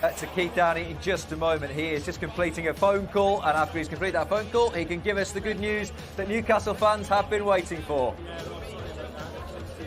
to Keith Downey in just a moment. He is just completing a phone call, and after he's completed that phone call, he can give us the good news that Newcastle fans have been waiting for.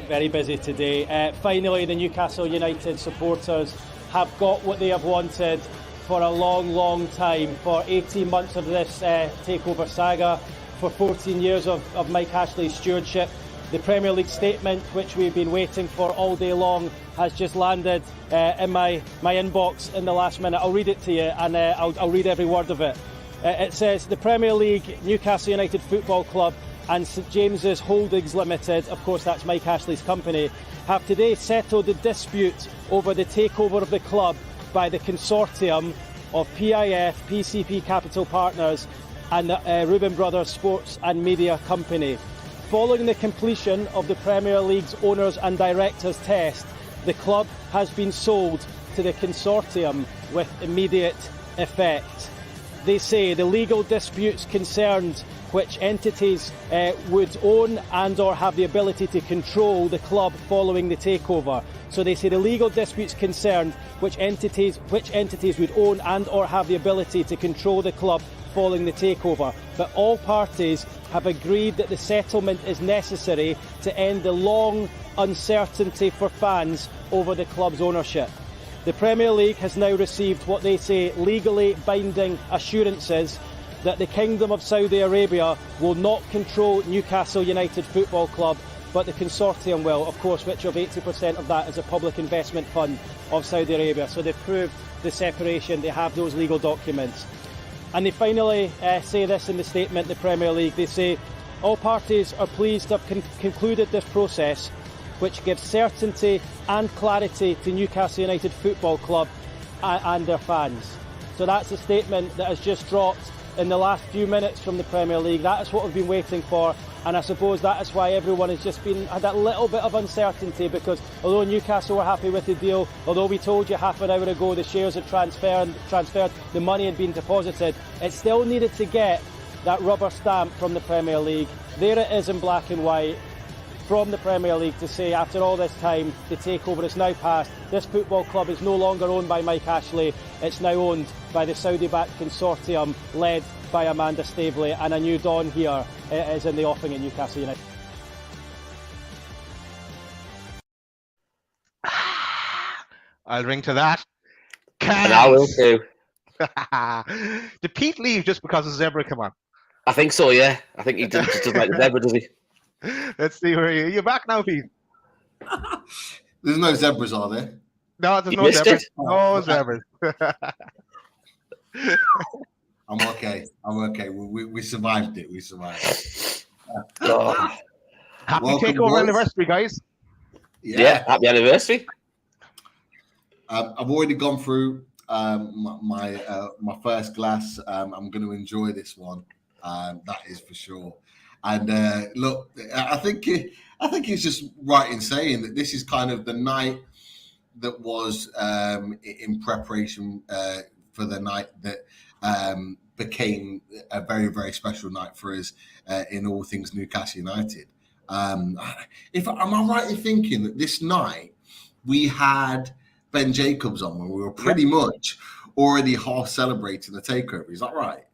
Very busy today. Finally, the Newcastle United supporters have got what they have wanted for a long time, for 18 months of this takeover saga, for 14 years of Mike Ashley's stewardship. The Premier League statement, which we've been waiting for all day long, has just landed in my inbox in the last minute. I'll read it to you, and I'll read every word of it. It says, the Premier League, Newcastle United Football Club and St James's Holdings Limited, of course that's Mike Ashley's company, have today settled the dispute over the takeover of the club by the consortium of PIF, PCP Capital Partners and the Reuben Brothers Sports and Media Company. Following the completion of the Premier League's owners and directors test, the club has been sold to the consortium with immediate effect. They say the legal disputes concerned which entities would own and or have the ability to control the club following the takeover. So they say the legal disputes concerned which entities would own and or have the ability to control the club following the takeover. But all parties have agreed that the settlement is necessary to end the long uncertainty for fans over the club's ownership. The Premier League has now received what they say legally binding assurances that the Kingdom of Saudi Arabia will not control Newcastle United Football Club, but the consortium will, of course, which of 80% of that is a public investment fund of Saudi Arabia. So they've proved the separation, they have those legal documents. And they finally say this in the statement, the Premier League, they say, all parties are pleased to have concluded this process, which gives certainty and clarity to Newcastle United Football Club and their fans. So that's a statement that has just dropped in the last few minutes from the Premier League. That is what we've been waiting for, and I suppose that is why everyone has just had that little bit of uncertainty, because although Newcastle were happy with the deal, although we told you half an hour ago the shares had transferred, the money had been deposited, it still needed to get that rubber stamp from the Premier League. There it is in black and white from the Premier League to say after all this time the takeover is now passed. This football club is no longer owned by Mike Ashley, it's now owned by the Saudi-backed consortium led by Amanda Staveley, and a new dawn here is in the offing at Newcastle United. I'll ring to that. And I will too. Did Pete leave just because the zebra came on? I think so, yeah. I think he just doesn't like the zebra, does he? Let's see where you're back now, Pete. There's no zebras, are there? No, there's You no missed zebras. it? No zebras. I'm okay. We survived it. We survived it. Happy Welcome, takeover boys. anniversary, guys. Yeah, happy anniversary. I've already gone through my first glass. I'm going to enjoy this one. That is for sure. And look, I think it's just right in saying that this is kind of the night that was in preparation for the night that became a very, very special night for us in all things Newcastle United. Am I right in thinking that this night we had Ben Jacobs on when we were pretty much already half celebrating the takeover? Is that right?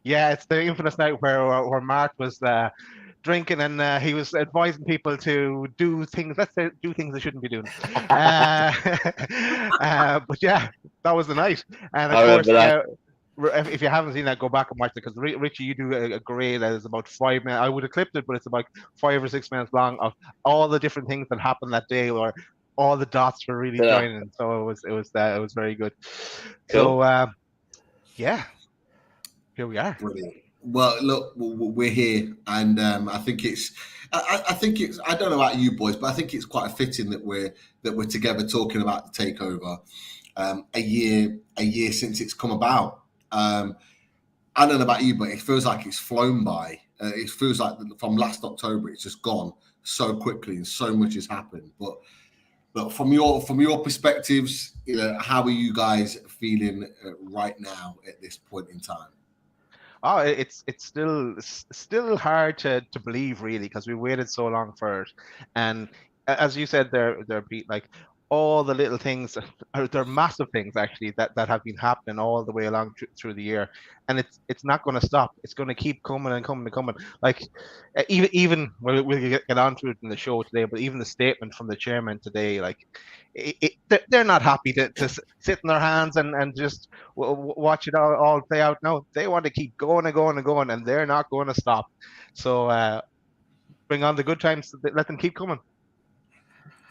Yeah, it's the infamous night where Mark was drinking and he was advising people to do things. Let's say do things they shouldn't be doing. But yeah, that was the night. And of course, if you haven't seen that, go back and watch it, because Richie, you do a great. It's about 5 minutes. I would have clipped it, but it's about 5 or 6 minutes long of all the different things that happened that day, or all the dots were really joining. So it was very good. Cool. So yeah. Here we are. Brilliant. Well, look, we're here, and I think it's. I don't know about you boys, but I think it's quite fitting that we're together talking about the takeover. A year since it's come about. I don't know about you, but it feels like it's flown by. It feels like from last October, it's just gone so quickly, and so much has happened. But from your perspectives, how are you guys feeling right now at this point in time? Oh, it's still hard to believe, really, because we waited so long for it. And as you said there, Pete, like all the little things, they're massive things actually that have been happening all the way along through the year, and it's not going to stop. It's going to keep coming and coming and coming. Like even we'll get on to it in the show today, but even the statement from the chairman today, like they're not happy to sit in their hands and just watch it all play out. No, they want to keep going and going and going, and they're not going to stop. So bring on the good times. Let them keep coming.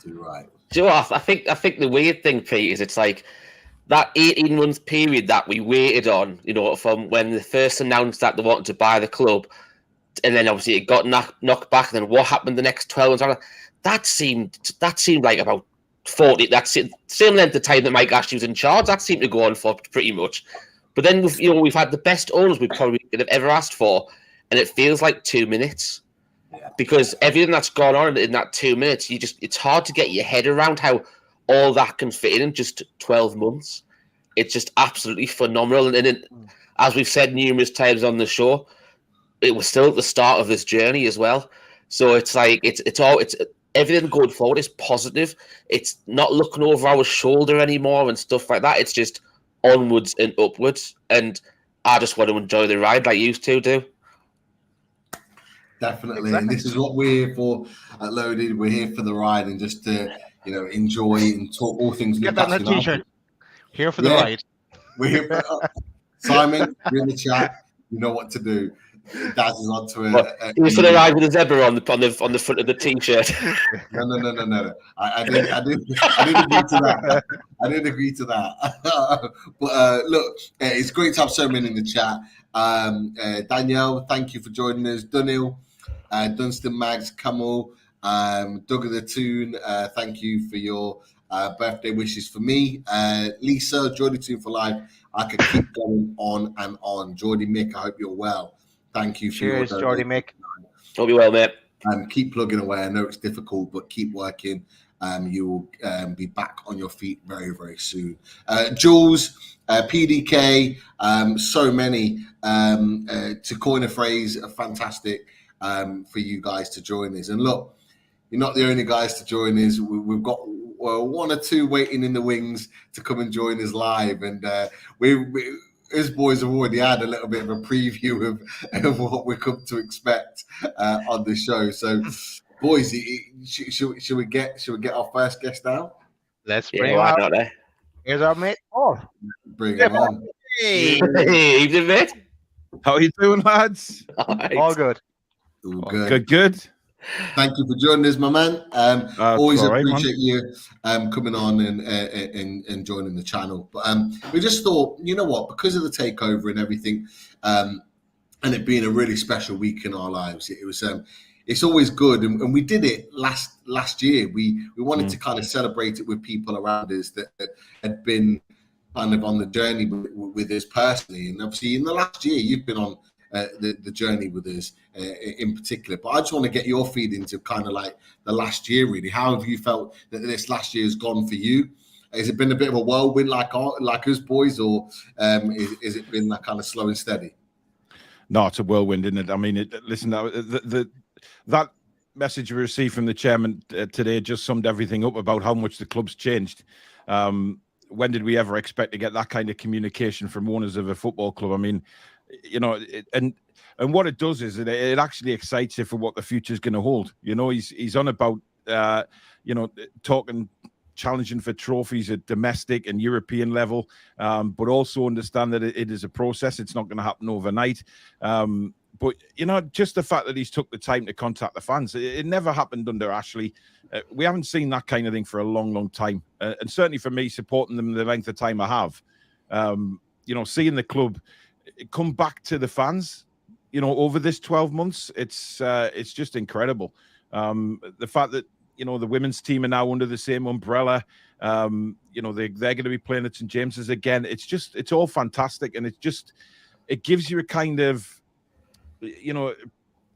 Right. Do you know what? I think the weird thing, Pete, is it's like that 18-month period that we waited on, from when they first announced that they wanted to buy the club, and then obviously it got knocked back, and then what happened the next 12 months? That seemed like about 40. That's it. Same length of time that Mike Ashley was in charge. That seemed to go on for pretty much. But then we've had the best owners we probably could have ever asked for, and it feels like 2 minutes. Because everything that's gone on in that 2 minutes, it's hard to get your head around how all that can fit in just 12 months. It's just absolutely phenomenal. And as we've said numerous times on the show, it was still at the start of this journey as well. So it's like it's everything going forward is positive. It's not looking over our shoulder anymore and stuff like that. It's just onwards and upwards. And I just want to enjoy the ride like you two do. Definitely, exactly. And this is what we're here for at Loaded. We're here for the ride and just to enjoy and talk all things. Get that on a t-shirt. Here for the ride. We're here for Simon. You're in the chat. You know what to do. Daz is on to it. You're for the ride with a zebra on the front of the t-shirt. No. I didn't agree to that. I didn't agree to that. But look, it's great to have so many in the chat. Danielle, thank you for joining us. Dunil, Dunstan Mags, Kamal, Doug of the Toon, thank you for your birthday wishes for me. Lisa, Geordie Toon for life. I could keep going on and on. Geordie Mick, I hope you're well. Thank you. Cheers, Geordie Mick. Hope you're well, mate. Keep plugging away. I know it's difficult, but keep working. You will be back on your feet very, very soon. Jules, PDK, so many. To coin a phrase, fantastic for you guys to join us. And look, you're not the only guys to join us. We've got one or two waiting in the wings to come and join us live. And us boys have already had a little bit of a preview of what we're come to expect on the show. So, boys, should we get our first guest now? Let's bring him out. Here's our mate Paul. Bring him on. Hey, evening, mate. How are you doing, lads? All good. All good. Good. Thank you for joining us, my man. Always appreciate you coming on and joining the channel. But we just thought, you know what, because of the takeover and everything, and it being a really special week in our lives, it was it's always good, and we did it last year. We wanted to kind of celebrate it with people around us that had been kind of on the journey with us personally. And obviously, in the last year, you've been on the journey with us in particular. But I just want to get your feed into kind of like the last year, really. How have you felt that this last year has gone for you? Has it been a bit of a whirlwind like us boys, or is it been that kind of slow and steady? No, it's a whirlwind, isn't it? I mean, listen, that message we received from the chairman today just summed everything up about how much the club's changed. When did we ever expect to get that kind of communication from owners of a football club? I mean, and what it does is it actually excites you for what the future is going to hold. He's on about talking, challenging for trophies at domestic and European level, but also understand that it is a process. It's not going to happen overnight. But just the fact that he's took the time to contact the fans, it never happened under Ashley. We haven't seen that kind of thing for a long, long time. And certainly for me, supporting them the length of time I have, seeing the club come back to the fans, over this 12 months, it's just incredible. The fact that, the women's team are now under the same umbrella, they're going to be playing at St. James's again. It's all fantastic. And it gives you a kind of,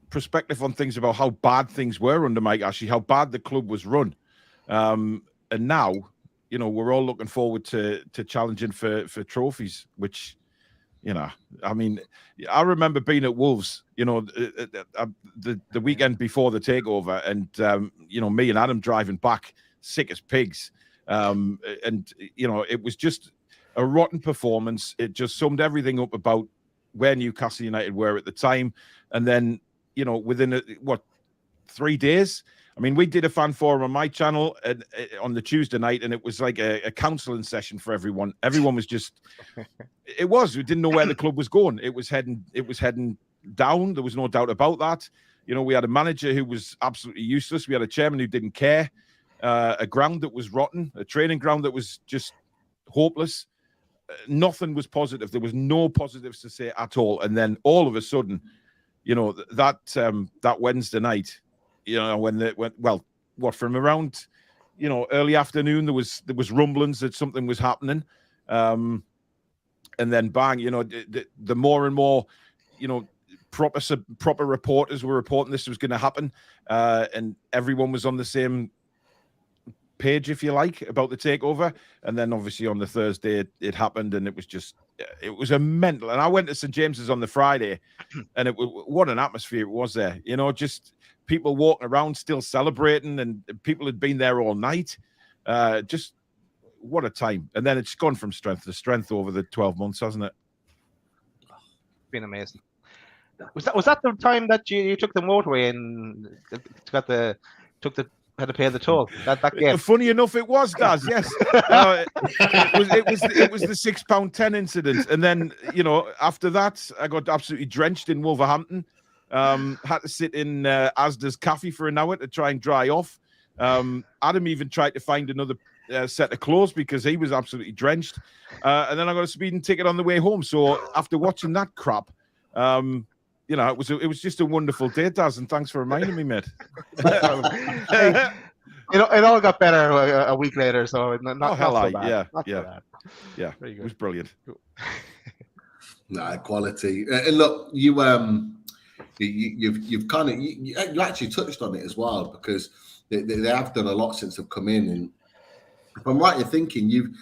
perspective on things about how bad things were under Mike Ashley, how bad the club was run. And now, we're all looking forward to challenging for trophies, which, I mean, I remember being at Wolves, the weekend before the takeover, and, me and Adam driving back sick as pigs. And it was just a rotten performance. It just summed everything up about where Newcastle United were at the time. And then, within 3 days, I mean, we did a fan forum on my channel on the Tuesday night, and it was like a counselling session for everyone. Everyone was just, we didn't know where the club was going. It was heading down. There was no doubt about that. We had a manager who was absolutely useless. We had a chairman who didn't care, a ground that was rotten, a training ground that was just hopeless. Nothing was positive. There was no positives to say at all. And then all of a sudden, that Wednesday night, from around, early afternoon, there was rumblings that something was happening. And then bang, the more and more, proper reporters were reporting this was going to happen. And everyone was on the same page, if you like, about the takeover. And then obviously on the Thursday it happened, and it was a mental. And I went to St. James's on the Friday, and what an atmosphere it was there. Just people walking around still celebrating, and people had been there all night. Just what a time. And then it's gone from strength to strength over the 12 months, hasn't it? It's been amazing. Was that the time that you took the motorway and had to pay the toll? That game. Funny enough, it was, Daz. Yes, it was the £6.10 incident, and then after that, I got absolutely drenched in Wolverhampton. Had to sit in Asda's cafe for an hour to try and dry off. Adam even tried to find another set of clothes because he was absolutely drenched. And then I got a speeding ticket on the way home. So after watching that crap, it was just a wonderful day, Daz, and thanks for reminding me, mate. It all got better a week later, so not so bad. Yeah. Very good. It was brilliant. No, quality. And look, you've kind of you actually touched on it as well, because they have done a lot since they've come in. And if I'm right in thinking, you've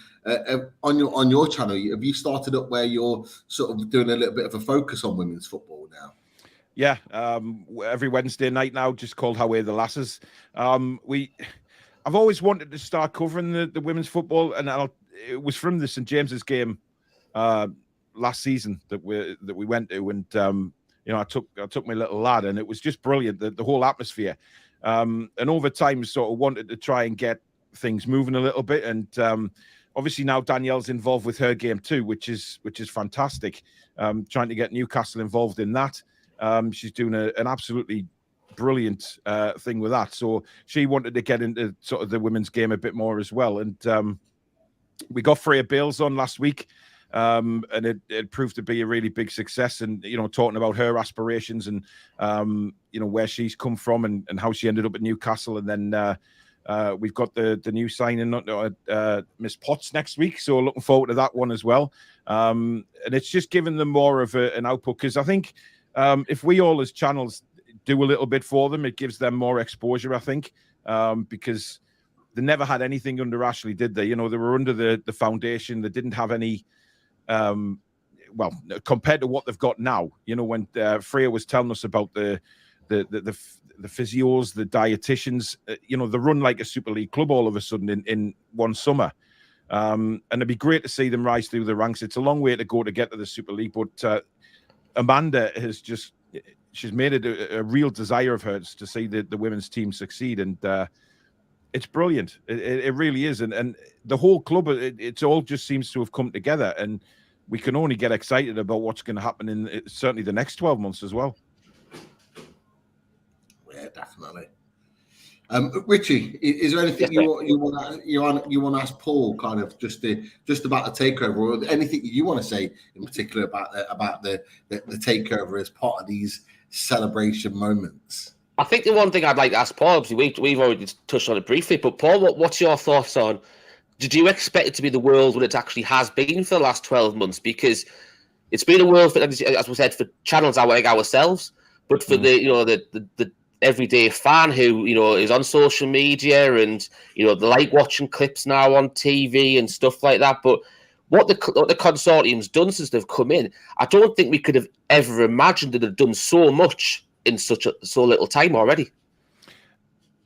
on your channel, have you started up where you're sort of doing a little bit of a focus on women's football now? Yeah, every Wednesday night now, just called How Are the Lasses. I've always wanted to start covering the women's football, and it was from the St. James's game last season that we went to, and I took my little lad, and it was just brilliant, the whole atmosphere. And over time, sort of wanted to try and get things moving a little bit, and obviously now Danielle's involved with her game too, which is fantastic. Trying to get Newcastle involved in that. She's doing an absolutely brilliant thing with that. So she wanted to get into sort of the women's game a bit more as well. And we got Freya Bales on last week, and it proved to be a really big success. And, talking about her aspirations and, where she's come from and how she ended up at Newcastle. And then we've got the new signing, Miss Potts, next week. So looking forward to that one as well. And it's just giving them more of an output, because I think if we all as channels do a little bit for them, it gives them more exposure, I think, because they never had anything under Ashley, did they? They were under the foundation. They didn't have any, compared to what they've got now. When Freya was telling us about the physios, the dietitians, they run like a Super League club all of a sudden in one summer. And it'd be great to see them rise through the ranks. It's a long way to go to get to the Super League, but Amanda she's made it a real desire of hers to see the women's team succeed, and it's brilliant. It really is, and the whole club, it all just seems to have come together, and we can only get excited about what's going to happen in certainly the next 12 months as well. Yeah, definitely. Richie, is there anything you want to ask Paul, kind of just about the takeover, or anything you want to say in particular about the takeover as part of these celebration moments? I think the one thing I'd like to ask Paul, obviously we've already touched on it briefly, but Paul, what's your thoughts on? Did you expect it to be the world when it actually has been for the last 12 months? Because it's been a world, as we said, for channels like ourselves, but for the everyday fan who is on social media and they like watching clips now on TV and stuff like that. But what the consortium's done since they've come in, I don't think we could have ever imagined that they've done so much in so little time already.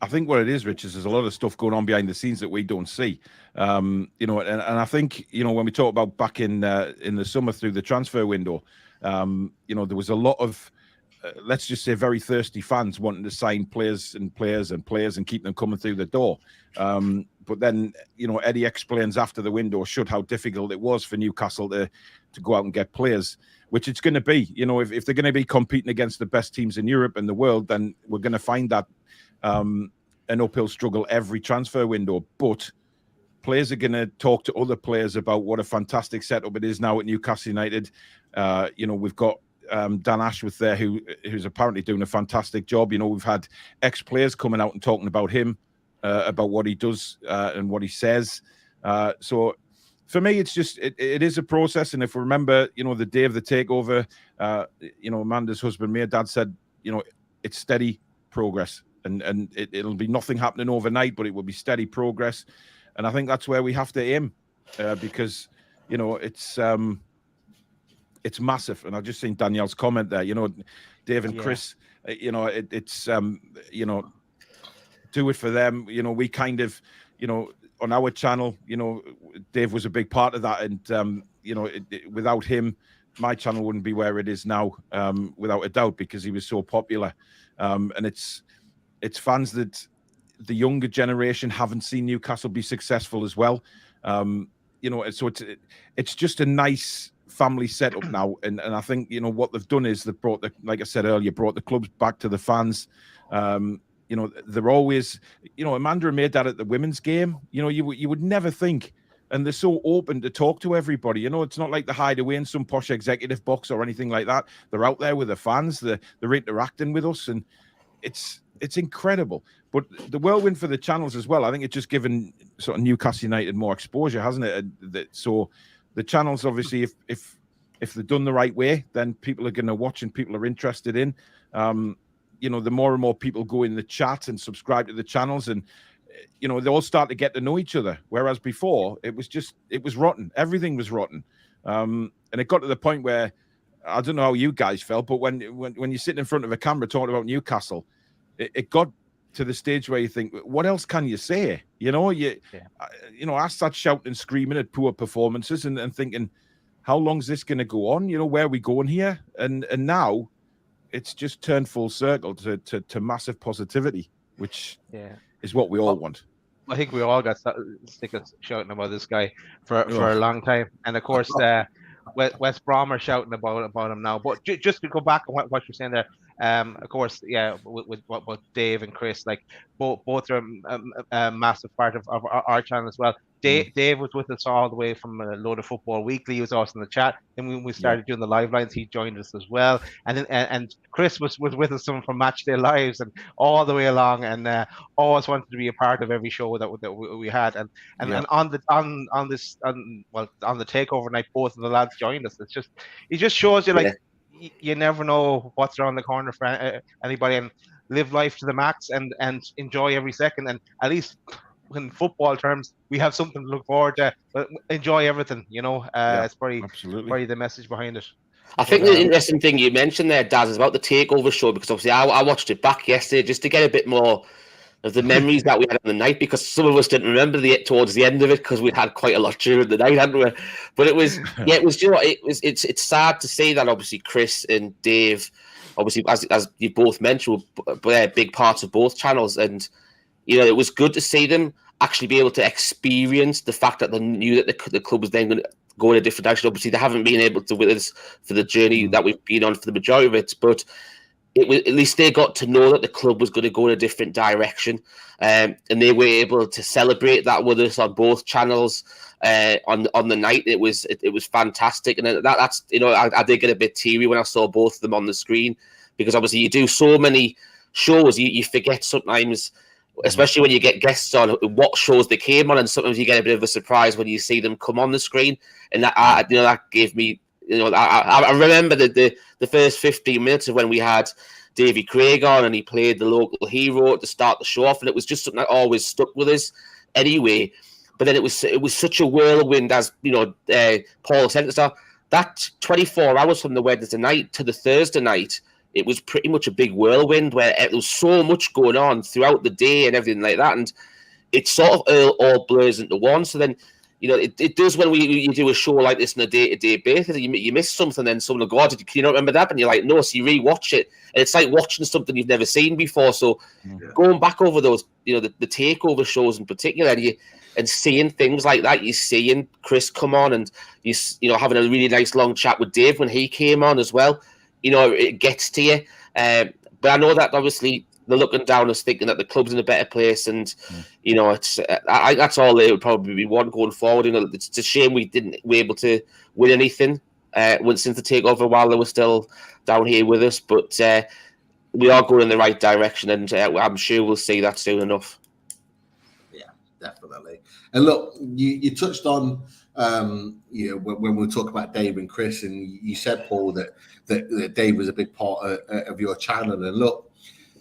I think what it is, Rich, is there's a lot of stuff going on behind the scenes that we don't see. And I think, when we talk about back in the summer through the transfer window, there was a lot of, let's just say, very thirsty fans wanting to sign players and keep them coming through the door. But then, Eddie explains after the window shut how difficult it was for Newcastle to go out and get players, which it's going to be. If they're going to be competing against the best teams in Europe and the world, then we're going to find that an uphill struggle every transfer window. But players are going to talk to other players about what a fantastic setup it is now at Newcastle United. We've got Dan Ashworth there, who's apparently doing a fantastic job. We've had ex-players coming out and talking about him, about what he does and what he says. So for me, it's just it is a process. And if we remember, the day of the takeover, Amanda's husband, my dad said, it's steady progress, and it'll be nothing happening overnight, but it will be steady progress. And I think that's where we have to aim, because it's massive. And I've just seen Danielle's comment there. Dave and Chris, it's do it for them. We kind of, on our channel, Dave was a big part of that, and without him, my channel wouldn't be where it is now, without a doubt, because he was so popular. And it's fans that the younger generation haven't seen Newcastle be successful as well. So it's just a nice family setup now, and I think what they've done is they've brought like I said earlier, brought the clubs back to the fans. They're always, Amanda made that at the women's game. You would never think, and they're so open to talk to everybody. It's not like they hide away in some posh executive box or anything like that. They're out there with the fans. They're interacting with us, and it's incredible. But the whirlwind for the channels as well, I think it's just given sort of Newcastle United more exposure, hasn't it? So the channels, obviously, if they're done the right way, then people are going to watch and people are interested in. The more and more people go in the chat and subscribe to the channels, and they all start to get to know each other. Whereas before, it was rotten. Everything was rotten, and it got to the point where, I don't know how you guys felt, but when you're sitting in front of a camera talking about Newcastle, it got to the stage where you think, what else can you say? I start shouting and screaming at poor performances and thinking, how long is this going to go on? Where are we going here? And now it's just turned full circle to massive positivity, which is what we all want. I think we all got sick of shouting about this guy for a long time. And of course, West Brom are shouting about him now. But just to go back on what you're saying there, of course, with Dave and Chris, like both are a massive part of our channel as well. Dave was with us all the way from a load of Football Weekly. He was also in the chat, and when we started doing the live lines, he joined us as well. And then and Chris was with us from Matchday Lives and all the way along, and always wanted to be a part of every show that we had. And on the takeover night, both of the lads joined us. It just shows you you never know what's around the corner for anybody, and live life to the max and enjoy every second. And at least in football terms, we have something to look forward to. But enjoy everything, it's probably the message behind it. I think the interesting thing you mentioned there, Daz, is about the takeover show, because obviously I watched it back yesterday just to get a bit more of the memories that we had on the night, because some of us didn't remember towards the end of it because we'd had quite a lot during the night, hadn't we? But it was it's sad to say that obviously Chris and Dave, obviously as you both mentioned, were big parts of both channels, and it was good to see them actually be able to experience the fact that they knew that the club was then going to go in a different direction. Obviously, they haven't been able to with us for the journey that we've been on for the majority of it, but at least they got to know that the club was going to go in a different direction, and they were able to celebrate that with us on both channels on the night. It was fantastic, and that's I did get a bit teary when I saw both of them on the screen, because obviously you do so many shows, you forget sometimes, especially when you get guests on, what shows they came on, and sometimes you get a bit of a surprise when you see them come on the screen, and that gave me. I remember the first 15 minutes of when we had Davy Craig on, and he played the local hero to start the show off, and it was just something that always stuck with us anyway. But then it was such a whirlwind, as Paul said at the start, that 24 hours from the Wednesday night to the Thursday night it was pretty much a big whirlwind where there was so much going on throughout the day and everything like that. And it sort of all blurs into one. So then, it does when you do a show like this on a day-to-day basis. You miss something, then someone will go, "Can you not remember that?" And you're like, "No." So you re-watch it, and it's like watching something you've never seen before. So going back over those, the takeover shows in particular, and seeing things like that, you're seeing Chris come on, and having a really nice long chat with Dave when he came on as well. It gets to you. But I know that obviously they're looking down us thinking that the club's in a better place, and it's that's all they would probably be one going forward. It's a shame we were able to win anything since the takeover while they were still down here with us, but we are going in the right direction, and I'm sure we'll see that soon enough. Yeah, definitely. And look, you touched on when we talk about Dave and Chris, and you said, Paul, that Dave was a big part of your channel, and look,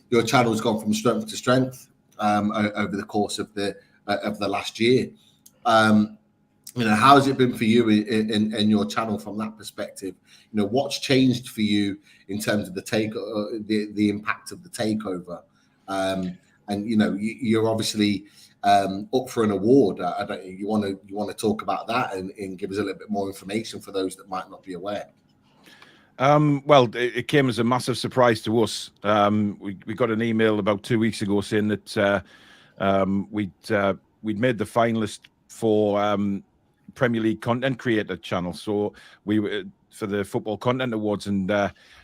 your channel's gone from strength to strength over the course of the last year. How has it been for you in your channel from that perspective? What's changed for you in terms of the impact of the takeover? And you're obviously up for an award. You want to talk about that and give us a little bit more information for those that might not be aware. Well, it came as a massive surprise to us. We got an email about 2 weeks ago saying that we'd made the finalist for Premier League Content Creator Channel. So we were for the Football Content Awards, and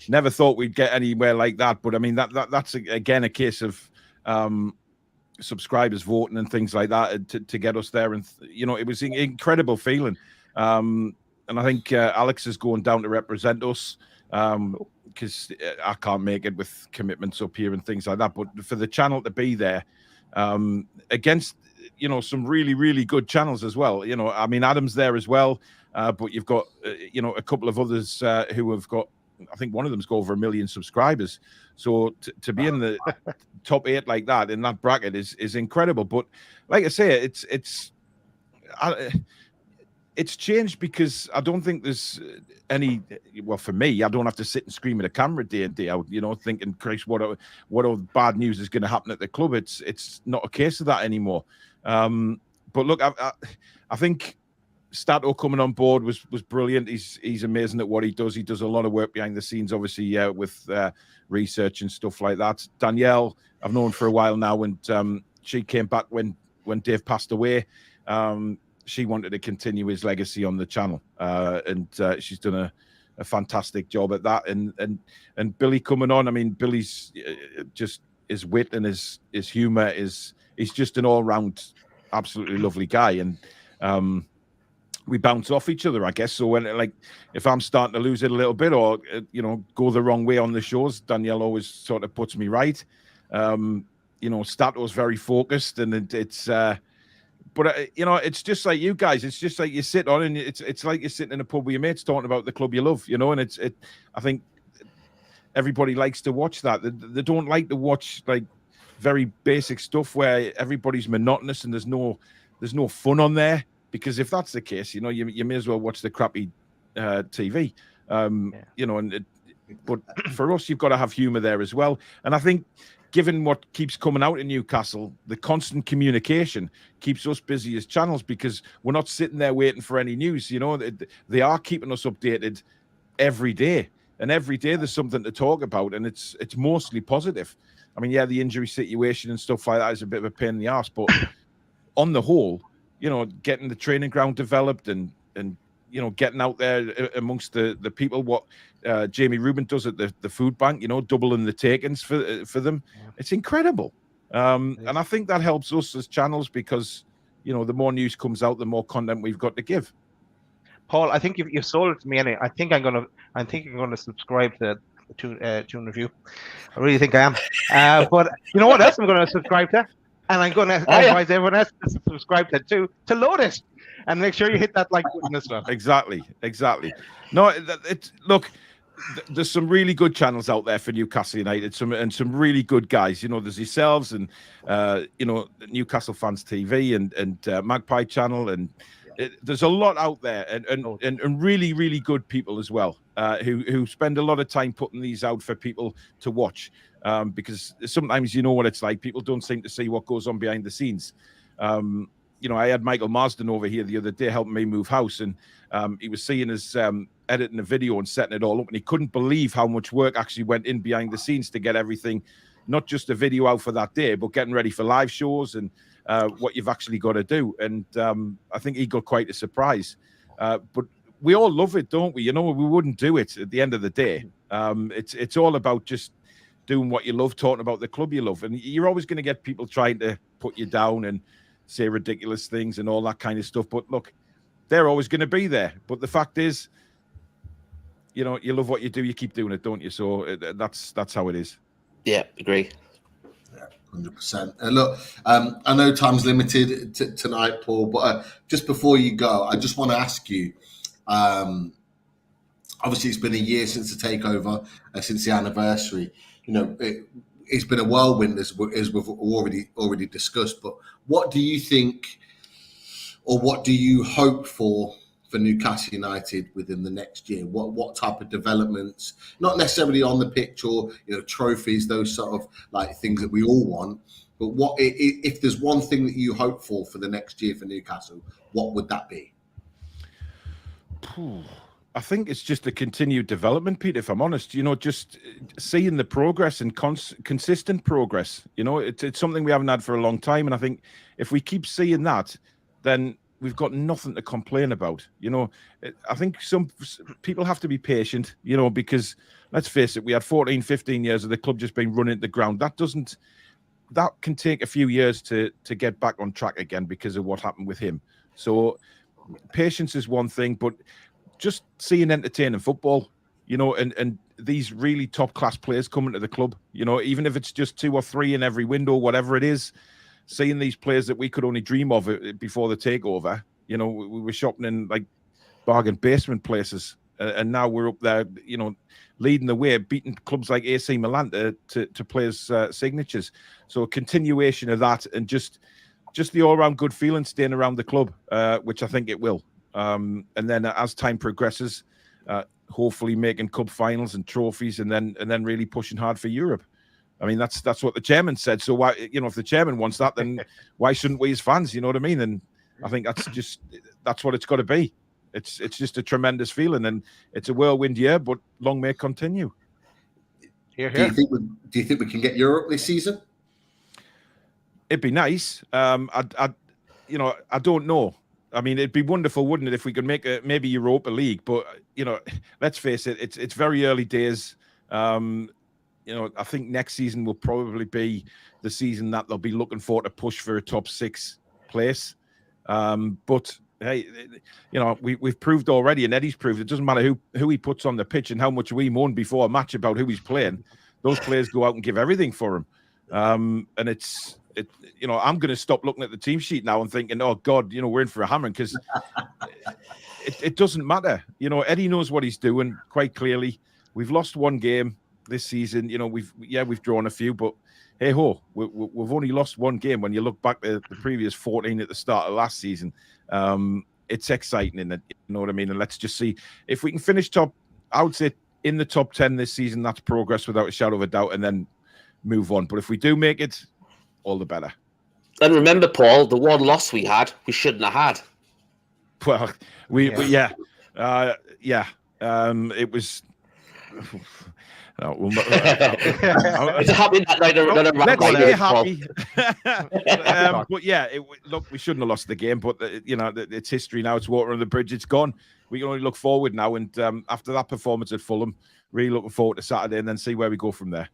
never thought we'd get anywhere like that. But I mean, that's again a case of subscribers voting and things like that to get us there. And it was an incredible feeling. And I think Alex is going down to represent us because I can't make it with commitments up here and things like that. But for the channel to be there against, some really, really good channels as well. I mean, Adam's there as well, but you've got, a couple of others who have got, I think one of them's got over 1 million subscribers. So to be in the top 8 like that in that bracket is incredible. But like I say, it's changed because I don't think there's any. Well, for me, I don't have to sit and scream at a camera day in day out, thinking, Christ, what bad news is going to happen at the club. It's not a case of that anymore. But look, I think Stato coming on board was brilliant. He's amazing at what he does. He does a lot of work behind the scenes, obviously, with research and stuff like that. Danielle, I've known for a while now, and she came back when Dave passed away. She wanted to continue his legacy on the channel, and she's done a fantastic job at that. And Billy coming on, I mean, Billy's just his wit and his humor he's just an all-round absolutely lovely guy, and we bounce off each other, I guess. So when if I'm starting to lose it a little bit or go the wrong way on the shows, Danielle always sort of puts me right. Stato's very focused, and it's. But it's just like you guys. It's just like you sit on, and it's like you're sitting in a pub with your mates talking about the club you love, And I think everybody likes to watch that. They don't like to watch like very basic stuff where everybody's monotonous and there's no fun on there. Because if that's the case, you may as well watch the crappy TV. But for us, you've got to have humour there as well. And I think, given what keeps coming out in Newcastle, the constant communication keeps us busy as channels because we're not sitting there waiting for any news. They are keeping us updated every day, and every day there's something to talk about, and it's mostly positive. I mean, yeah, the injury situation and stuff like that is a bit of a pain in the arse, but on the whole, getting the training ground developed and getting out there amongst the people, what Jamie Rubin does at the food bank, doubling the take-ins for them. It's incredible. And I think that helps us as channels because, the more news comes out, the more content we've got to give. Paul, I think you've sold it to me anyway. I think I'm gonna subscribe to Tune Review. I really think I am. But you know what else I'm going to subscribe to? And I'm going to advise everyone else to subscribe to Lotus. And make sure you hit that like button as well. Exactly. No, look, there's some really good channels out there for Newcastle United, some really good guys. There's yourselves and Newcastle Fans TV and Magpie Channel and there's a lot out there, and really, really good people as well, who spend a lot of time putting these out for people to watch, because sometimes you know what it's like. People don't seem to see what goes on behind the scenes. I had Michael Marsden over here the other day helping me move house, and he was seeing us editing a video and setting it all up, and he couldn't believe how much work actually went in behind the scenes to get everything, not just a video out for that day, but getting ready for live shows and what you've actually got to do. And I think he got quite a surprise. But we all love it, don't we? We wouldn't do it at the end of the day. It's all about just doing what you love, talking about the club you love. And you're always going to get people trying to put you down and say ridiculous things and all that kind of stuff. But look, they're always going to be there. But the fact is, you love what you do, you keep doing it, don't you? So that's how it is. Yeah, agree. 100%. And look, I know time's limited tonight, Paul, but just before you go, I just want to ask you, obviously it's been a year since the takeover, since the anniversary. It's been a whirlwind, as we've already discussed, but what do you think, or what do you hope for Newcastle United within the next year? What type of developments, not necessarily on the pitch or trophies, those sort of like things that we all want, but what if there's one thing that you hope for the next year for Newcastle, what would that be? I think it's just a continued development, Pete, if I'm honest. Just seeing the progress and consistent progress. It's something we haven't had for a long time, and I think if we keep seeing that, then we've got nothing to complain about. I think some people have to be patient, because let's face it, we had 14, 15 years of the club just being run into the ground. That can take a few years to get back on track again because of what happened with him. So patience is one thing, but just seeing entertaining football, and these really top class players coming to the club, even if it's just 2 or 3 in every window, whatever it is, seeing these players that we could only dream of before the takeover. We were shopping in like bargain basement places, and now we're up there, leading the way, beating clubs like AC Milan to players' signatures. So a continuation of that, and just the all-round good feeling staying around the club, which I think it will. And then as time progresses, hopefully making cup finals and trophies, and then really pushing hard for Europe. I mean, that's what the chairman said. So why, if the chairman wants that, then why shouldn't we as fans? You know what I mean? And I think that's what it's got to be. It's just a tremendous feeling, and it's a whirlwind year, but long may it continue. Here. Do you think we can get Europe this season? It'd be nice. I don't know. I mean, it'd be wonderful, wouldn't it, if we could make maybe Europa League? But let's face it, it's very early days. I think next season will probably be the season that they'll be looking for to push for a top 6 place. But hey, we've proved already, and Eddie's proved, it doesn't matter who he puts on the pitch and how much we moan before a match about who he's playing. Those players go out and give everything for him. And I'm going to stop looking at the team sheet now and thinking, oh God, we're in for a hammering, because it doesn't matter. Eddie knows what he's doing quite clearly. We've lost one game this season. We've drawn a few, but hey ho, we've only lost one game. When you look back at the previous 14 at the start of last season, it's exciting, in it, you know what I mean? And let's just see if we can finish I would say in the top 10 this season. That's progress without a shadow of a doubt, and then move on. But if we do make it, all the better. And remember, Paul, the one loss we had, we shouldn't have had. Well, it was. It's happy that night. Let's stay happy. But yeah, look, we shouldn't have lost the game, but it's history now. It's water on the bridge. It's gone. We can only look forward now, and after that performance at Fulham, really looking forward to Saturday, and then see where we go from there.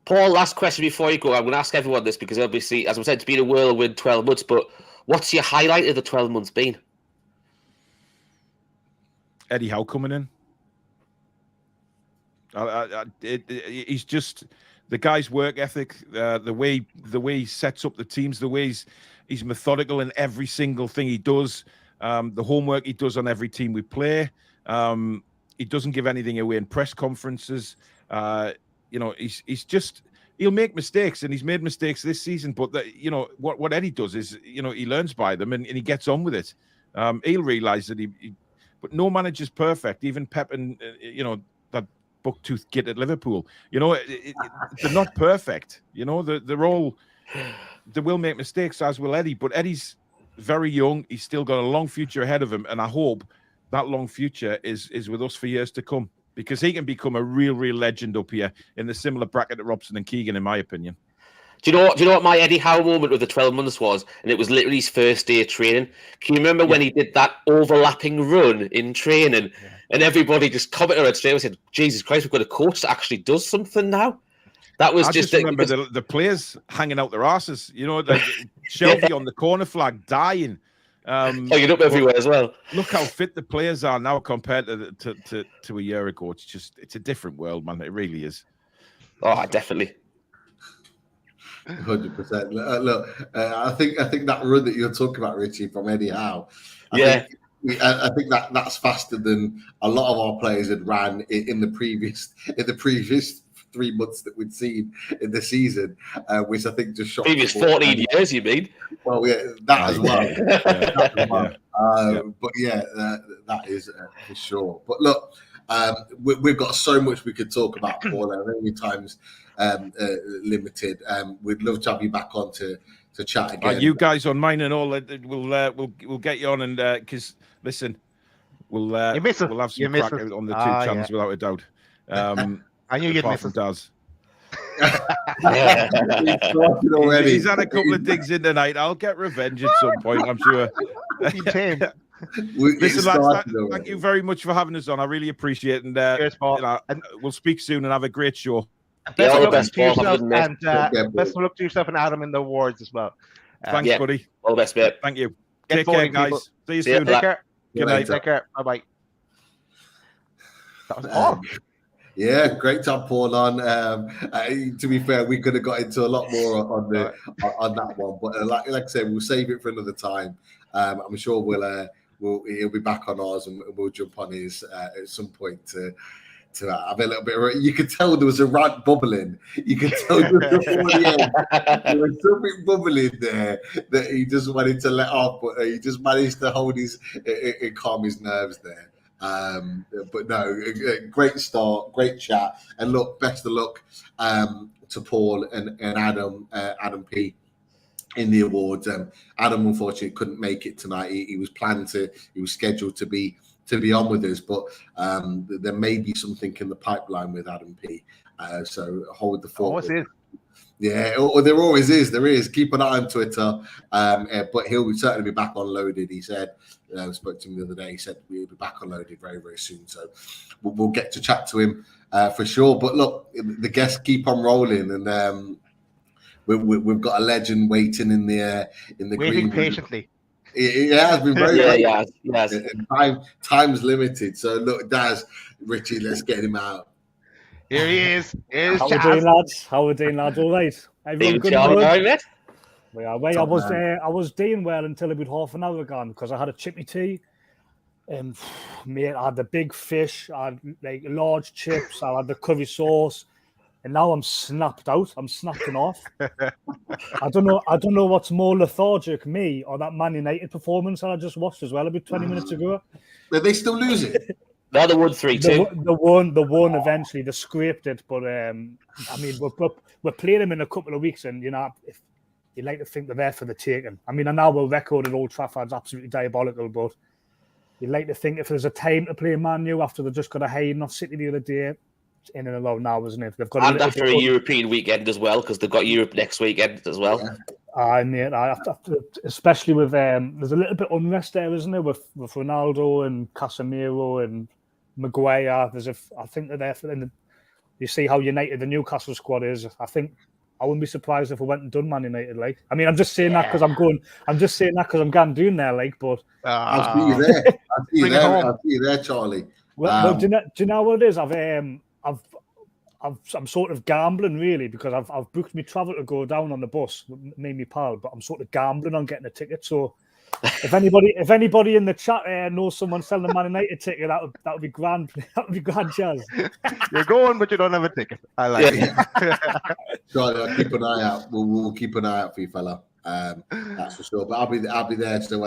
Paul, last question before you go. I'm going to ask everyone this, because obviously, as I said, it's been a whirlwind 12 months, but what's your highlight of the 12 months been? Eddie Howe coming in. He's just the guy's work ethic, the way he sets up the teams, the way he's methodical in every single thing he does, the homework he does on every team we play. He doesn't give anything away in press conferences. He'll make mistakes, and he's made mistakes this season. But what Eddie does is, he learns by them, and he gets on with it. He'll realise that but no manager's perfect. Even Pep and that bucktooth git at Liverpool. They're not perfect. They will make mistakes, as will Eddie. But Eddie's very young. He's still got a long future ahead of him, and I hope that long future is with us for years to come, because he can become a real legend up here in the similar bracket to Robson and Keegan, in my opinion. Do you know what my Eddie Howe moment with the 12 months was? And it was literally his first day of training. Can you remember when he did that overlapping run in training? Yeah. And everybody just commented on it straight away and said, Jesus Christ, we've got a coach that actually does something now. That was I just remember the players hanging out their asses. Like Shelby on the corner flag dying. Hanging up everywhere as well. Look how fit the players are now compared to a year ago. It's a different world, man. It really is. Oh, definitely. 100%. Look, I think that run that you're talking about, Richie, from Eddie Howe. I think that's faster than a lot of our players had ran in the previous 3 months that we'd seen in the season, which I think just shocked. Previous 14 years, you mean? Well, yeah, that as well. But that is for sure. But look, we've got so much we could talk about, Paul. And only time's limited. We'd love to have you back on to chat again. You guys on mine and all, we'll get you on, and because listen, we'll have some crack on the two channels without a doubt. I knew you'd miss Daz. Already. He's had a couple of digs in tonight. I'll get revenge at some point, I'm sure. Listen, lads, thank you very much for having us on. I really appreciate it. And we'll speak soon and have a great show. Best of luck to yourself and Adam in the awards as well. Thanks, buddy. All the best, mate. Thank you. Take care, guys. People. See you soon. Take care. Good night. Take care. Bye-bye. That was awesome. Yeah, great job, Paul. On to be fair, we could have got into a lot more on that one, but like I said, we'll save it for another time. I'm sure he'll be back on ours, and we'll jump on his at some point to have a little bit of you could tell there was a rant bubbling. You could tell there was something bubbling there that he just wanted to let off, but he just managed to hold and calm his nerves there. But no, great start, great chat, and look, best of luck to Paul and Adam P in the awards. Adam unfortunately couldn't make it tonight. He was scheduled to be on with us, but there may be something in the pipeline with Adam P. So hold the fort. Yeah, there always is. There is. Keep an eye on Twitter. But he'll certainly be back on Loaded. He said, I spoke to him the other day. He said we'll be back on Loaded very, very soon. So we'll get to chat to him for sure. But look, the guests keep on rolling, and we've got a legend waiting in the waiting green patiently. It has been very yes. Time's limited. So look, Daz, Richie, let's get him out. Here he is. How we doing, lads? All right. Everyone good? I was doing well until about half an hour gone because I had a chippy tea. Mate, I had the big fish, I had like large chips, I had the curry sauce, and now I'm snapped out. I'm snapping off. I don't know what's more lethargic, me or that Man United performance that I just watched as well about 20 minutes ago. Are they still losing? No, they won 3-2. The one eventually. They scraped it, but I mean, we're playing them in a couple of weeks, and if you like to think they're there for the taking. I mean, I know our record at Old Trafford's absolutely diabolical, but you'd like to think if there's a time to play Man U after they just got a Hayden off City the other day, it's in and around now, isn't it? They've got and after a European weekend as well, because they've got Europe next weekend as well. Mate, especially with there's a little bit unrest there, isn't there, with Ronaldo and Casemiro and Maguire. I think they're there for them. You see how united the Newcastle squad is. I wouldn't be surprised if we went and done Man United. Like, I mean, I'm just saying that because I'm going doing there. Like, but I'll see you there. I'll see you there, Charlie. Well, do you know what it is? I'm sort of gambling really because I've booked my travel to go down on the bus, me and my pal, but I'm sort of gambling on getting a ticket. So if anybody in the chat knows someone selling a Man United ticket, that would be grand. That would be grand, Chaz. You're going, but you don't have a ticket. I like it. Charlie, I'll keep an eye out. We'll keep an eye out for you, fella. That's for sure. But I'll be there. So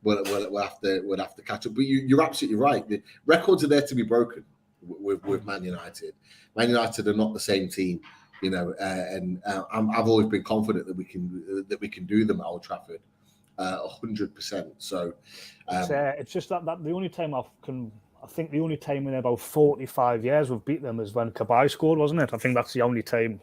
we'll have to catch up. But you're absolutely right. The records are there to be broken with Man United. Man United are not the same team, you know, and I've always been confident that we can do them at Old Trafford, 100%. So it's just that the only time I think the only time in about 45 years we've beat them is when Kabay scored, wasn't it? I think that's the only time.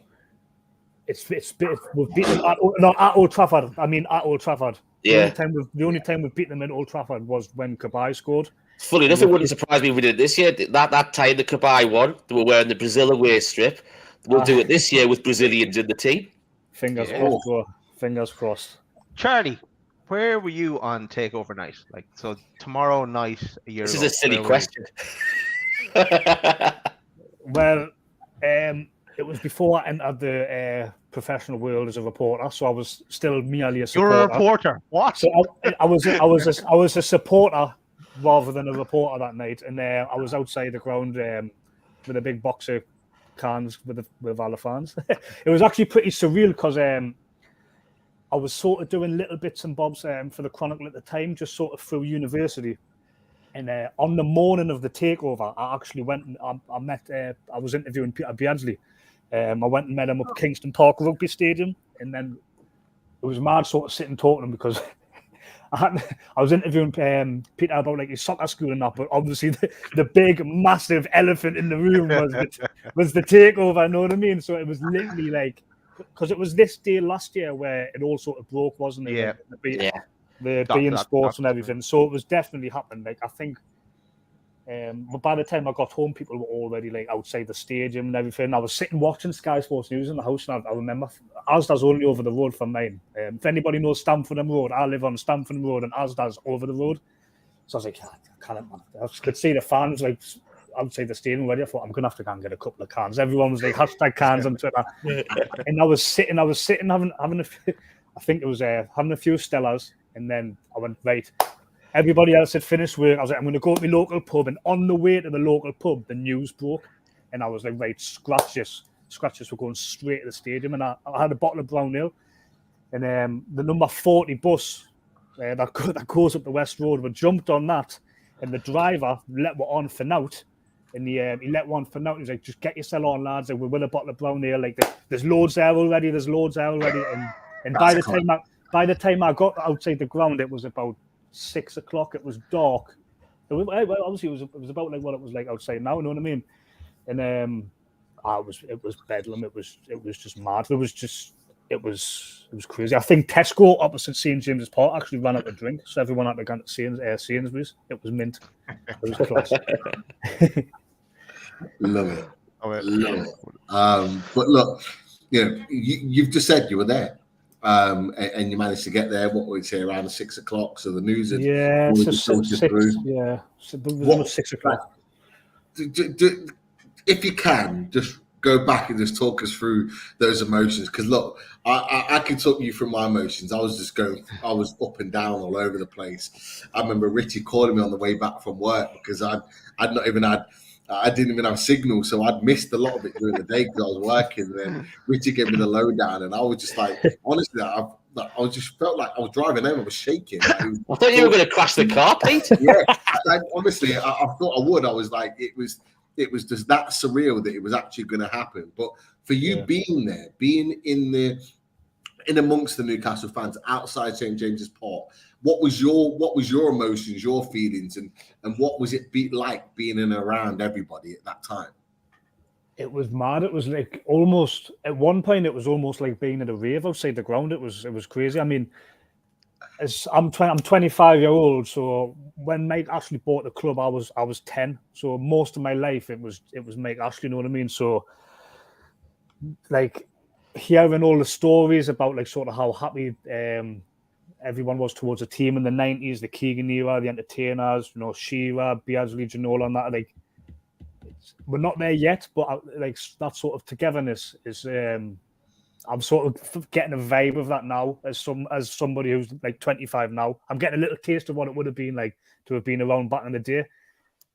We've beaten them at Old Trafford. I mean, at Old Trafford. Yeah. The only time we've beaten them at Old Trafford was when Kabay scored. Funny enough, it wouldn't surprise me if we did it this year. That time the Kabay won, they were wearing the Brazil away strip. We'll do it this year with Brazilians in the team. Fingers crossed. Bro. Fingers crossed. Charlie, where were you on Takeover night? Like, so tomorrow night a year This ago, is a silly question. Well, it was before I entered the professional world as a reporter, so I was still merely a supporter. You're a reporter. What? So I was a supporter rather than a reporter that night, and I was outside the ground with a big box of cans with all the fans. It was actually pretty surreal because I was sort of doing little bits and bobs for the Chronicle at the time, just sort of through university. And on the morning of the takeover, I actually went and I met. I was interviewing Peter Beardsley. I went and met him up Kingston Park Rugby Stadium, and then it was mad sort of sitting talking to him because I was interviewing Peter about like his soccer school and that, but obviously the big massive elephant in the room was the takeover. You know what I mean? So it was literally like, because it was this day last year where it all sort of broke, wasn't it? Yeah. The being sports and everything. So it was definitely happening. Like I think. But by the time I got home, people were already like outside the stadium and everything. I was sitting watching Sky Sports News in the house, and I remember Asda's only over the road from mine. If anybody knows Stamford Road, I live on Stamford Road, and Asda's over the road. So I was like, I can't, man. I could see the fans like outside the stadium already. I thought I'm gonna have to go and get a couple of cans. Everyone was like #cans on Twitter, and I was sitting having a few, I think it was having a few Stellas, and then I went right. Everybody else had finished work. I was like, I'm going to go to my local pub. And on the way to the local pub, the news broke. And I was like, right, scratch this. We're going straight to the stadium. And I had a bottle of brown ale. And the number 40 bus that goes up the West Road, we jumped on that. And the driver let one on for nout. And he let one for nout. He was like, just get yourself on, lads. Like, we're with a bottle of brown ale. Like, there's loads there already. And by the time I got outside the ground, it was about 6 o'clock. It was dark. Obviously, it was about like what it was like outside now. You know what I mean? And it was bedlam. It was just mad. It was crazy. I think Tesco opposite St James's Park actually ran out of drink, so everyone had to go to Sainsbury's. It was mint. It was class. Love it. Love it. But look, you know, you've just said you were there. And you managed to get there. What would you say, around 6 o'clock? So the news had so 6. Yeah, so it was 6 o'clock. If you can, just go back and just talk us through those emotions. Because look, I can talk you through my emotions. I was up and down all over the place. I remember Richie calling me on the way back from work because I didn't even have signal, so I'd missed a lot of it during the day because I was working. And then Richie gave me the lowdown, and I was just like, honestly, I just felt like I was driving home. I was shaking. Like, I thought you were going to crash the car, Pete. Yeah, honestly, I thought I would. I was like, it was just that surreal that it was actually going to happen. But for you being there, being in amongst the Newcastle fans outside St James's Park, what was your emotions, your feelings, and what was it like being in and around everybody at that time? It was mad. It was like almost at one point. It was almost like being at a rave outside the ground. It was crazy. I mean, I'm 25-year-old, so when Mike Ashley bought the club, I was 10. So most of my life it was Mike Ashley. You know what I mean? So like hearing all the stories about like sort of how happy everyone was towards the team in the 90s, the Keegan era, the Entertainers, you know, Shearer, Beardsley, Ginola, and that. Like, we're not there yet, but like that sort of togetherness is. I'm sort of getting a vibe of that now as somebody who's like 25 now. I'm getting a little taste of what it would have been like to have been around back in the day.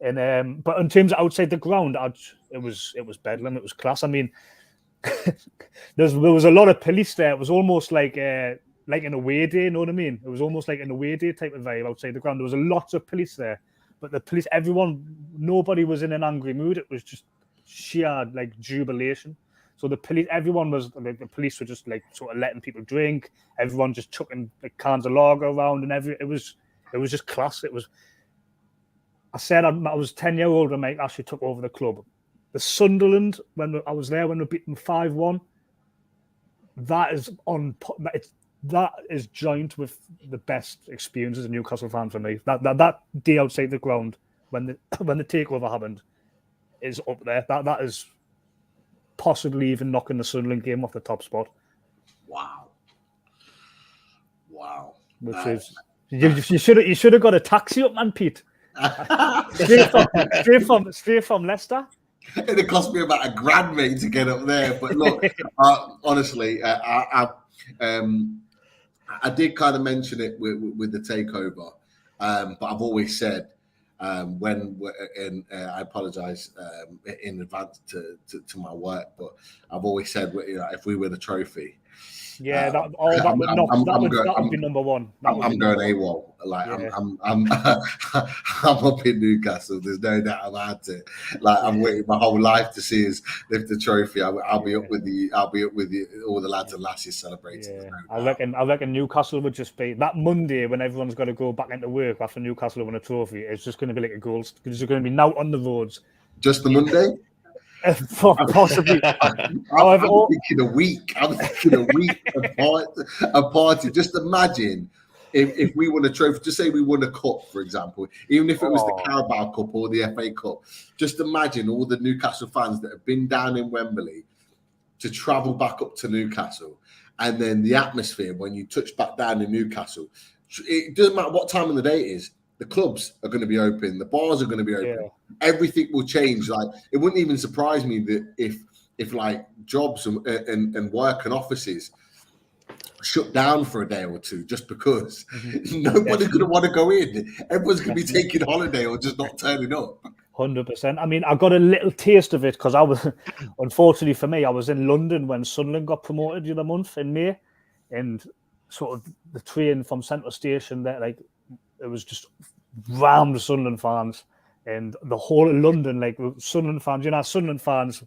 And but in terms of outside the ground, it was bedlam. It was class. I mean, there was a lot of police there. It was almost like like an away day, you know what I mean? It was almost like an away day type of vibe outside the ground. There was a lot of police there, but the police, nobody was in an angry mood. It was just sheer like jubilation. So the police, everyone was like, the police were just like sort of letting people drink. Everyone just chucking like cans of lager around, and it was just class. It was. I said I was 10-year-old when Mike actually took over the club. The Sunderland, when I was there, when we beat them 5-1, that is joint with the best experiences of Newcastle fan for me. That day outside the ground when the takeover happened is up there. That is possibly even knocking the Sunderland game off the top spot. Wow. Which is you should have got a taxi up, man, Pete. straight from Leicester. It cost me about £1,000, mate, to get up there. But look, honestly, I did kind of mention it with the takeover, but I've always said I apologise in advance to my work, but I've always said, if we win a trophy. Yeah, that would be number one. I'm going AWOL. Like yeah. I'm up in Newcastle. There's no doubt about it. Like I'm waiting my whole life to see us lift the trophy. I'll be up with you. All the lads and lassies celebrating. Yeah. I reckon Newcastle would just be that Monday when everyone's got to go back into work after Newcastle won a trophy. It's just going to be like a goal. It's just going to be now on the roads. Just the Monday. Possibly. I'm thinking a week. A party. Just imagine if we won a trophy. Just say we won a cup, for example. Even if it was the Carabao Cup or the FA Cup. Just imagine all the Newcastle fans that have been down in Wembley to travel back up to Newcastle, and then the atmosphere when you touch back down in Newcastle. It doesn't matter what time of the day it is. The clubs are going to be open. The bars are going to be open. Yeah. Everything will change. Like it wouldn't even surprise me that if like jobs and work and offices shut down for a day or two, just because nobody's going to want to go in. Everyone's going to be taking holiday or just not turning up. 100%. I mean, I got a little taste of it because I was, unfortunately for me, I was in London when Sunderland got promoted the other month in May, and sort of the train from Central Station there, like. It was just rammed Sunderland fans, and the whole of London, like Sunderland fans. Sunderland fans,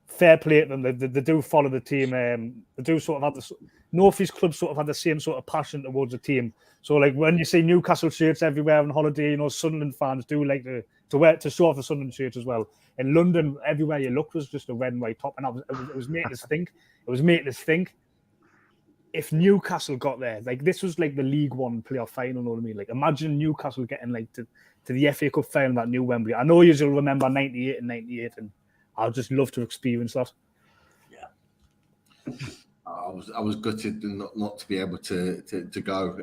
fair play to them. They do follow the team. They do sort of have the North East clubs sort of had the same sort of passion towards the team. So like when you see Newcastle shirts everywhere on holiday, Sunderland fans do like to show off the Sunderland shirts as well. In London, everywhere you looked was just a red and white top, and it was making us think. It was making us think. If Newcastle got there, like this was like the League One playoff final, you know what I mean? Like imagine Newcastle getting like to the FA Cup final, that new Wembley. I know you'll remember 98 and 98, and I'd just love to experience that. Yeah, I was gutted not to be able to go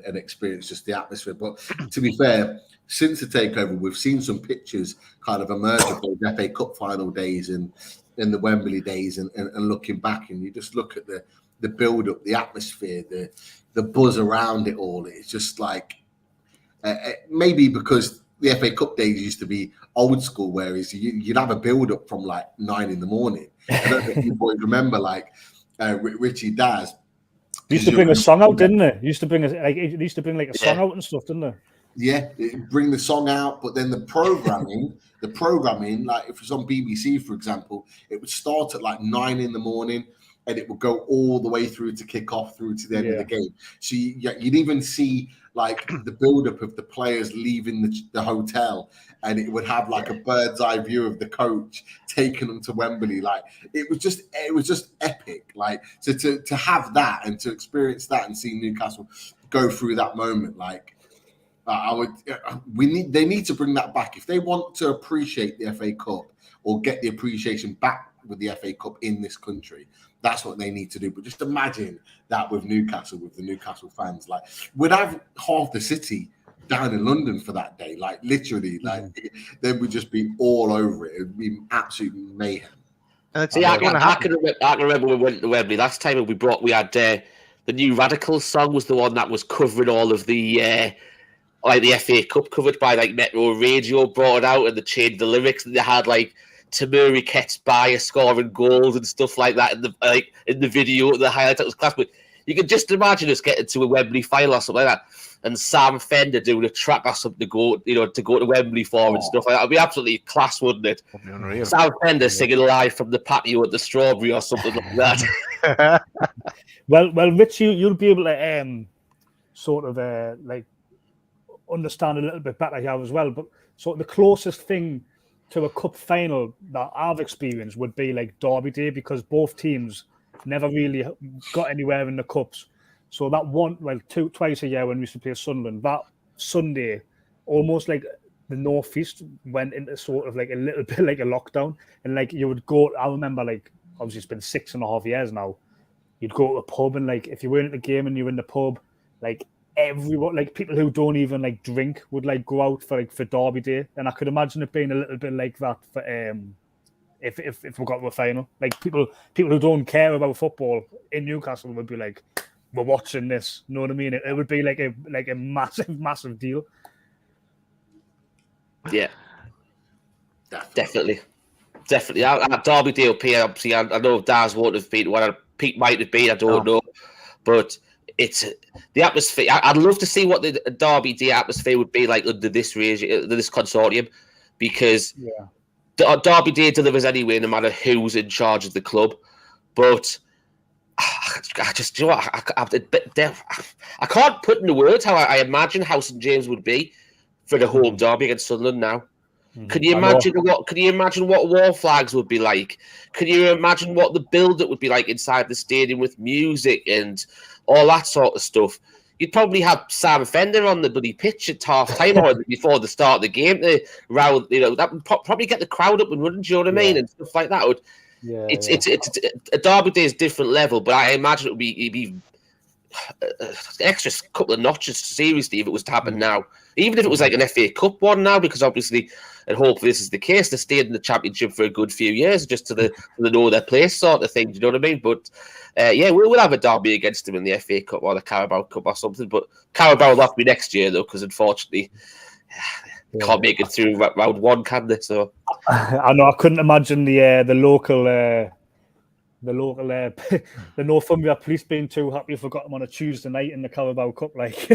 and experience just the atmosphere. But to be fair, since the takeover, we've seen some pictures kind of emerge of those FA Cup final days and in the Wembley days, and looking back, and you just look at the build-up, the atmosphere, the buzz around it all. It's just like maybe because the FA Cup days used to be old school, whereas you'd have a build-up from like 9 a.m. I don't know if you boys remember, like Richie Daz used to bring a song out, didn't it? Used to bring a song out and stuff, didn't it? Yeah, bring the song out, but then the programming, like if it's on BBC, for example, it would start at like 9 a.m. and it would go all the way through to kick off through to the end of the game. So you'd even see like the build-up of the players leaving the hotel, and it would have like a bird's eye view of the coach taking them to Wembley. Like it was just epic. Like to have that and to experience that and see Newcastle go through that moment, like they need to bring that back if they want to appreciate the FA Cup or get the appreciation back with the FA Cup in this country. That's what they need to do. But just imagine that with Newcastle, with the Newcastle fans. Like, we'd have half the city down in London for that day. Like, literally, like they would just be all over it. It would be absolute mayhem. See, I can remember when we went to Wembley last time, and we had the New Radicals song was the one that was covering all of the like the FA Cup, covered by like Metro Radio, brought it out, and they changed the lyrics, and they had like Tamuri Ket's Bayer scoring goals and stuff like that in the video, the highlights. That was class. But you can just imagine us getting to a Wembley final or something like that, and Sam Fender doing a track or something to go to Wembley for and stuff like that. It'd be absolutely class, wouldn't it? Sam Fender singing live from the patio at the Strawberry or something like that. Well, Rich, you'll be able to sort of like understand a little bit better here as well. But sort of the closest thing to a cup final that I've experienced would be like Derby Day, because both teams never really got anywhere in the cups. So that twice a year when we used to play Sunderland, that Sunday, almost like the Northeast went into sort of like a little bit like a lockdown, and like you would go. I remember, like, obviously it's been 6.5 years now. You'd go to a pub, and like if you weren't at the game and you were in the pub, like everyone, like people who don't even like drink would like go out for Derby Day, and I could imagine it being a little bit like that for if we got to a final. Like people who don't care about football in Newcastle would be like, we're watching this. You know what I mean? It would be like a massive deal. Yeah, definitely. At Derby Day up here, obviously, I know Daz won't have been what Pete might have been. I don't know, but it's the atmosphere. I'd love to see what the Derby Day atmosphere would be like under this regime, this consortium, because Derby Day delivers anyway, no matter who's in charge of the club. But I just, you know what, I can't put into words how I imagine how St James would be for the home derby against Sunderland now. Can you imagine what wall flags would be like? Can you imagine what the build-up would be like inside the stadium with music and all that sort of stuff? You'd probably have Sam Fender on the bloody pitch at half time or before the start of the game to round, that would probably get the crowd up and running, do you know what I mean? And stuff like that. It's a Derby Day is different level, but I imagine it'd be an extra couple of notches, seriously, if it was to happen now. Even if it was like an FA Cup one now, because obviously, and hopefully this is the case, they stayed in the Championship for a good few years, just to the know their place sort of thing. Do you know what I mean? But we'll have a derby against them in the FA Cup or the Carabao Cup or something. But Carabao will have to be next year though, because unfortunately, can't make it through round one, can they? So I know I couldn't imagine the local. The Northumbria police being too happy if we got them on a Tuesday night in the Carabao Cup. Like,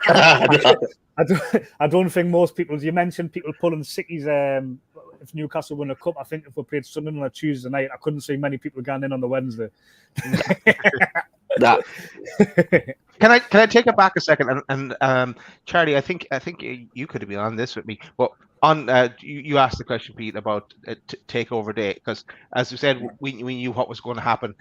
I don't think most people. You mentioned people pulling sickies. If Newcastle win a cup, I think if we played Sunderland on a Tuesday night, I couldn't see many people going in on the Wednesday. Can I take it back a second? And Charlie, I think you could have been on this with me, but on you asked the question, Pete, about Takeover Day, because as you said, we knew what was going to happen.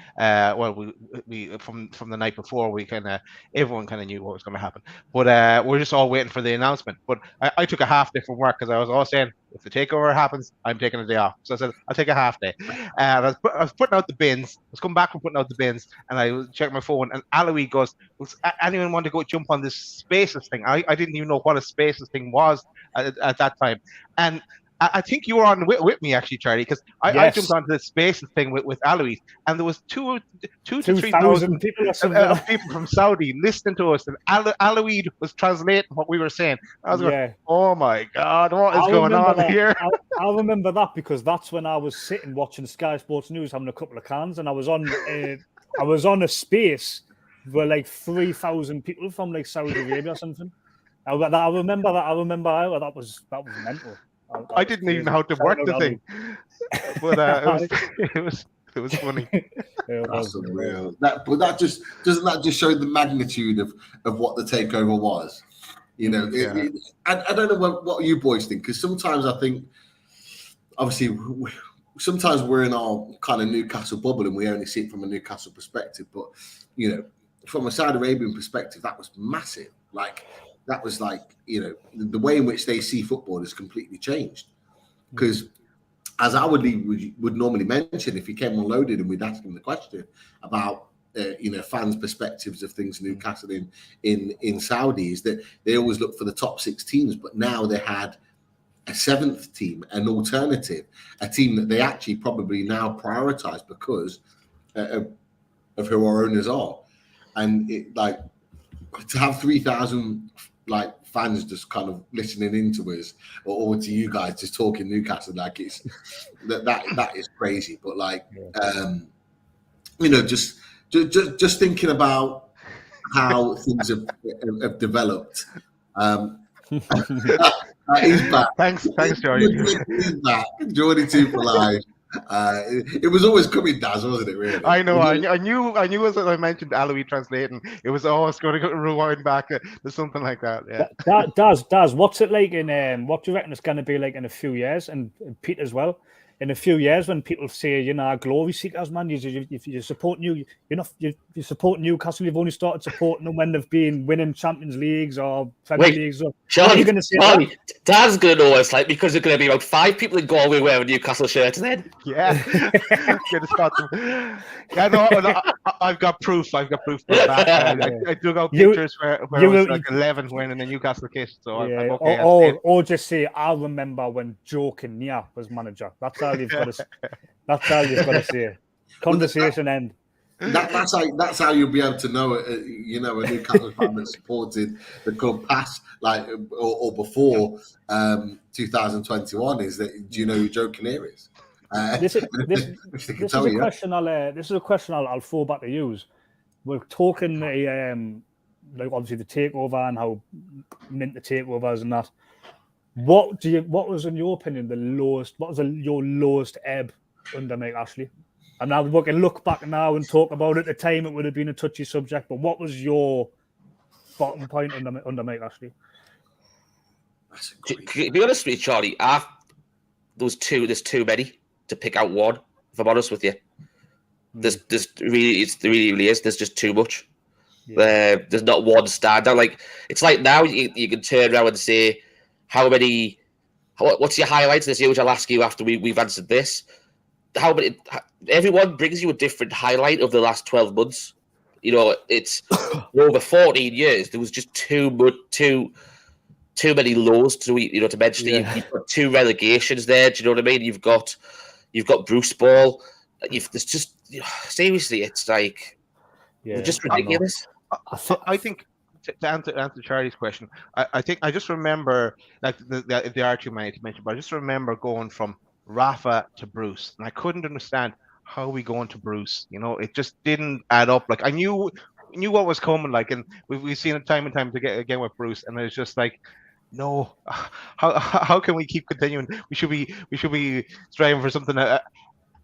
We from the night before, everyone kind of knew what was going to happen, but we're just all waiting for the announcement. But I took a half day from work because I was all saying, if the takeover happens, I'm taking a day off. So I said, I'll take a half day. And I was putting out the bins. I was coming back from putting out the bins, and I checked my phone, and Aloe goes, "Does anyone want to go jump on this Spaces thing?" I didn't even know what a Spaces thing was at that time. And I think you were on with me, actually, Charlie, because I jumped onto the Spaces thing with Aloe, and there was 2,000 to 3,000 people from Saudi listening to us, and Aloe was translating what we were saying. I was going, oh my God, what is going on here? I remember that because that's when I was sitting watching Sky Sports News having a couple of cans, and I was on a space where like 3,000 people from like Saudi Arabia or something. I remember that. That was mental. I didn't even know how to work the thing, but it was funny. That's unreal. But that just doesn't that just show the magnitude of what the takeover was? I don't know what you boys think, because sometimes I think, obviously, sometimes we're in our kind of Newcastle bubble and we only see it from a Newcastle perspective. But from a Saudi Arabian perspective, that was massive. Like. That was like, the way in which they see football has completely changed. Because as Howardley would normally mention, if he came unloaded and we'd ask him the question about, fans' perspectives of things in Newcastle in Saudi, is that they always look for the top 6 teams, but now they had a 7th team, an alternative, a team that they actually probably now prioritize because of who our owners are. And to have 3,000 fans just kind of listening into us, or to you guys just talking Newcastle, like it's that is crazy. But just thinking about how things have developed. He's back. Thanks, Jordy. He's back. Jordy 2 for life. It was always coming, Daz, wasn't it? Really. I know. I knew. As I mentioned, Alawi translating, it was always going to rewind back to something like that. Yeah. Daz, what's it like in? What do you reckon it's going to be like in a few years? And Pete as well. In a few years, when people say, glory seekers, man, you support you support Newcastle. You've only started supporting them when they've been winning Champions Leagues or Premier Leagues. What are you going to say? Dan's going to know it's like, because there's going to be about 5 people in Galway wearing Newcastle shirts then. Yeah. Get a spot them. Yeah, no, I've got proof. I've got proof for that. I dug out pictures where it was like 11 wearing a Newcastle kit. So I'm okay. Or just say, I remember when Joe Kinnear was manager. That's all you've got to say. Conversation end. That's how you'll be able to know a Newcastle fan that supported the club past or before 2021 is that, do you know who Joe Kinnear is? This is a question I'll throw back to you. We're talking obviously the takeover and how mint the takeovers and that. What was, in your opinion, your lowest ebb under Mike Ashley? And now we can look back now and talk about it. At the time, it would have been a touchy subject, but what was your bottom point under Mike Ashley? To be honest with you, Charlie, there's too many to pick out one. If I'm honest with you, it really is. There's just too much. Yeah. There's not one standout. Like, it's like now you can turn around and say, what's your highlights this year, which I'll ask you after we've answered this. Everyone brings you a different highlight of the last 12 months. It's over 14 years. There was just too many lows to mention. Yeah. You've got 2 relegations there. Do you know what I mean? You've got Bruce Ball. There's just seriously, it's like just ridiculous. I think to answer Charlie's question, I think I just remember, like, the are too many to mention, but I just remember going from Rafa to Bruce, and I couldn't understand how we going to Bruce. It just didn't add up. Like, I knew what was coming, like, and we've seen it time and time again with Bruce, and it's just like, no, how can we keep continuing? We should be striving for something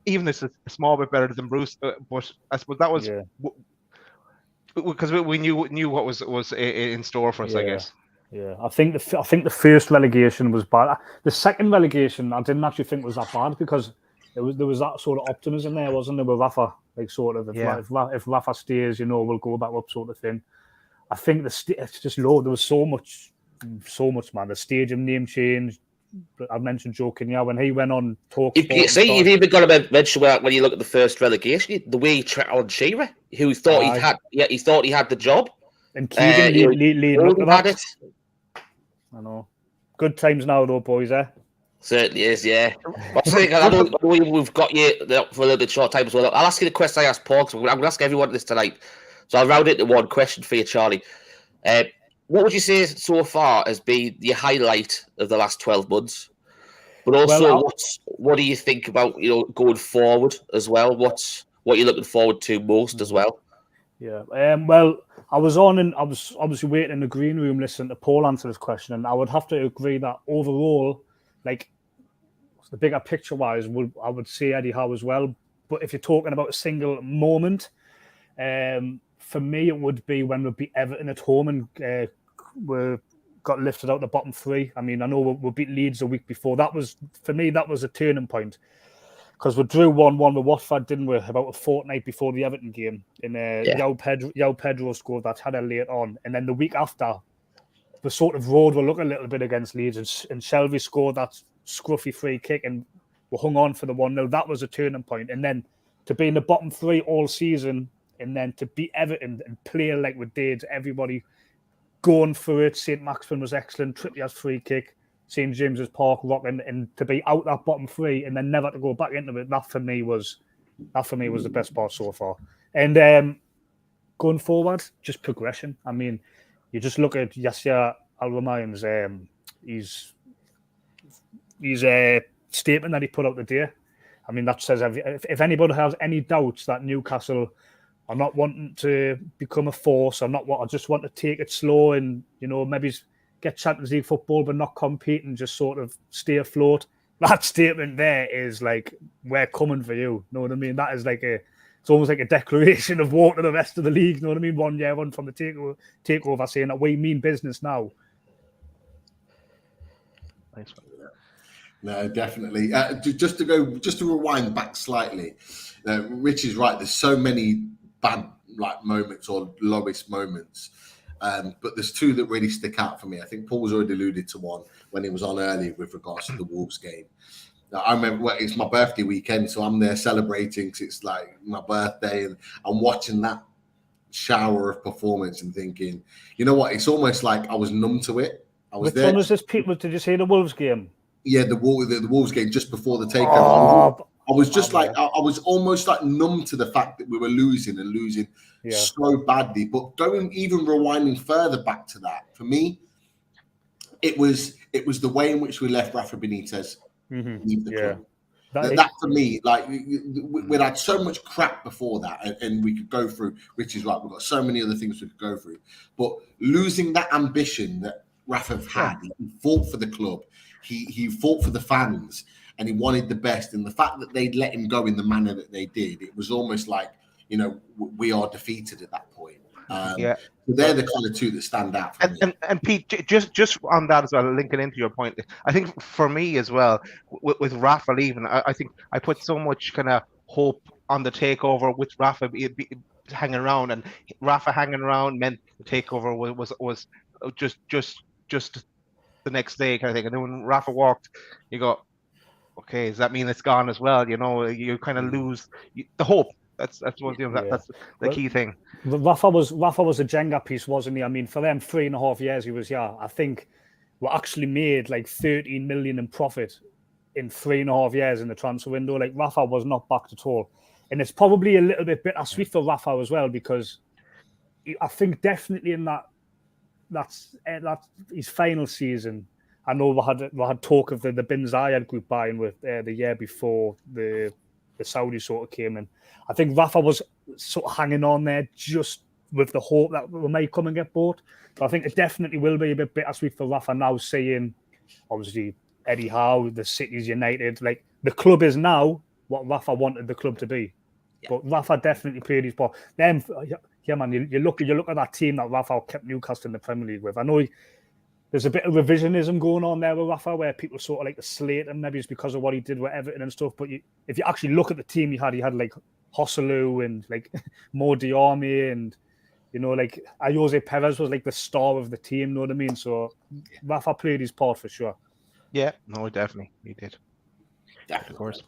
even if it's a small bit better than Bruce. But I suppose that was because we knew what was in store for us, I guess. Yeah, I think the first relegation was bad. The second relegation, I didn't actually think was that bad, because there was that sort of optimism there, wasn't there, with Rafa? Like, sort of, if Rafa stays, we'll go back up, sort of thing. I think it's just low. There was so much, man. The stadium name change. I've mentioned Joe Kinnear when he went on talk. You've even got to mention when you look at the first relegation, the way he treated on Shearer, who thought he had the job, and Keegan leading up to that. I know. Good times now, though, boys. Certainly is, yeah. I know we've got you for a little bit short time as well. I'll ask you the question I asked Paul, because I'm going to ask everyone this tonight. So I'll round it to one question for you, Charlie. What would you say so far has been the highlight of the last 12 months? But also, what do you think about going forward as well? What you're looking forward to most as well? Yeah. Well, I was obviously waiting in the green room listening to Paul answer this question, and I would have to agree that overall, like, the bigger picture wise, I would say Eddie Howe as well. But if you're talking about a single moment, for me it would be when we beat Everton at home and we got lifted out the bottom 3. I mean, I know we beat Leeds the week before. That was, for me, that was a turning point, because we drew 1-1 with Watford, didn't we, about a fortnight before the Everton game. And João Pedro scored that header late on. And then the week after, the sort of road will look a little bit against Leeds, and Shelby scored that scruffy free kick, and we hung on for the 1-0. That was a turning point. And then to be in the bottom 3 all season, and then to beat Everton and play like we did, everybody going for it. St. Maximin was excellent. Trippier's free kick. St. James's Park rocking, and to be out that bottom 3 and then never to go back into it, that for me was the best part so far. And going forward, just progression. I mean, you just look at Yasser Al-Rumayyan's his statement that he put out the day. I mean, that says if anybody has any doubts that Newcastle I'm not wanting to become a force. I just want to take it slow and, maybe get Champions League football, but not compete and just sort of stay afloat. That statement there is like, we're coming for you. Know what I mean? That is like it's almost like a declaration of war to the rest of the league. You know what I mean? 1 year on from the takeover saying that we mean business now. Thanks. No, definitely. Just to rewind back slightly, Rich is right. There's so many bad moments or lowest moments, but there's two that really stick out for me. I think Paul's already alluded to one when he was on earlier with regards to the Wolves game. Now, I remember it's my birthday weekend, so I'm there celebrating because it's like my birthday, and I'm watching that shower of performance and thinking, you know what? It's almost like I was numb to it. I was Which there. one was this? People, did you say the Wolves game? Yeah, the Wolves game just before the takeover. I was just I was almost like numb to the fact that we were losing so badly. But rewinding further back to that, for me, it was the way in which we left Rafa Benitez leave the club. That for me, like we'd had so much crap before that, and we could go through. Which is right, we've got so many other things we could go through. But losing that ambition that Rafa had, he fought for the club. He fought for the fans and he wanted the best. And the fact that they'd let him go in the manner that they did, it was almost like, we are defeated at that point. So they're the kind of two that stand out for me. And Pete, just on that as well, linking into your point, I think for me as well, with Rafa leaving, I think I put so much kind of hope on the takeover with Rafa hanging around, and Rafa hanging around meant the takeover was just the next day kind of thing. And then when Rafa walked, you go, okay, does that mean it's gone as well? You kind of lose the hope. That's what that's the key thing. Rafa was a Jenga piece, wasn't he? I mean, for them 3.5 years he was I think we actually made like 13 million in profit in 3.5 years in the transfer window. Like Rafa was not backed at all. And it's probably a little bit bittersweet for Rafa as well, because I think definitely in that's his final season. I know we had talk of the Bin Zayed group buying with the year before the Saudis sort of came in. I think Rafa was sort of hanging on there just with the hope that we may come and get bought. But I think it definitely will be a bit bittersweet for Rafa now, seeing obviously Eddie Howe, the City's United. Like the club is now what Rafa wanted the club to be. Yeah. But Rafa definitely played his part. Then, yeah, man, you look at that team that Rafa kept Newcastle in the Premier League with. I know there's a bit of revisionism going on there with Rafa, where people sort of like to slate him. Maybe it's because of what he did with Everton and stuff. But if you actually look at the team he had like Hosselu and like Mo Diarmi and like Jose Perez was like the star of the team. You know what I mean? So Rafa played his part for sure. Yeah, no, definitely he did. Definitely. Of course.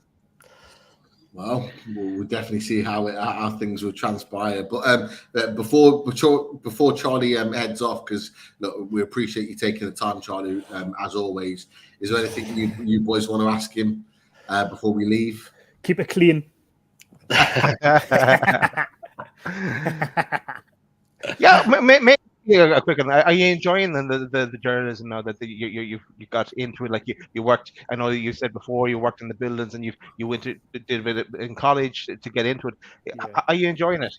Well, we'll definitely see how things will transpire. But before Charlie heads off, because we appreciate you taking the time, Charlie, as always. Is there anything you boys want to ask him before we leave? Keep it clean. Yeah, maybe a quick one. Are you enjoying the journalism now that you got into it? Like you worked. I know you said before you worked in the buildings and you went to did a bit in college to get into it. Yeah. Are you enjoying it?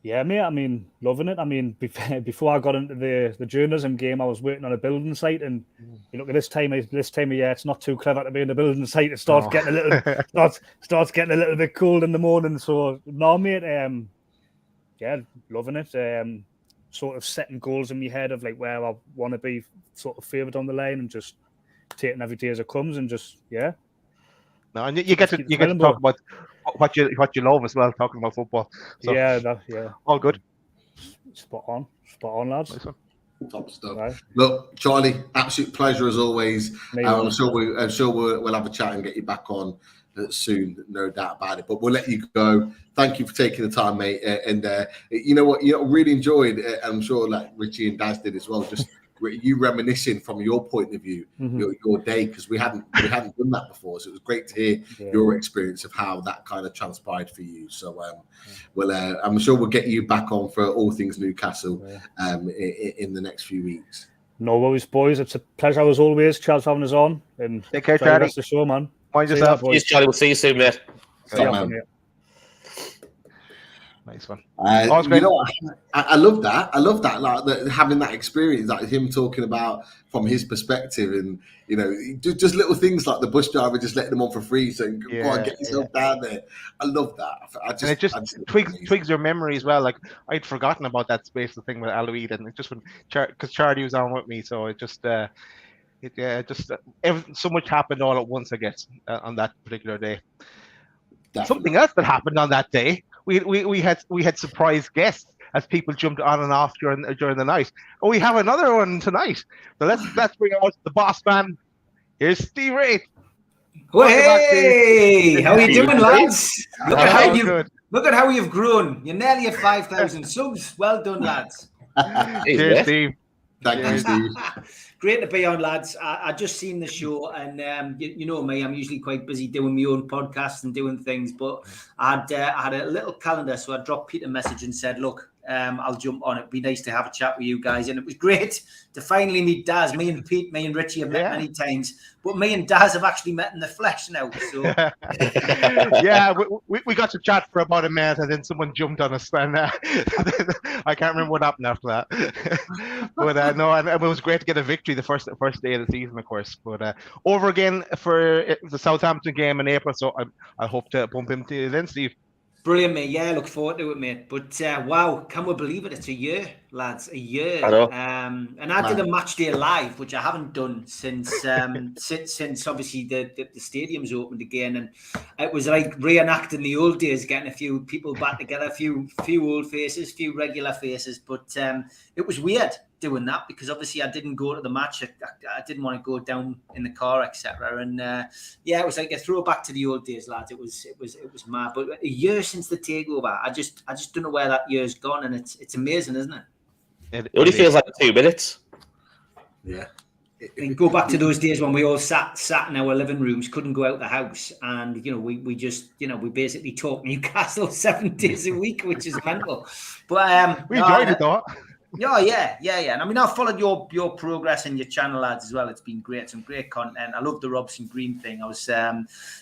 Yeah, mate. I mean, loving it. I mean, before I got into the journalism game, I was working on a building site, and you look at this time of year, it's not too clever to be in a building site. It starts getting a little starts getting a little bit cold in the morning. So no, mate. Yeah, loving it. Sort of setting goals in my head of like where I want to be sort of favored on the line, and just taking every day as it comes, and just No, and you get to talk about what you love as well, talking about football. So, yeah. All good. Spot on, lads. Nice one. Top stuff. Right. Look, Charlie, absolute pleasure as always. I'm sure we'll have a chat and get you back on soon, no doubt about it. But we'll let you go. Thank you for taking the time, mate. And you know what? Really enjoyed. I'm sure like Richie and Daz did as well. Just you reminiscing from your point of view, your day, because we hadn't done that before. So it was great to hear your experience of how that kind of transpired for you. So I'm sure we'll get you back on for all things Newcastle in the next few weeks. No worries, boys. It's a pleasure as always. Charles having us on. And take care, Charlie. That's the show, man. Mind yourself. Cheers, Charlie. We'll see you soon, mate. Man. Nice one. You know, I love that. I love that. Like having that experience, like him talking about from his perspective, and you know, just little things like the bus driver just letting them on for free, saying, "Go on, get yourself down there." I love that. And it just twigs your memory as well. Like I'd forgotten about that spatial thing with Aloid, and it just when because Charlie was on with me, so it just so much happened all at once, I guess, on that particular day. Definitely. Something else that happened on that day, we had surprise guests as people jumped on and off during the night. Oh, we have another one tonight. So let's bring out the boss man. Here's Steve Wraith. Oh, hey, how are you doing, lads? Look at how you've grown. You're nearly at 5,000 subs. Well done, lads. Cheers, Steve. Thank you, Steve. Great to be on, lads. I just seen the show, and you know me, I'm usually quite busy doing my own podcast and doing things, but I had a little calendar, so I dropped Pete a message and said, look, I'll jump on. It'd be nice to have a chat with you guys, and it was great to finally meet Daz. Me and Pete, me and Richie have met many times, but me and Daz have actually met in the flesh now. So yeah, we got to chat for about a minute, and then someone jumped on us, and I can't remember what happened after that. But no, and it was great to get a victory the first day of the season, of course. But over again for the Southampton game in April, so I hope to bump into you then, Steve. Brilliant, mate. Yeah, look forward to it, mate. But wow, can we believe it? It's a year, lads. A year. I know. And I did a match day live, which I haven't done since since obviously the stadium's opened again, and it was like reenacting the old days, getting a few people back together, a few old faces, few regular faces. But it was weird doing that because obviously I didn't go to the match. I didn't want to go down in the car, etc. And yeah, it was like a throwback to the old days, lads. It was mad. But a year since the takeover, I just don't know where that year's gone, and it's amazing, isn't it? It only feels like 2 minutes. Yeah. And go back to those days when we all sat in our living rooms, couldn't go out the house, and you know we just we basically talk Newcastle 7 days a week, which is mental. But we enjoyed it though. Yeah. And I mean, I've followed your progress and your channel, lads, as well. It's been great, some great content. I love the Robson Green thing. I was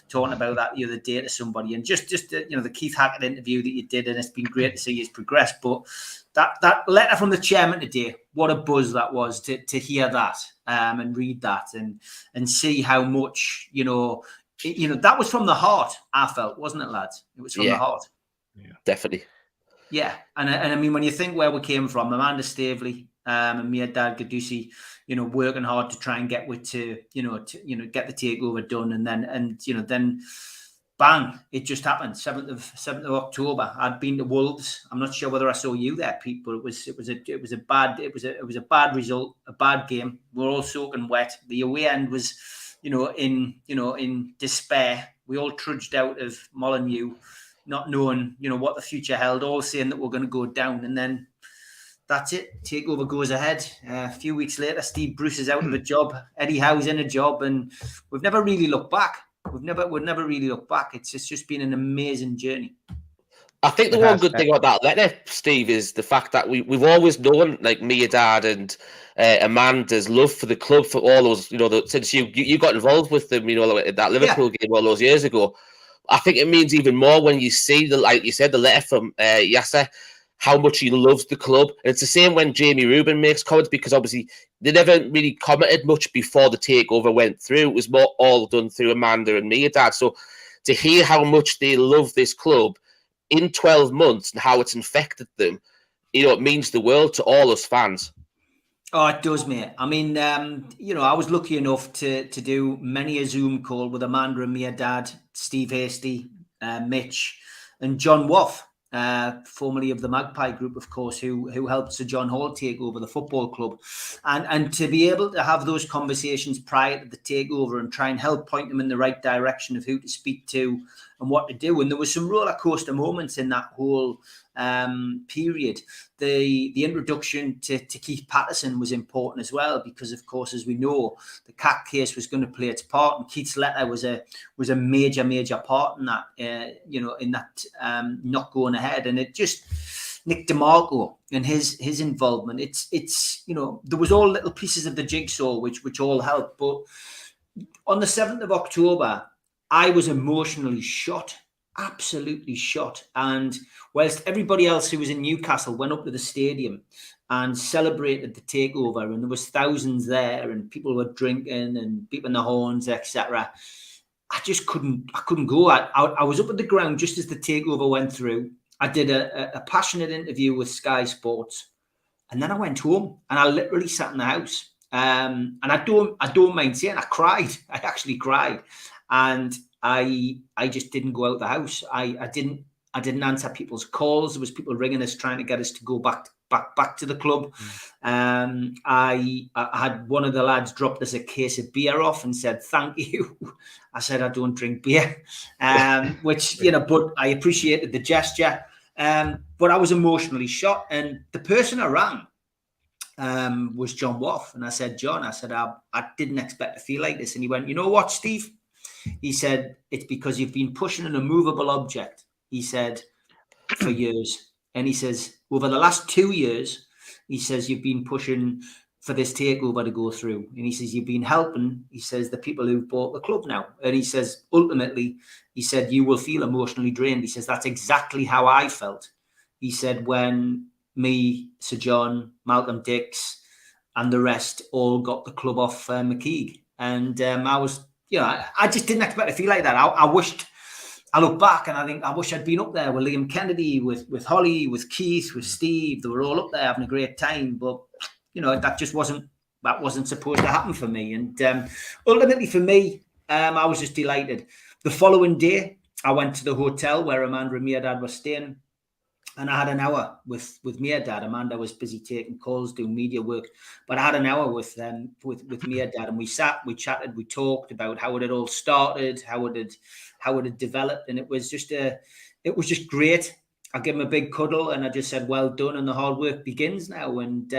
talking about that the other day to somebody, and just the Keith Hackett interview that you did, and it's been great to see you progress. But that letter from the chairman today, what a buzz that was to hear that and read that and see how much that was from the heart. I felt, wasn't it, lads? It was from the heart. Yeah, definitely. Yeah, and I mean, when you think where we came from, Amanda Staveley and me and Dad Gadusi, working hard to try and get get the takeover done, and then bang, it just happened. 7th of October. I'd been to Wolves. I'm not sure whether I saw you there, Pete, but it was a bad result, a bad game. We're all soaking wet. The away end was, in despair. We all trudged out of Molineux, not knowing, what the future held, all saying that we're going to go down. And then that's it. Takeover goes ahead. A few weeks later, Steve Bruce is out of a job. Eddie Howe's in a job. And we've never really looked back. We've never really looked back. It's just been an amazing journey. I think the one good thing about that letter, Steve, is the fact that we've always known, like me, your dad, and Amanda's love for the club for all those, since you got involved with them, that Liverpool game all those years ago. I think it means even more when you see like you said, the letter from Yasser, how much he loves the club. And it's the same when Jamie Rubin makes comments, because obviously they never really commented much before the takeover went through. It was more all done through Amanda and me, Dad. So to hear how much they love this club in 12 months and how it's infected them, it means the world to all us fans. Oh, it does, mate. I mean, I was lucky enough to do many a Zoom call with Amanda and me, Dad, Steve Hasty, Mitch, and John Woff, formerly of the Magpie Group, of course, who helped Sir John Hall take over the football club. And to be able to have those conversations prior to the takeover and try and help point them in the right direction of who to speak to and what to do. And there was some roller coaster moments in that whole period. The introduction to Keith Patterson was important as well, because of course, as we know, the CAC case was going to play its part, and Keith's letter was a major part in that, in that not going ahead. And it just, Nick DeMarco and his involvement, it's there was all little pieces of the jigsaw which all helped. But on the 7th of October, I was emotionally shot. absolutely shot. And whilst everybody else who was in Newcastle went up to the stadium and celebrated the takeover, and there was thousands there, and people were drinking and beeping the horns, etc., I just couldn't go. I was up at the ground just as the takeover went through. I did a passionate interview with Sky Sports, and then I went home and I literally sat in the house. And I don't mind saying I cried. I actually cried, and I just didn't go out the house. I didn't answer people's calls. There was people ringing us trying to get us to go back to the club. I had one of the lads dropped us a case of beer off and said thank you. I said I don't drink beer, which but I appreciated the gesture. But I was emotionally shot, and the person I rang was John Woff, and I said, John, I didn't expect to feel like this, and he went, you know what, Steve? He said, it's because you've been pushing an immovable object, he said, for years. And he says, over the last 2 years, he says, you've been pushing for this takeover to go through. And he says, you've been helping, he says, the people who've bought the club now. And he says, ultimately, he said, you will feel emotionally drained. He says, that's exactly how I felt. He said, when me, Sir John, Malcolm Dix, and the rest all got the club off McKeag. And I was, I just didn't expect to feel like that. I look back and I think I wish I'd been up there with Liam Kennedy, with Holly, with Keith, with Steve. They were all up there having a great time. But, that wasn't supposed to happen for me. And ultimately for me, I was just delighted. The following day, I went to the hotel where Amanda and Mia were staying. And I had an hour with Mia Dad. Amanda was busy taking calls, doing media work, but I had an hour with Mia Dad, and we sat, we chatted, we talked about how it had all started, how it had developed, and it was just great. I gave him a big cuddle, and I just said, "Well done," and the hard work begins now. And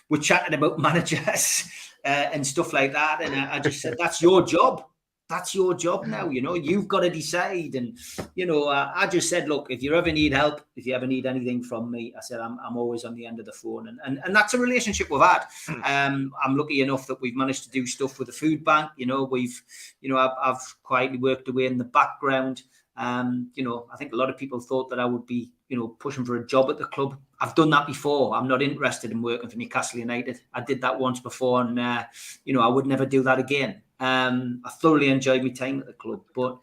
we chatted about managers and stuff like that, and I just said, "That's your job. That's your job now, you've got to decide." And, I just said, look, if you ever need help, if you ever need anything from me, I said, I'm always on the end of the phone. And that's a relationship we've had. I'm lucky enough that we've managed to do stuff with the food bank. I've quietly worked away in the background. I think a lot of people thought that I would be, pushing for a job at the club. I've done that before. I'm not interested in working for Newcastle United. I did that once before, and, I would never do that again. I thoroughly enjoyed my time at the club, but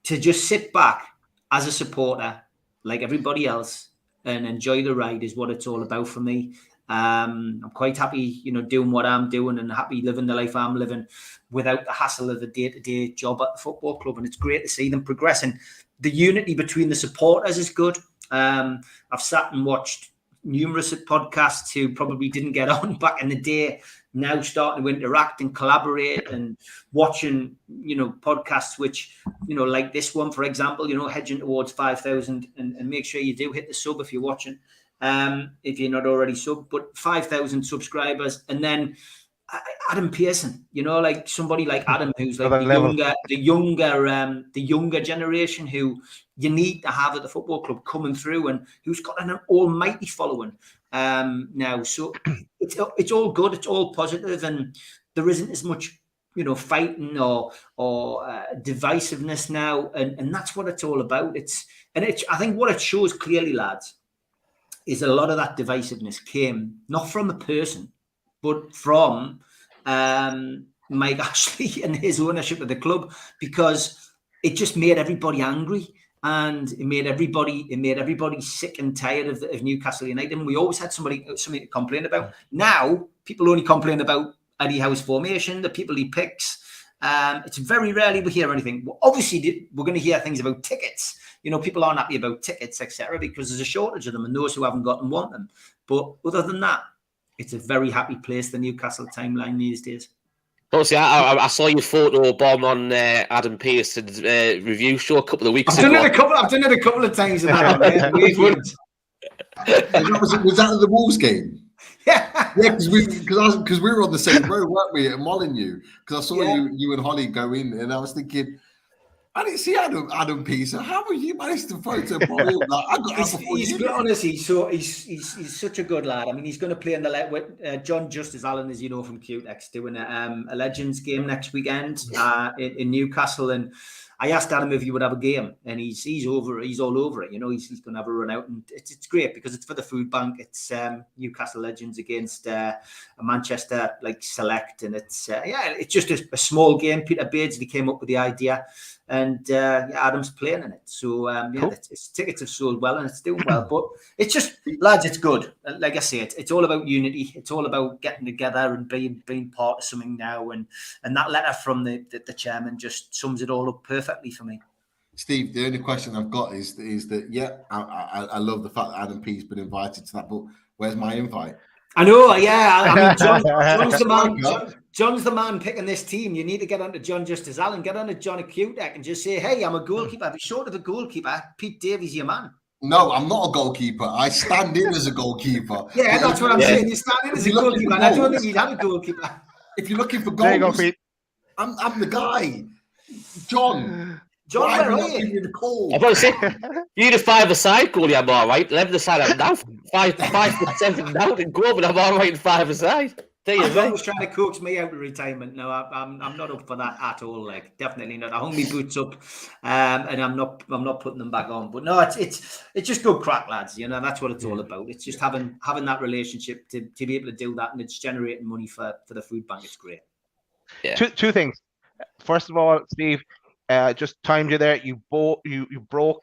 to just sit back as a supporter, like everybody else, and enjoy the ride is what it's all about for me. I'm quite happy, doing what I'm doing, and happy living the life I'm living without the hassle of the day-to-day job at the football club. And it's great to see them progressing. The unity between the supporters is good. I've sat and watched numerous podcasts who probably didn't get on back in the day, now starting to interact and collaborate, and watching, podcasts which, like this one, for example, hedging towards 5,000, and make sure you do hit the sub if you're watching, if you're not already sub, but 5,000 subscribers. And then Adam Pearson, like somebody like Adam, who's like the younger generation who you need to have at the football club coming through, and who's got an almighty following now. So it's all good, it's all positive, and there isn't as much fighting or divisiveness now, and that's what it's all about. I think what it shows clearly, lads, is a lot of that divisiveness came not from a person, but from Mike Ashley and his ownership of the club, because it just made everybody angry, and it made everybody sick and tired of Newcastle United. And we always had something to complain about. Now people only complain about Eddie Howe's formation, the people he picks. It's very rarely we hear anything. Well, obviously, we're going to hear things about tickets. People aren't happy about tickets, etc., because there's a shortage of them, and those who haven't got them want them. But other than that, it's a very happy place, the Newcastle timeline these days. Obviously, I saw your photo bomb on Adam Pearson's review show a couple of weeks ago. I've done it a couple of times. Was that at the Wolves game? Yeah, because we were on the same road, weren't we, at Molineux? Because I saw you and Holly go in, and I was thinking, I didn't see Adam Pearson. How were you managed to photo bomb him? He's such a good lad. I mean, he's going to play in the with John Justice Allen, as you know from QTX, doing a Legends game next weekend in Newcastle, and I asked Adam if he would have a game, and he's over. He's all over it. You know, he's going to have a run out, and it's great because it's for the food bank. It's Newcastle Legends against a Manchester select, and it's just a small game. Peter Beardsley came up with the idea, and Adam's playing in it. So cool. Its tickets have sold well, and it's doing well. But it's just, lads, it's good. Like I say, it's all about unity. It's all about getting together and being part of something now. And that letter from the chairman just sums it all up perfectly for me. Steve, the only question I've got is that I love the fact that Adam P's been invited to that, but where's my invite? I know, yeah. I mean, John's the man. John's the man picking this team. You need to get onto John Justice Allen, get onto John Akutek and just say, hey, I'm a goalkeeper. If you're short of a goalkeeper, Pete Davies, your man. No, I'm not a goalkeeper. I stand in as a goalkeeper. Yeah, that's what I'm saying. You stand in as a goalkeeper. And I don't think you'd have a goalkeeper. If you're looking for goals, there you go, Pete. I'm the guy. John, where are you? The call? I've got to say, you the 5-a-side goalie, I'm all right. 11-a-side, I'm down. 5-7 down and go, but I'm all right in 5-a-side. I was trying to coax me out of retirement. No, I'm not up for that at all. Definitely not. I hung my boots up, and I'm not putting them back on. But no, it's just good crack, lads. You know, that's what it's all about. It's just having that relationship to be able to do that, and it's generating money for the food bank. It's great. Yeah. Two things. First of all, Steve, just timed you there. You broke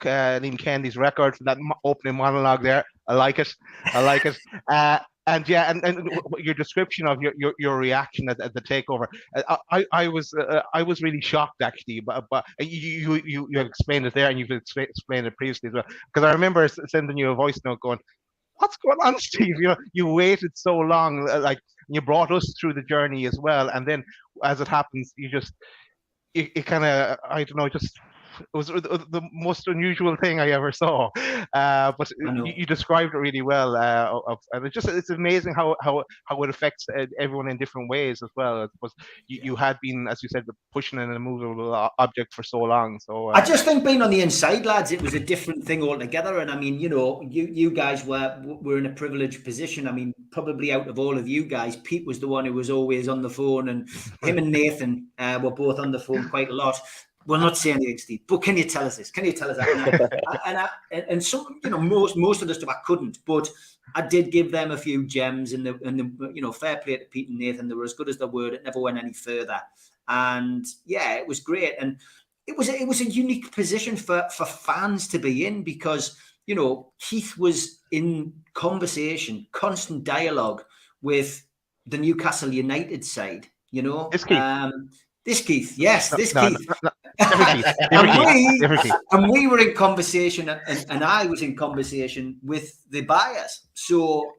Liam Kennedy's record for that opening monologue there. I like it. And your description of your reaction at the takeover, I was really shocked actually, but you have explained it there, and you've explained it previously as well. Because I remember sending you a voice note going, "What's going on, Steve? You know, you waited so long, you brought us through the journey as well, and then as it happens, it kind of, I don't know, just." It was the most unusual thing I ever saw, but you described it really well. And it's amazing how it affects everyone in different ways as well. Because you had been, as you said, pushing an immovable object for so long. So I just think being on the inside, lads, it was a different thing altogether. And I mean, you know, you guys were in a privileged position. I mean, probably out of all of you guys, Pete was the one who was always on the phone, and him and Nathan were both on the phone quite a lot. We'll not say anything, Steve, but can you tell us this? Can you tell us that? And some, you know, most of the stuff I couldn't, but I did give them a few gems, and the you know, fair play to Pete and Nathan. They were as good as they were. It never went any further, and yeah, it was great. And it was a unique position for fans to be in, because, you know, Keith was in conversation, constant dialogue with the Newcastle United side. You know, This Keith, yes, this Keith. And we were in conversation, and I was in conversation with the buyers. So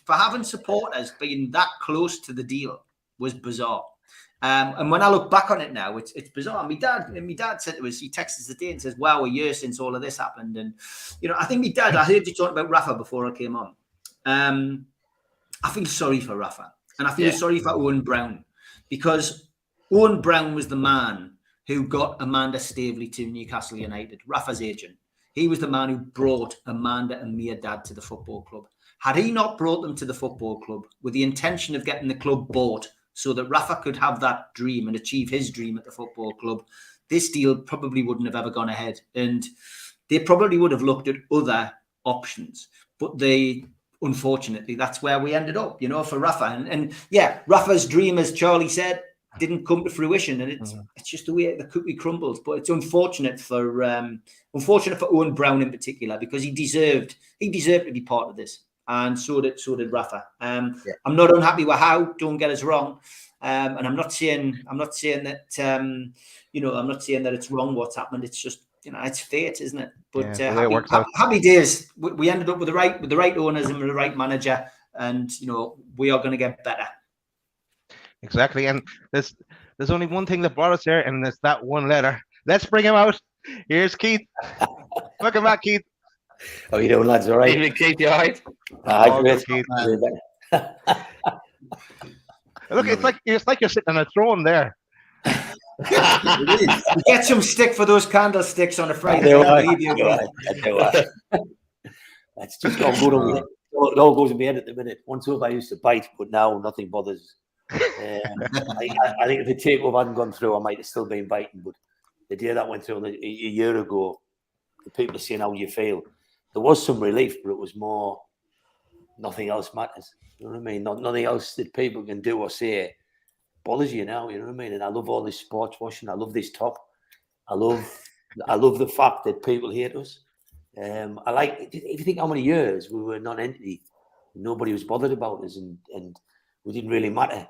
for having supporters being that close to the deal was bizarre. And when I look back on it now, it's bizarre. My dad said to us, he texted us the day and says, "Wow, a year since all of this happened." And, you know, I think my dad, I heard you talk about Rafa before I came on. I feel sorry for Rafa, and I feel sorry for Owen Brown, because Owen Brown was the man who got Amanda Staveley to Newcastle United, Rafa's agent. He was the man who brought Amanda and Mia Dad to the football club. Had he not brought them to the football club with the intention of getting the club bought so that Rafa could have that dream and achieve his dream at the football club, this deal probably wouldn't have ever gone ahead. And they probably would have looked at other options. But unfortunately, that's where we ended up, you know, for Rafa. And yeah, Rafa's dream, as Charlie said, didn't come to fruition, and it's just the way the cookie crumbles. But it's unfortunate for Owen Brown in particular, because he deserved to be part of this, and so did Rafa. I'm not unhappy with Howe. Don't get us wrong, and I'm not saying that you know, I'm not saying that it's wrong what's happened. It's just, you know, it's fate, isn't it? But happy days. We ended up with the right owners and with the right manager, and, you know, we are going to get better. Exactly, and there's only one thing that brought us here, and it's that one letter. Let's bring him out. Here's Keith. Welcome back, Keith. How are you doing, lads? All right? Evening, Keith. You all right? Good, Keith. Look, it's like you're sitting on a throne there. Get some stick for those candlesticks on a Friday. It's just all good on me. It all goes in my head at the minute. Once over, I used to bite, but now nothing bothers. I think if the takeover hadn't gone through, I might have still been biting. But the day that went through a year ago, the people are saying how you feel. There was some relief, but it was more nothing else matters. You know what I mean? Nothing else that people can do or say bothers you now. You know what I mean? And I love all this sports washing. I love this top. I love the fact that people hate us. I like, if you think how many years we were a non-entity, nobody was bothered about us, and we didn't really matter.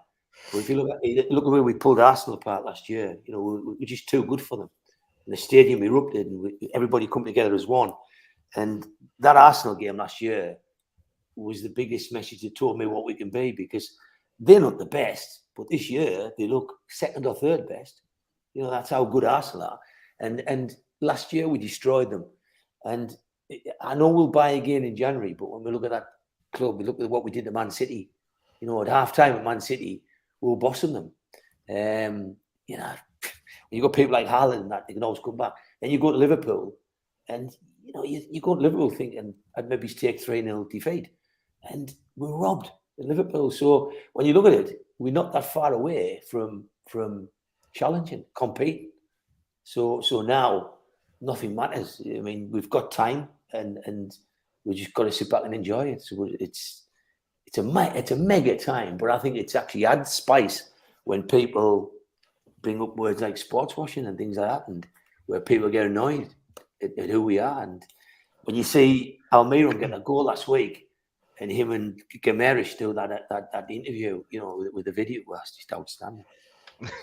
But if you look at where we pulled Arsenal apart last year, you know, we were just too good for them. And the stadium erupted, and everybody come together as one. And that Arsenal game last year was the biggest message that told me what we can be, because they're not the best, but this year they look second or third best. You know, that's how good Arsenal are. And last year we destroyed them. And I know we'll buy again in January, but when we look at that club, we look at what we did to Man City. You know, at half-time at Man City, we were bossing them. You know, you got people like Haaland and that, they can always come back. Then you go to Liverpool, and you know, you go to Liverpool thinking I'd maybe take 3-0 defeat, and we're robbed in Liverpool. So when you look at it, we're not that far away from challenging, competing. So now nothing matters. I mean, we've got time, and we just got to sit back and enjoy it. So it's a mega time, but I think it's actually adds spice when people bring up words like sports washing and things like that, and where people get annoyed at who we are. And when you see Almiron get a goal last week, and him and Gamerish do that interview, you know, with the video, was just outstanding.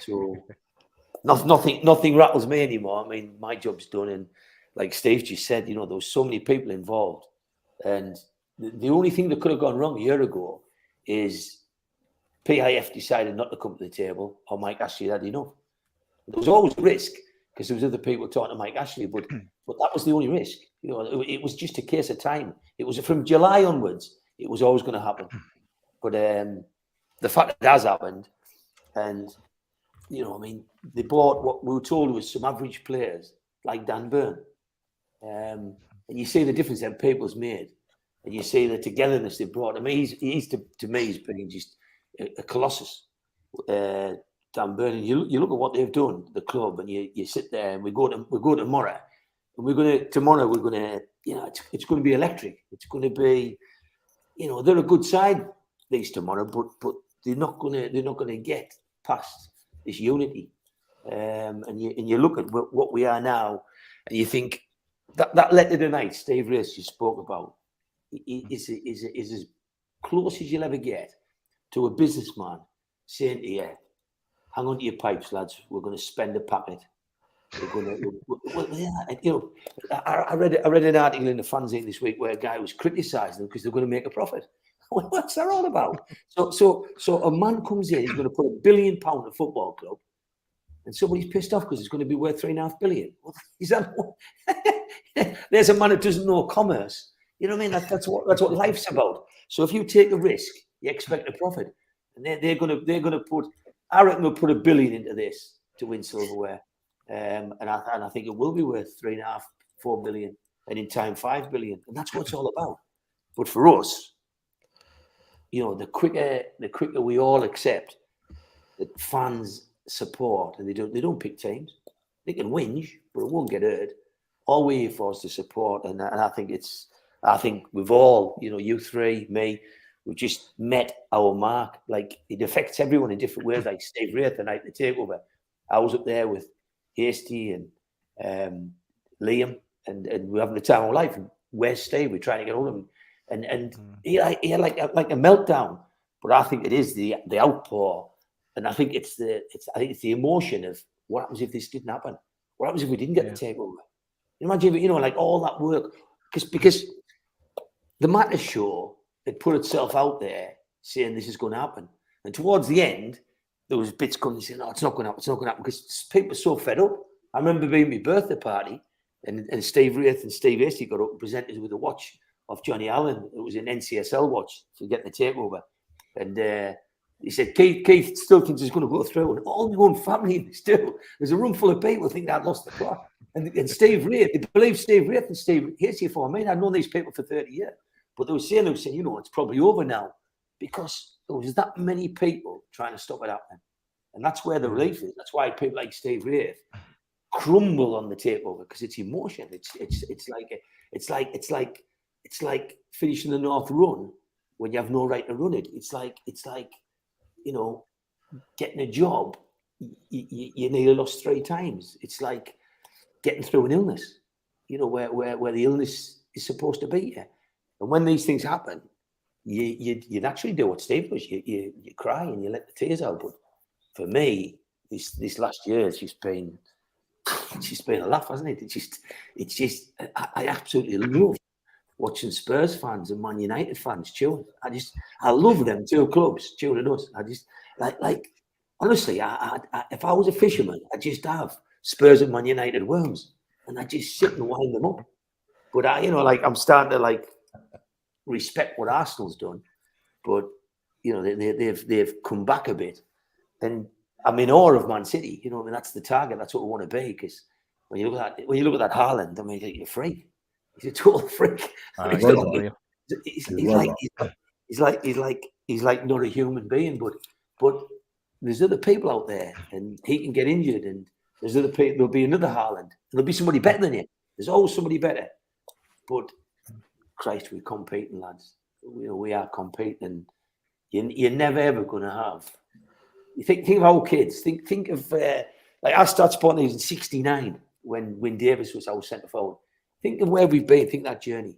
So nothing rattles me anymore. I mean, my job's done, and like Steve just said, you know, there was so many people involved, and the only thing that could have gone wrong a year ago is PIF decided not to come to the table, or Mike Ashley had enough. There was always risk, because there was other people talking to Mike Ashley, but that was the only risk. You know, it was just a case of time. It was from July onwards, it was always going to happen. But the fact that it has happened, and you know, I mean, they bought what we were told was some average players like Dan Burn, and you see the difference that people's made, and you see the togetherness they brought. I mean, he's to me, he's been just a colossus. Dan Burn, and you look at what they've done, the club, and you sit there, and we go tomorrow, and we're gonna you know, it's going to be electric. It's going to be, you know, they're a good side these tomorrow, but they're not gonna get past this unity. And you look at what we are now, and you think that letter tonight, Steve Race you spoke about, is as close as you'll ever get to a businessman saying to you, hang on to your pipes, lads, we're going to spend a packet. We're going to, you know, I read an article in the fanzine this week where a guy was criticising them because they're going to make a profit. What's that all about? So a man comes in, he's going to put £1 billion in a football club, and somebody's pissed off because it's going to be worth $3.5 billion. Is that? There's a man that doesn't know commerce. You know what I mean? That's what life's about. So if you take a risk, you expect a profit, and they're going to put. I reckon they'll put $1 billion into this to win silverware, and I think it will be worth $3.5, $4 billion, and in time $5 billion, and that's what it's all about. But for us, you know, the quicker we all accept that fans support, and they don't pick teams, they can whinge, but it won't get hurt. All we're here for is to support, and I think we've all, you know, you three, me, we've just met our mark. Like, it affects everyone in different ways. Like Steve Wraith the night the takeover, I was up there with Hasty and Liam, and we're having the time of our life. And where's Steve? We're trying to get hold of him. And he had like a meltdown, but I think it is the outpour, and I think it's the emotion of what happens if this didn't happen. What happens if we didn't get the takeover? Imagine, you know, like all that work, because the Matters show had put itself out there saying this is going to happen, and towards the end there was bits coming saying, "No, it's not going to happen. It's not going to happen," because people are so fed up. I remember being at my birthday party, and Steve Wraith and Steve Hasty got up and presented with a watch of Johnny Allen. It was an NCSL watch for getting the takeover, and he said Keith still thinks it's going to go through, and all my own family still. There's a room full of people thinking I'd lost the plot, and Steve Wraith, they believe Steve Wraith and Steve Hasty for me. I'd known these people for 30 years, but they were saying, you know, it's probably over now because there was that many people trying to stop it happening, and that's where the relief is. That's why people like Steve Wraith crumble on the takeover because it's emotion. It's like finishing the North Run when you have no right to run it. It's like you know, getting a job. You nearly lost 3 times. It's like getting through an illness, you know, where the illness is supposed to be here. And when these things happen, you naturally do what Steve does. You cry and you let the tears out. But for me, this last year, it's just been a laugh, hasn't it? It's just I absolutely love watching Spurs fans and Man United fans cheering. I love them 2 clubs cheering us. I just like honestly, if I was a fisherman, I'd just have Spurs and Man United worms, and I'd just sit and wind them up. But I'm starting to respect what Arsenal's done, but they've come back a bit, and I'm in awe of Man City. You know, I mean, that's the target. That's what we want to be. Because when you look at that Haaland, I mean, you're a freak. He's a total freak. He's like not a human being. But there's other people out there, and he can get injured. And there's other people. There'll be another Haaland. And there'll be somebody better than you. There's always somebody better. But Christ, we're competing, lads. We are competing. You're never ever going to have. You think of our kids. Think of I started supporting these in '69 when Davis was our centre forward. Think of where we've been. Think that journey.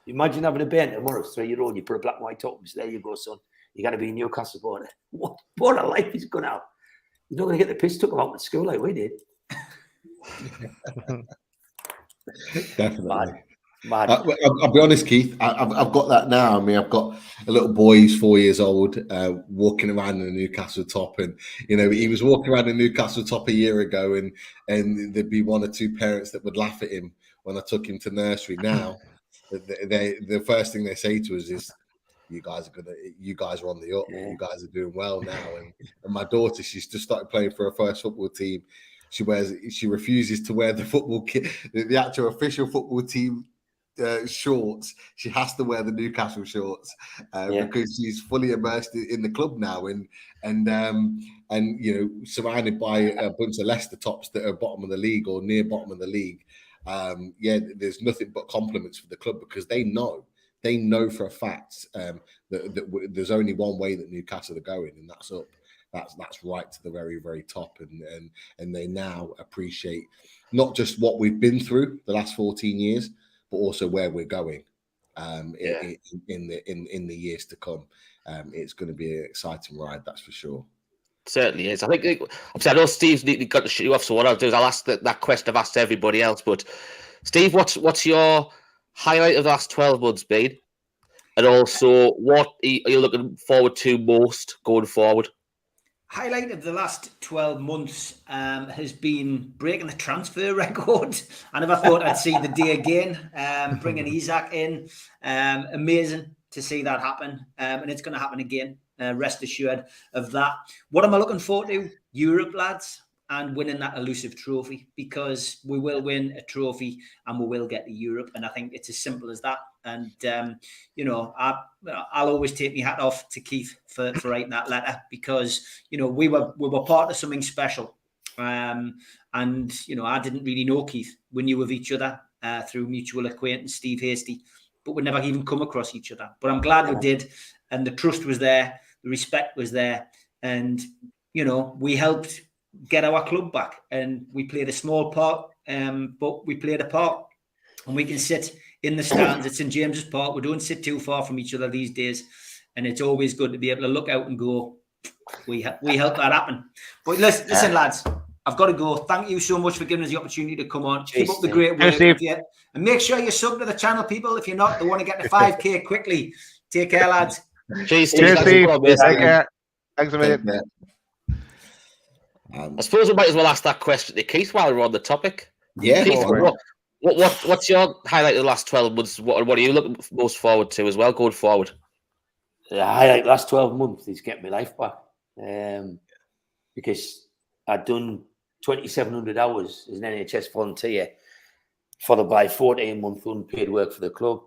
Imagine having a bairn tomorrow, 3-year-old. You put a black and white top. And say, there you go, son. You got to be in Newcastle border. What a life he's going to have. You're not going to get the piss took him out at school like we did. Definitely. Mad. I'll be honest, Keith. I've got that now. I mean, I've got a little boy. He's 4 years old, walking around in a Newcastle top, and he was walking around in Newcastle top a year ago, and there'd be 1 or 2 parents that would laugh at him when I took him to nursery. Now, the first thing they say to us is, "You guys are on the up. Yeah. You guys are doing well now." And my daughter, she's just started playing for her first football team. She refuses to wear the football kit, the actual official football team shorts. She has to wear the Newcastle shorts because she's fully immersed in the club now, and surrounded by a bunch of Leicester tops that are bottom of the league or near bottom of the league. There's nothing but compliments for the club because they know for a fact that there's only one way that Newcastle are going, and that's up. That's right to the very, very top, and they now appreciate not just what we've been through the last 14 years, but also where we're going in the years to come. It's going to be an exciting ride, that's for sure. Certainly is. I think I know Steve's got to shoot you off, so what I'll do is I'll ask that question I've asked everybody else. But Steve, what's your highlight of the last 12 months been, and also what are you looking forward to most going forward? Highlight of the last 12 months has been breaking the transfer record. I never thought I'd see the day again. Bringing Isaac in, amazing to see that happen, and it's going to happen again. Rest assured of that. What am I looking forward to? Europe, lads, and winning that elusive trophy, because we will win a trophy and we will get to Europe. And I think it's as simple as that. And, I'll always take my hat off to Keith for writing that letter, because, we were part of something special. I didn't really know Keith. We knew of each other through mutual acquaintance, Steve Hasty, but we never even come across each other. But I'm glad we did. And the trust was there. The respect was there. And, we helped get our club back, and we played a small part, but we played a part, and we can sit in the stands at St James's Park. We don't sit too far from each other these days, and it's always good to be able to look out and go, we helped that happen. But listen, lads, I've got to go. Thank you so much for giving us the opportunity to come on. Keep up the great work, and make sure you sub to the channel, people. If you're not, they want to get to 5K quickly. Take care, lads. Cheers, Steve. Take care. Thanks a million. I suppose we might as well ask that question to Keith while we're on the topic. Yeah. Keith, what's your highlight of the last 12 months? What are you looking most forward to as well going forward? The highlight of the last 12 months is getting my life back. Because I'd done 2,700 hours as an NHS volunteer, followed by 14-month unpaid work for the club.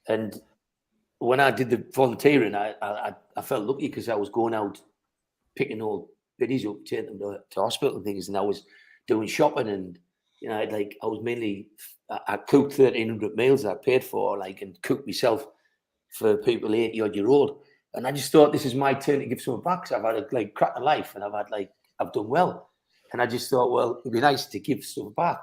And when I did the volunteering, I felt lucky because I was going out picking old biddies up, taking them to hospital and things, and I was doing shopping and You know, I cooked 1,300 meals I paid for, like, and cooked myself for people 80-odd-year-old. And I just thought, this is my turn to give something back. So I've had a crack of life, and I've done well. And I just thought, well, it'd be nice to give stuff back.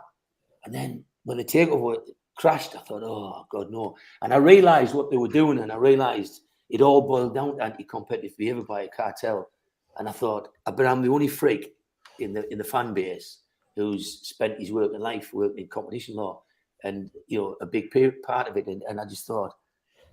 And then when the takeover crashed, I thought, oh God, no. And I realized what they were doing, and I realized it all boiled down to anti-competitive behavior by a cartel. And I thought, but I'm the only freak in the fan base who's spent his working life working in competition law, and a big part of it. And I just thought,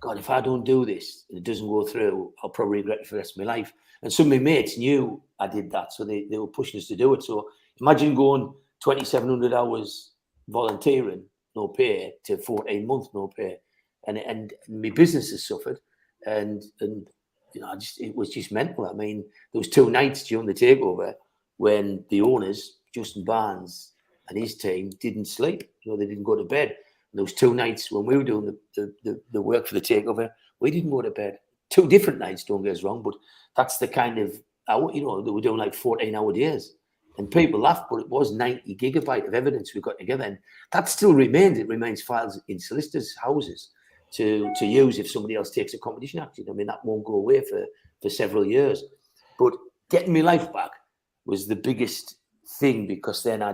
God, if I don't do this and it doesn't go through, I'll probably regret it for the rest of my life. And some of my mates knew I did that, so they were pushing us to do it. So imagine going 2,700 hours volunteering, no pay, to 14 months, no pay. And my business has suffered. And it was just mental. I mean, there was 2 nights during the takeover when the owners, Justin Barnes and his team, didn't sleep. They didn't go to bed. And there was 2 nights when we were doing the work for the takeover, we didn't go to bed. 2 different nights, don't get us wrong, but that's the kind of, they were doing like 14-hour days. And people laughed, but it was 90 gigabyte of evidence we got together. And that still remains. It remains files in solicitors' houses to use if somebody else takes a competition action. I mean, that won't go away for several years. But getting my life back was the biggest thing, because then I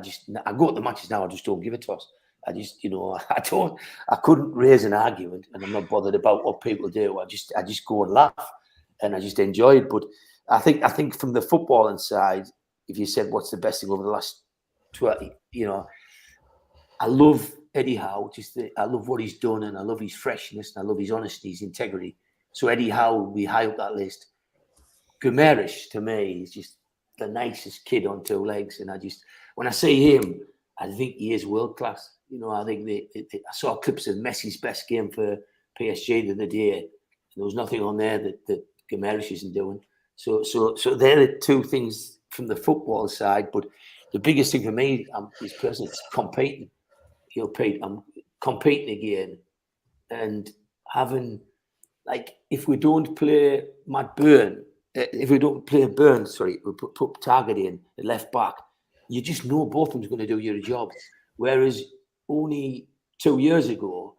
go to the matches now, I just don't give a toss. I just, I couldn't raise an argument, and I'm not bothered about what people do. I just go and laugh, and I just enjoy it. But I think from the footballing side, if you said what's the best thing over the last 12, I love Eddie Howe. I love what he's done, and I love his freshness, and I love his honesty, his integrity. So Eddie Howe will be high up that list. Gumerish, to me, is just the nicest kid on 2 legs, and when I see him, I think he is world class. I think I saw clips of Messi's best game for PSG the other day, and there was nothing on there that Gumerish isn't doing. So they're the 2 things from the football side. But the biggest thing for me is personally, it's competing. Pete, I'm competing again, and having, like, if we don't play Burn, we put Target in the left back, you just know both of them's going to do your job. Whereas only 2 years ago,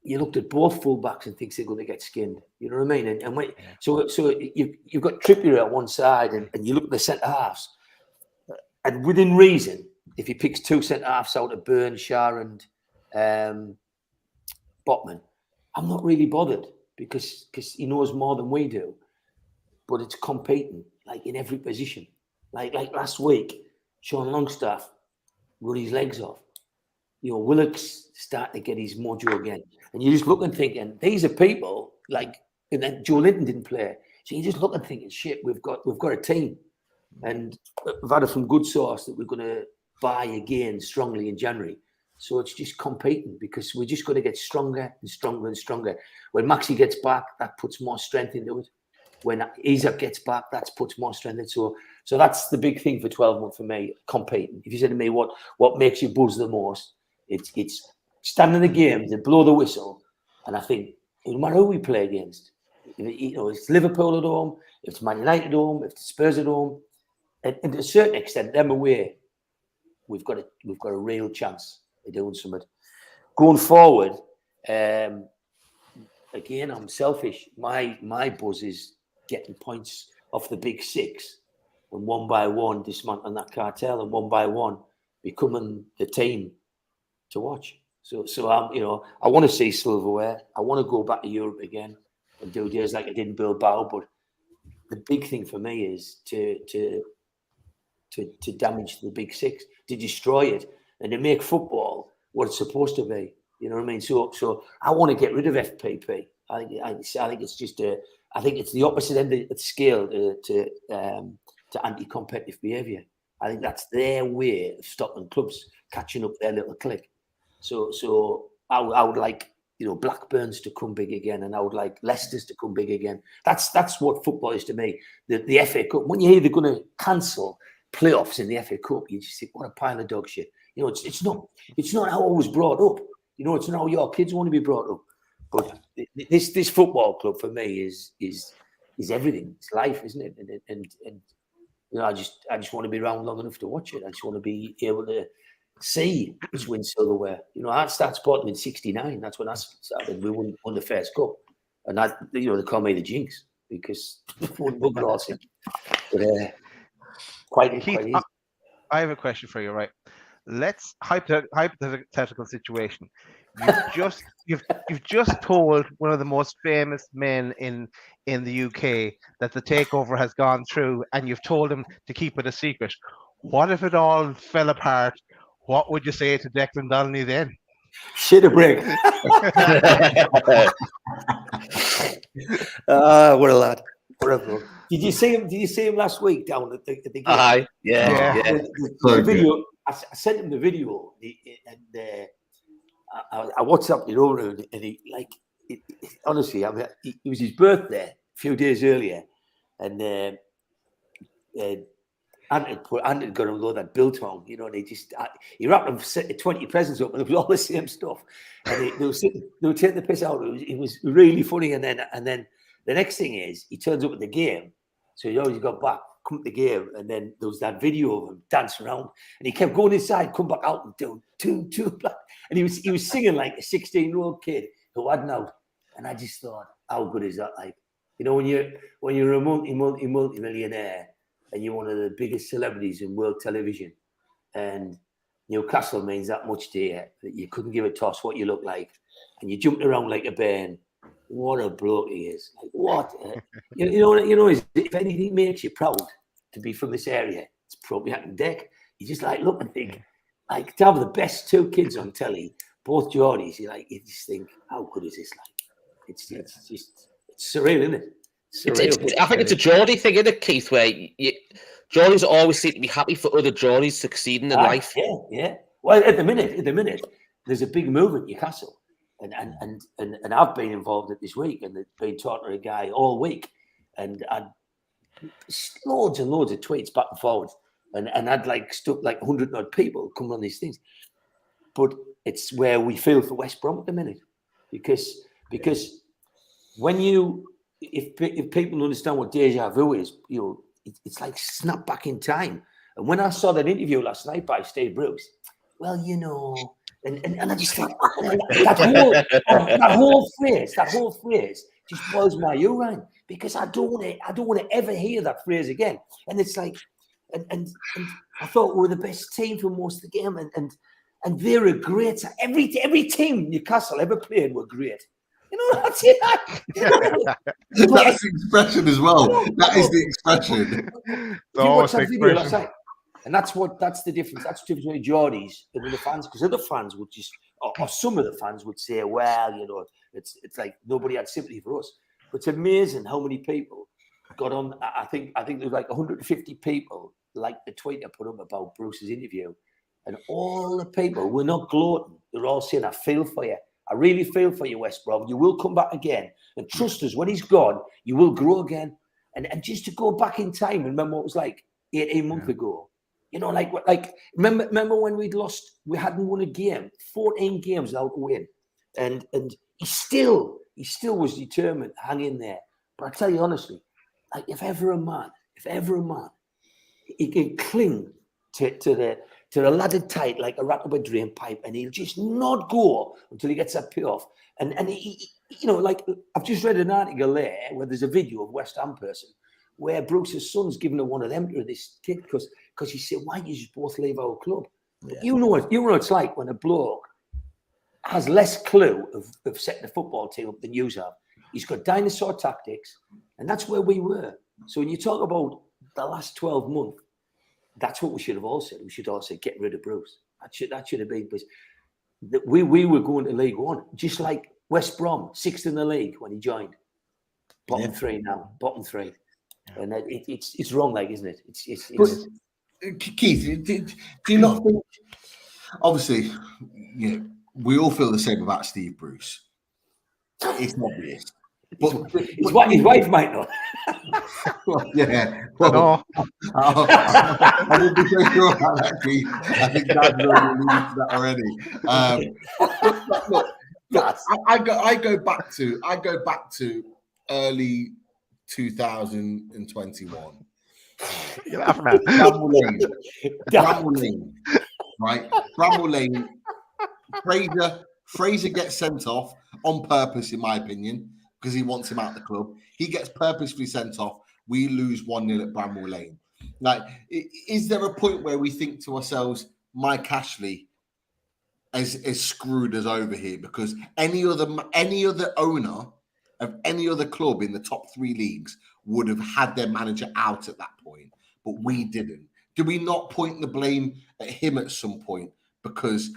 you looked at both fullbacks and think they're going to get skinned. You know what I mean? So you've got Trippier at one side, and you look at the centre halves, and within reason, if he picks 2 centre halves out of Burn, Shah, and Botman, I'm not really bothered, because he knows more than we do. But it's competing, like, in every position. Like last week, Sean Longstaff run his legs off. Willock's starting to get his mojo again. And you just look and thinking, these are people, like, and then Joe Linton didn't play. So you just look and thinking, shit, we've got a team. And we've had it from good source that we're going to buy again strongly in January. So it's just competing, because we're just going to get stronger and stronger and stronger. When Maxi gets back, that puts more strength into it. When Isaac gets back, that puts more strength into it. So that's the big thing for 12 months for me, competing. If you said to me, what makes you buzz the most, it's standing the game, to blow the whistle. And I think, no matter who we play against, it's Liverpool at home, if it's Man United at home, if it's Spurs at home, and to a certain extent, them away, we've got a real chance of doing something. Going forward, again, I'm selfish. My buzz is getting points off the big 6, and one by one dismantling that cartel, and one by one becoming the team to watch. So I want to see silverware. I want to go back to Europe again and do days like I did in Bilbao. But the big thing for me is to damage the big 6, to destroy it, and to make football what it's supposed to be. You know what I mean? So I want to get rid of FPP. I think it's just I think it's the opposite end of the scale to anti-competitive behaviour. I think that's their way of stopping clubs catching up their little clique. So I would like Blackburns to come big again, and I would like Leicester's to come big again. That's what football is to me. The FA Cup. When you hear they're going to cancel playoffs in the FA Cup, you just think, what a pile of dog shit. It's not how I was brought up. It's not how your kids want to be brought up. But this football club for me is everything. It's life, isn't it? And I just want to be around long enough to watch it. I just want to be able to C is win silverware. You know, I started supporting in '69. That's when I started. We won the first cup, and they call me the jinx because one bugger all in. But quite Keith, easy. I have a question for you, right? Let's hypothetical situation. You've just told one of the most famous men in the UK that the takeover has gone through, and you've told him to keep it a secret. What if it all fell apart? What would you say to Declan Donnelly then? Shit a brick. What a lad. Whatever. Did you see him last week down at the game? Aye, yeah. The video. I sent him the video, and I WhatsApped it over, and he honestly, I mean, it was his birthday a few days earlier, and Andy got him load that biltong, you know, and he wrapped him 20 presents up, and it was all the same stuff, and they were taking the piss out. It was really funny, and then the next thing is he turns up at the game, so he always got back, come to the game, and then there was that video of him dancing around, and he kept going inside, come back out and doing two, and he was singing like a 16-year-old kid who hadn't out, and I just thought, how good is that? Like, you know, when you're a multi-millionaire and you're one of the biggest celebrities in world television, and Newcastle means that much to you that you couldn't give a toss what you look like, and you jumped around like a bairn. What a bloke he is! Like, what you know, if anything makes you proud to be from this area, it's probably Hack and Deck. You just look and think, like, to have the best two kids on telly, both Geordies. You just think, how good is this? Like, it's surreal, isn't it? I think it's a Geordie thing, isn't it, Keith? Where Geordies always seem to be happy for other Geordies succeeding in life. Yeah. Well, at the minute, there's a big move at Newcastle. And I've been involved at this week, and been talking to a guy all week, and I'd loads and loads of tweets back and forward, and I'd stuck 100 odd people coming on these things. But it's where we feel for West Brom at the minute, because if people understand what deja vu is, it's like snap back in time. And when I saw that interview last night by Steve Bruce, well, And I just think that whole phrase just blows my urine, because I don't want to ever hear that phrase again. And it's like, and I thought we were the best team for most of the game, and they're a great. Every team Newcastle ever played were great. That's it. That's the expression as well. That is the expression. You watched that video last night? And that's the difference. That's the difference between Geordies and other fans, because other fans would just, or some of the fans would say, well, it's like nobody had sympathy for us. But it's amazing how many people got on. I think there was like 150 people liked the tweet I put up about Bruce's interview, and all the people were not gloating. They're all saying, I feel for you. I really feel for you, West Brom. You will come back again, and trust us. When he's gone, you will grow again. And just to go back in time and remember what it was like 18 months ago. Remember when we hadn't won a game, 14 games without a win, and he still was determined, hang in there. But I tell you honestly, if ever a man, he can cling to the ladder tight like a rat up a drain pipe, and he'll just not go until he gets that payoff. And he I've just read an article there where there's a video of West Ham person where Bruce's son's given one of them to this kid because he said, why don't you just both leave our club? Yeah. You know what it's like when a bloke has less clue of setting the football team up than you have. He's got dinosaur tactics, and that's where we were. So when you talk about the last 12 months, that's what we should have all said. We should all say, get rid of Bruce. That should have been, because we were going to League One, just like West Brom, 6th in the league when he joined. Bottom three now, bottom three. And it's wrong, isn't it? It's Keith, do you not think? Obviously, we all feel the same about Steve Bruce. It's obvious, but his wife might not. Well, yeah. Well, I would be so sure about that, Keith. I think Dad's already alluded to that already. Look, I go back to early 2021. You're laughing at. right? Bramall Lane, Fraser gets sent off on purpose, in my opinion, because he wants him out of the club. He gets purposefully sent off. We lose 1-0 at Bramall Lane. Like, is there a point where we think to ourselves, Mike Ashley is screwed us over here? Because any other owner of any other club in the top 3 leagues would have had their manager out at that point, but we didn't. Do we not point the blame at him at some point because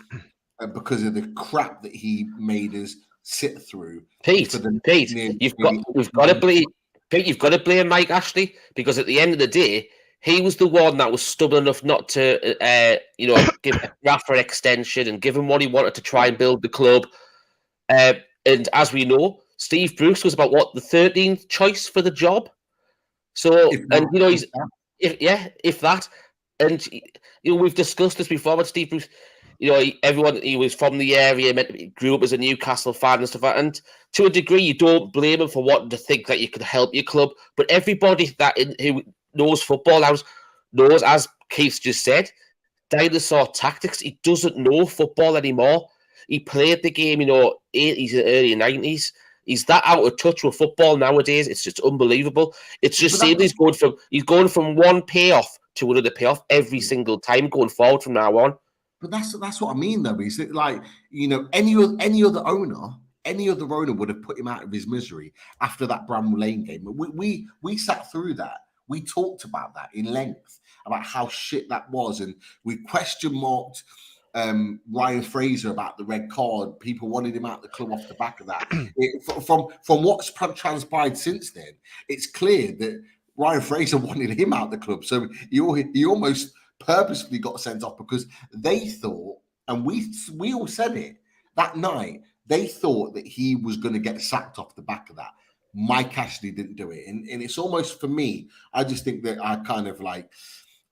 of the crap that he made us sit through? Pete, you've got to blame Mike Ashley, because at the end of the day, he was the one that was stubborn enough not to, give Rafa an extension and give him what he wanted to try and build the club. And as we know, Steve Bruce was about the 13th choice for the job. So, if that, and we've discussed this before with Steve Bruce. He was from the area, grew up as a Newcastle fan and stuff like that. And to a degree, you don't blame him for wanting to think that you could help your club. But everybody who knows football knows, as Keith just said, dinosaur tactics. He doesn't know football anymore. He played the game, 80s and early 90s. He's that out of touch with football nowadays. It's just unbelievable. It's just seems he's going from one payoff to another payoff every single time going forward from now on. But that's what I mean, though. Is it like, any other owner would have put him out of his misery after that Bramall Lane game. We sat through that. We talked about that in length, about how shit that was, and we question marked Ryan Fraser about the red card. People wanted him out of the club off the back of that. From what's transpired since then, it's clear that Ryan Fraser wanted him out of the club. So he almost purposefully got sent off because they thought, and we all said it that night, they thought that he was going to get sacked off the back of that. Mike Ashley didn't do it. And it's almost, for me, I just think that I kind of like,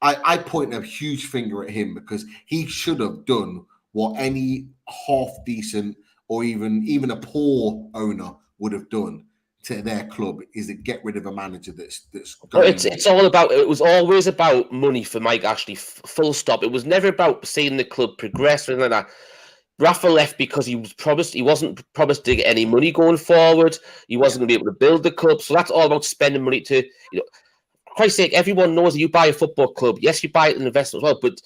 I point a huge finger at him, because he should have done what any half decent or even a poor owner would have done to their club, is to get rid of a manager that's going. It was always about money for Mike Ashley, full stop. It was never about seeing the club progress or anything like that. Rafa left because he wasn't promised to get any money going forward. He wasn't going to be able to build the club. So that's all about spending money to, for Christ's sake, everyone knows that you buy a football club. Yes, you buy it in investment as well, but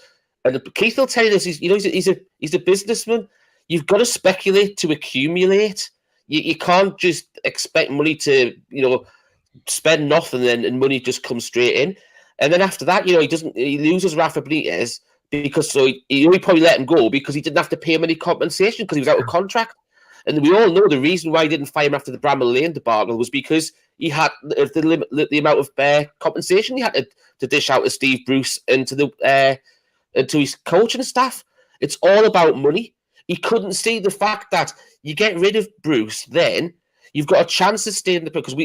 Keith will tell you this, he's a businessman. You've got to speculate to accumulate. You can't just expect money to, spend nothing and money just comes straight in. And then after that, he loses Rafa Benitez because he only probably let him go because he didn't have to pay him any compensation because he was out of contract. And we all know the reason why he didn't fire him after the Bramall Lane debacle was because he had the amount of compensation he had to dish out to Steve Bruce and to his coaching staff. It's all about money. He couldn't see the fact that you get rid of Bruce, then you've got a chance to stay in the, because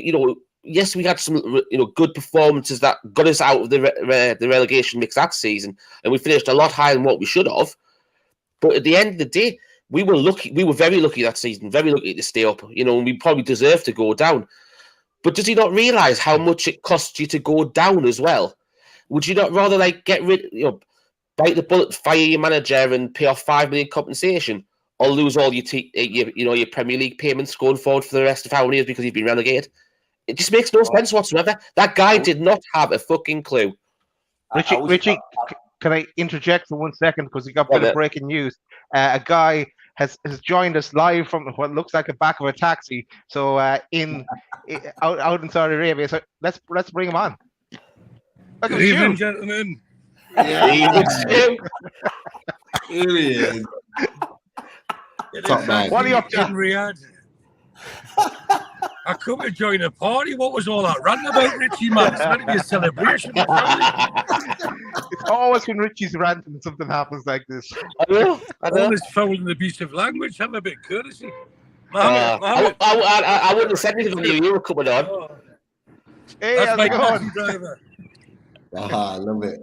yes, we had some good performances that got us out of the relegation mix that season, and we finished a lot higher than what we should have. But at the end of the day, we were lucky. We were very lucky that season, very lucky to stay up. And we probably deserved to go down. But does he not realise how much it costs you to go down as well? Would you not rather get rid, bite the bullet, fire your manager, and pay off $5 million compensation, or lose all your Premier League payments going forward for the rest of how many years because you've been relegated? It just makes no sense whatsoever. That guy did not have a fucking clue. Richie, can I interject for 1 second, because we got a bit of breaking news? A guy has joined us live from what looks like the back of a taxi. So out in Saudi Arabia. So let's bring him on. Good evening, gentlemen. Yeah. Here he is. Top man. What are you up to? In Riyadh. I come to join a party. What was all that rant about, Richie, man? It's meant to be a celebration. It's always when Richie's ranting and something happens like this. I know. All this foul and abusive language. Have a bit of courtesy. I wouldn't have said anything when you were coming on. Hey, That's how's my it going? taxi driver. I love it.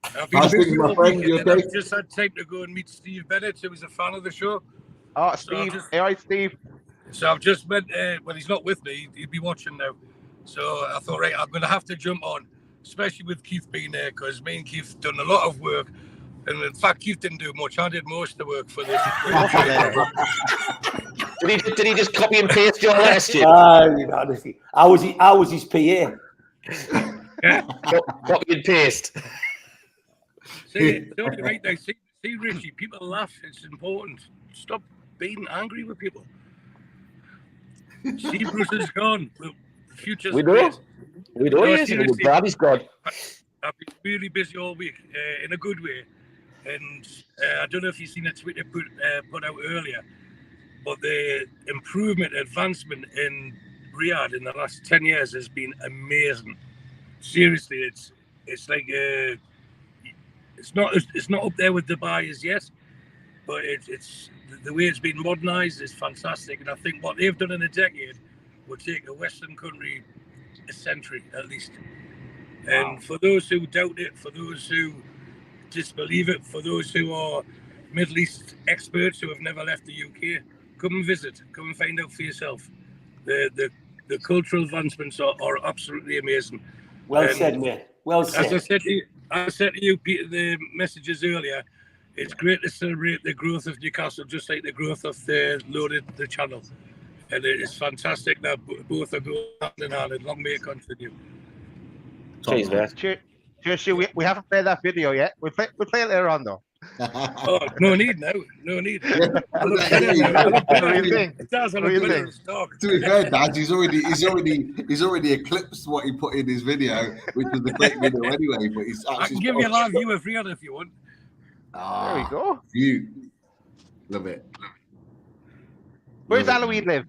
I've been How's busy things, my all friend? week, You and okay? I've just had time to go and meet Steve Bennett, who was a fan of the show. Oh, Steve. Hey, all right, Steve. So I've just met, well, he's not with me. He'd be watching now. So I thought, right, I'm going to have to jump on, especially with Keith being there, because me and Keith done a lot of work And in fact, Keith didn't do much. I did most of the work for this. Did he just copy and paste your letter, Stu? Honestly, I was his PA. Yeah. Copy and paste. See, it's only right now. See, Richie, people laugh. It's important. Stop being angry with people. See, Bruce is gone. The future's We know. great. We know he is. Seriously, Bradley's gone. I've been really busy all week, in a good way. And I don't know if you've seen a tweet I put out earlier, but the improvement, advancement in Riyadh in the last 10 years has been amazing. Seriously, it's like it's not up there with Dubai as yet, but it's the way it's been modernised is fantastic. And I think what they've done in a decade would take a Western country a century at least. Wow. And for those who doubt it, for those who disbelieve it, for those who are Middle East experts who have never left the UK, come and visit, come and find out for yourself. The cultural advancements are absolutely amazing. Well And said, mate. Well said. As I said to you, Peter, the messages earlier, it's great to celebrate the growth of Newcastle, just like the growth of the channel. And it is fantastic that both are going hand in hand, and long may it continue. Cheers, man. Cheers, we haven't played that video yet. We'll play it later on, though. Oh, no need now. No need. What do you think? It does. What do you think? To be fair, Dad, he's already eclipsed what he put in his video, which was a great video anyway. But he's actually I can give you a live view of Riyadh if you want. There we go. You love it. Where's Eloise live?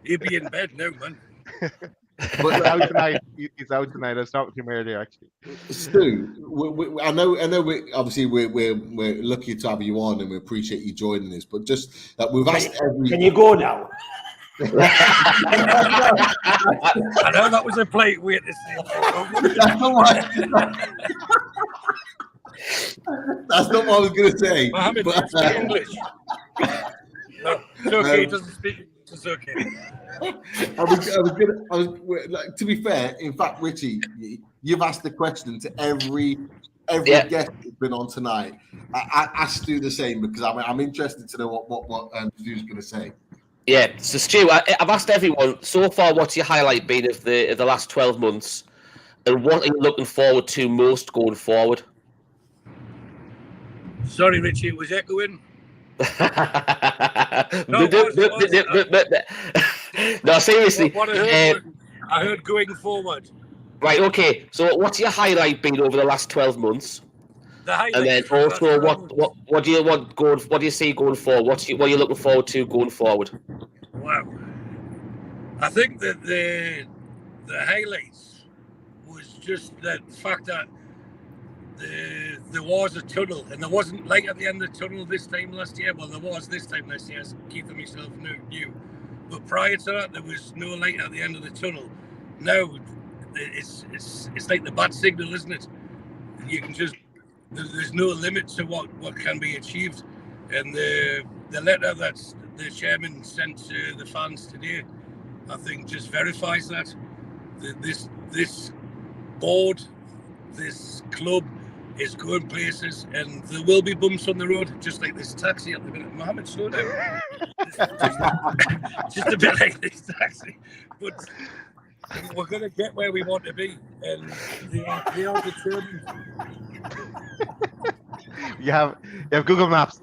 He'd be in bed now, man. But he's out tonight. He's out tonight. I was talking to him earlier, actually. Stu, I know. We're lucky to have you on, and we appreciate you joining us. But just that we've asked every. Can you go now? I know that was a plate way to say. That's not what I was going to say. Mohammed doesn't speak English. No, it's okay. He doesn't speak English. It's okay. To be fair, in fact, Richie, you've asked the question to every guest that's been on tonight. I asked you the same because I'm interested to know what Stu's going to say. Yeah, so Stu, I've asked everyone so far, what's your highlight been of the last 12 months, and what are you looking forward to most going forward? Sorry, Richie, it was echoing. No, seriously. What I heard going forward. Right, okay. So what's your highlight been over the last 12 months? And then also, what do you see going forward? What are you looking forward to going forward? Wow, I think that the highlights was just the fact that there was a tunnel, and there wasn't light at the end of the tunnel this time last year. Well, there was this time last year, as Keith and myself knew. But prior to that, there was no light at the end of the tunnel. Now it's like the bat signal, isn't it? You can just. There's no limit to what can be achieved, and the letter that the chairman sent to the fans today, I think, just verifies that. This board, this club is going places, and there will be bumps on the road, just like this taxi at the minute. Mohammed, slow down. Just a bit like this taxi, but we're going to get where we want to be, and they are determined. You have Google Maps.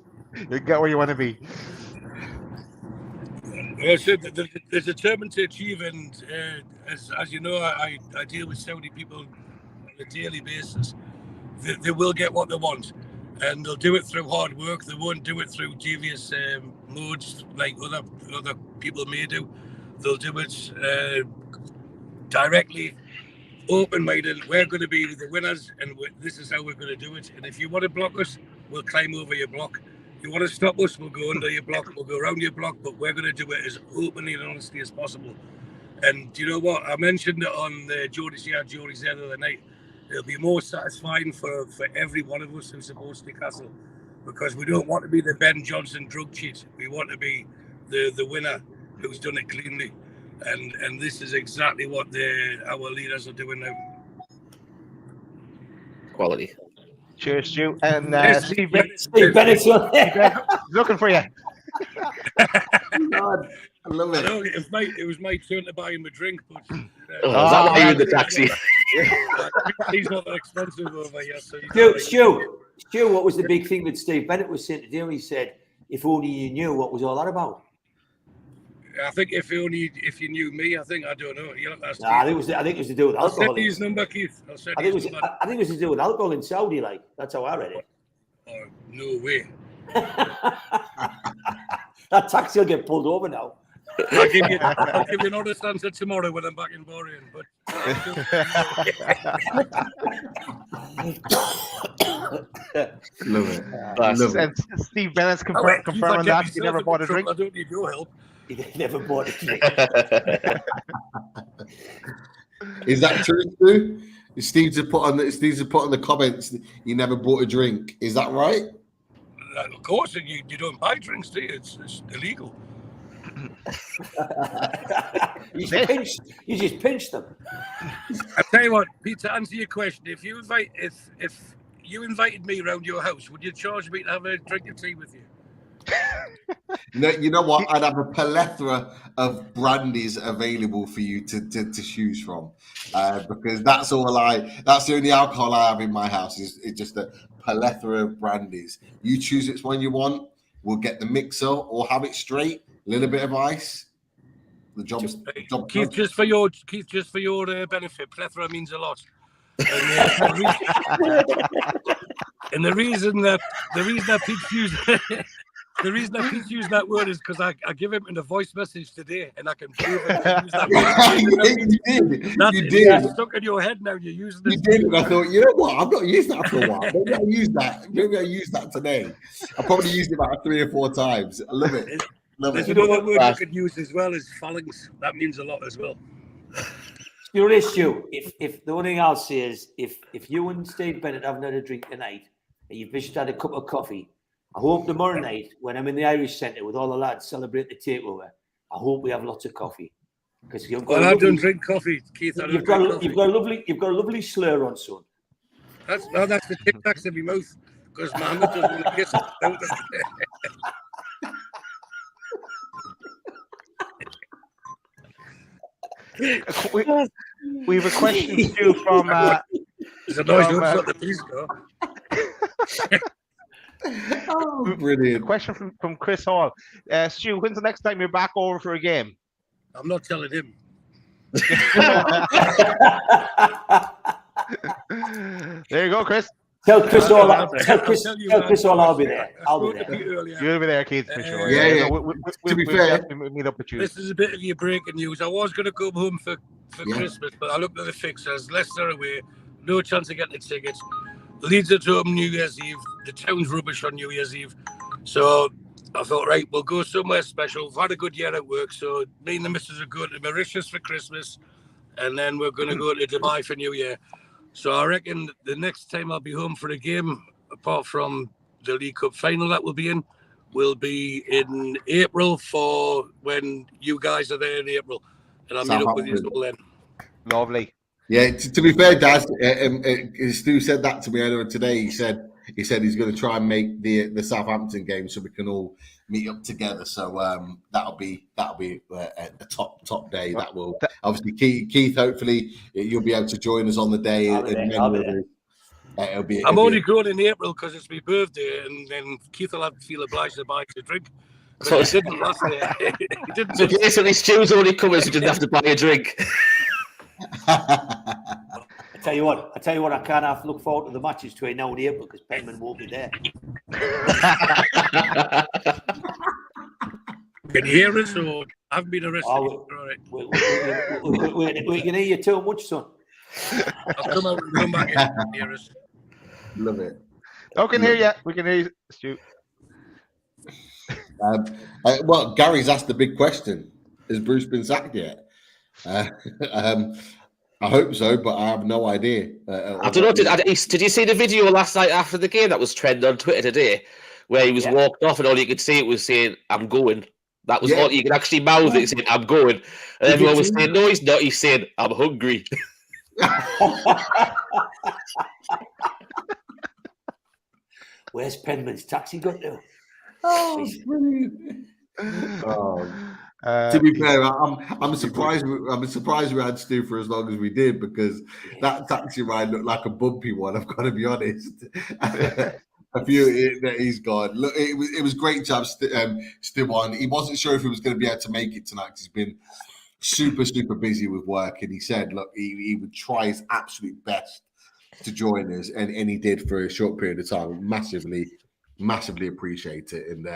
You get where you want to be. Well, so they're determined to achieve, and as you know, I deal with Saudi people on a daily basis. They will get what they want, and they'll do it through hard work. They won't do it through devious modes like other people may do. They'll do it directly, open-minded. We're going to be the winners, and this is how we're going to do it. And if you want to block us, we'll climb over your block. If you want to stop us, we'll go under your block, we'll go around your block, but we're going to do it as openly and honestly as possible. And you know what? I mentioned it on the Jordie's there the other night. It'll be more satisfying for every one of us who supports Newcastle, because we don't want to be the Ben Johnson drug cheat. We want to be the winner who's done it cleanly. And this is exactly what our leaders are doing now. quality. Cheers, Stu. And Steve Bennett's looking for you. God, I love I it. know it was my turn to buy him a drink, but Is that why you're in the taxi? he's not that expensive over here. So Stu, what was the big thing that Steve Bennett was saying to do? He said, "If only you knew what was all that about." I think if you knew me, I don't know. I think it was to do with I'll alcohol. send you his number, Keith. I think it was to do with alcohol in Saudi. Like that's how I read it. Oh, no way. That taxi will get pulled over now. I'll give you an honest answer tomorrow when I'm back in Bahrain. But love it. And Steve Bennett's confirming that he never bought a drink. I don't need your help. He never bought a drink. Is that true, Stu? Steve's have put on the comments. He never bought a drink. Is that right? Of course, you don't buy drinks, do you? It's illegal. You just pinch them. I tell you what, Pete, to answer your question, if you invited me around your house, would you charge me to have a drink of tea with you? No, you know what? I'd have a plethora of brandies available for you to choose from, because that's the only alcohol I have in my house is just a plethora of brandies. You choose which one you want. We'll get the mixer or have it straight. A little bit of ice. The job's Keith, just for your benefit, plethora means a lot. And the reason that Pete's using that word is because I give him in a voice message today, and I can prove it. Use that word. You did. It's stuck in your head now. You're using it. You did, and I thought, you know what? I've not used that for a while. Maybe I'll use that. Maybe I'll use that today. I probably used it about 3 or 4 times. I love it. There's another word you could use as well as phalanx. That means a lot as well. You know this, Stu. If the only thing I'll say is if you and Steve Bennett haven't had a drink tonight and you've just had a cup of coffee, I hope tomorrow night when I'm in the Irish Centre with all the lads celebrating the takeover, I hope we have lots of coffee. Because I don't drink coffee, Keith. You've got a lovely slur on, son. That's the Tic Tacs in my mouth because Mohammed doesn't want to get it out. We have a question too from. There's a noise outside the police car. Oh, brilliant. A question from Chris Hall. Stu, when's the next time you're back over for a game? I'm not telling him. There you go, Chris. Tell Chris Hall. I'll be there. You'll be there, Keith, for sure. Yeah. To be fair, we'll meet up with you. This is a bit of your breaking news. I was going to come home for Christmas, but I looked at the fixtures. Leicester away, no chance of getting the tickets. Leeds at home New Year's Eve. The town's rubbish on New Year's Eve. So I thought, right, we'll go somewhere special. We've had a good year at work, so me and the missus are going to Mauritius for Christmas, and then we're going to go to Dubai for New Year. So I reckon the next time I'll be home for a game, apart from the League Cup final that we'll be in, will be in April for when you guys are there in April. And I'll meet up with you all then. Lovely. Yeah, to be fair, Daz, Stu said that to me earlier today. He said he's going to try and make the Southampton game so we can all meet up together. So that'll be a top day. That will obviously Keith. Hopefully, you'll be able to join us on the day. I'm only going in April because it's my birthday, and then Keith will have to feel obliged to buy a drink. So he didn't last year. So basically, Stu's only coming so he didn't have to buy a drink. I tell you what, I can't have to look forward to the matches between now and April because Penman won't be there. Can you hear us or I haven't been arrested? We can hear you too much, son. I'll come out and come back in and hear us. Love it. I can hear you. We can hear you, Stu. Well, Gary's asked the big question. Has Bruce been sacked yet? I hope so, but I have no idea. I don't know. Did you see the video last night after the game that was trending on Twitter today, where he was walked off and all you could see it was saying, "I'm going." That was all you could actually mouth it, saying, "I'm going," and everyone was saying, "No, he's not." He's saying, "I'm hungry." Where's Penman's taxi got to? Oh, brilliant. To be fair, I'm surprised. I'm surprised we had Stu for as long as we did, because that taxi ride looked like a bumpy one. I've got to be honest. A few that he's gone. Look, it was great to have Stu on. He wasn't sure if he was going to be able to make it tonight. He's been super busy with work, and he said, look, he would try his absolute best to join us, and he did for a short period of time. Massively appreciate it. And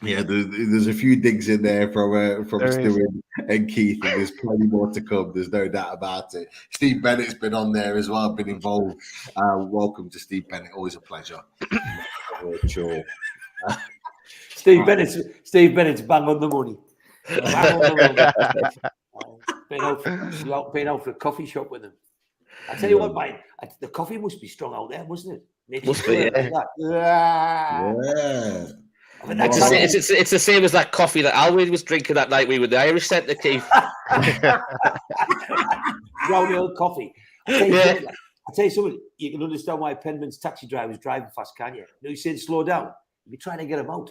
yeah, there's a few digs in there from Stu and Keith, and there's plenty more to come. There's no doubt about it. Steve Bennett's been on there as well, been involved. Welcome to Steve Bennett. Always a pleasure. Sure. Steve Bennett's bang on the money. Been out for a coffee shop with him. I tell you what, mate, the coffee must be strong out there, wasn't it? Must be, yeah. I mean, it's the same as that coffee that Alwyn was drinking that night we were the Irish Centre, Keith. Brownie old coffee. I'll tell you something, you can understand why Penman's taxi driver was driving fast, can you? You know, he's saying slow down. You'd be trying to get him out.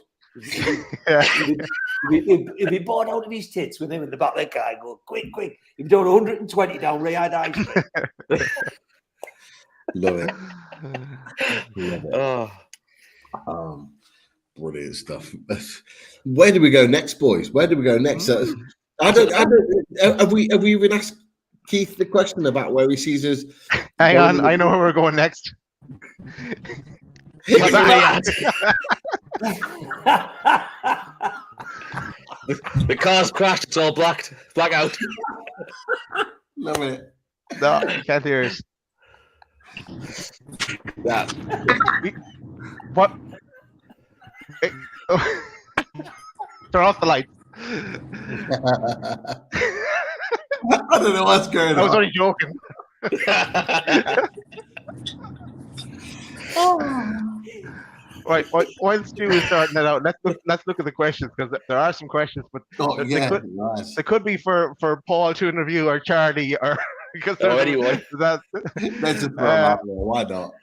He'd be bored out of his tits with him in the back of the car. Go, quick. He'd be doing 120 down Riyadh High Street. Love it. Oh. Brilliant stuff. Where do we go next, boys? Where do we go next? I don't. Have we even asked Keith the question about where he sees us? Hang on, I know where we're going next. The car's crashed. It's all black out. Love it. No, can't hear us. Yeah. What? Turn off the lights. I don't know what's going on. I was only joking. Right, while Stu is starting that out, let's look at the questions, because there are some questions, but they could be for Paul to interview, or Charlie, or because anyone. Let's just throw them out there. Why not?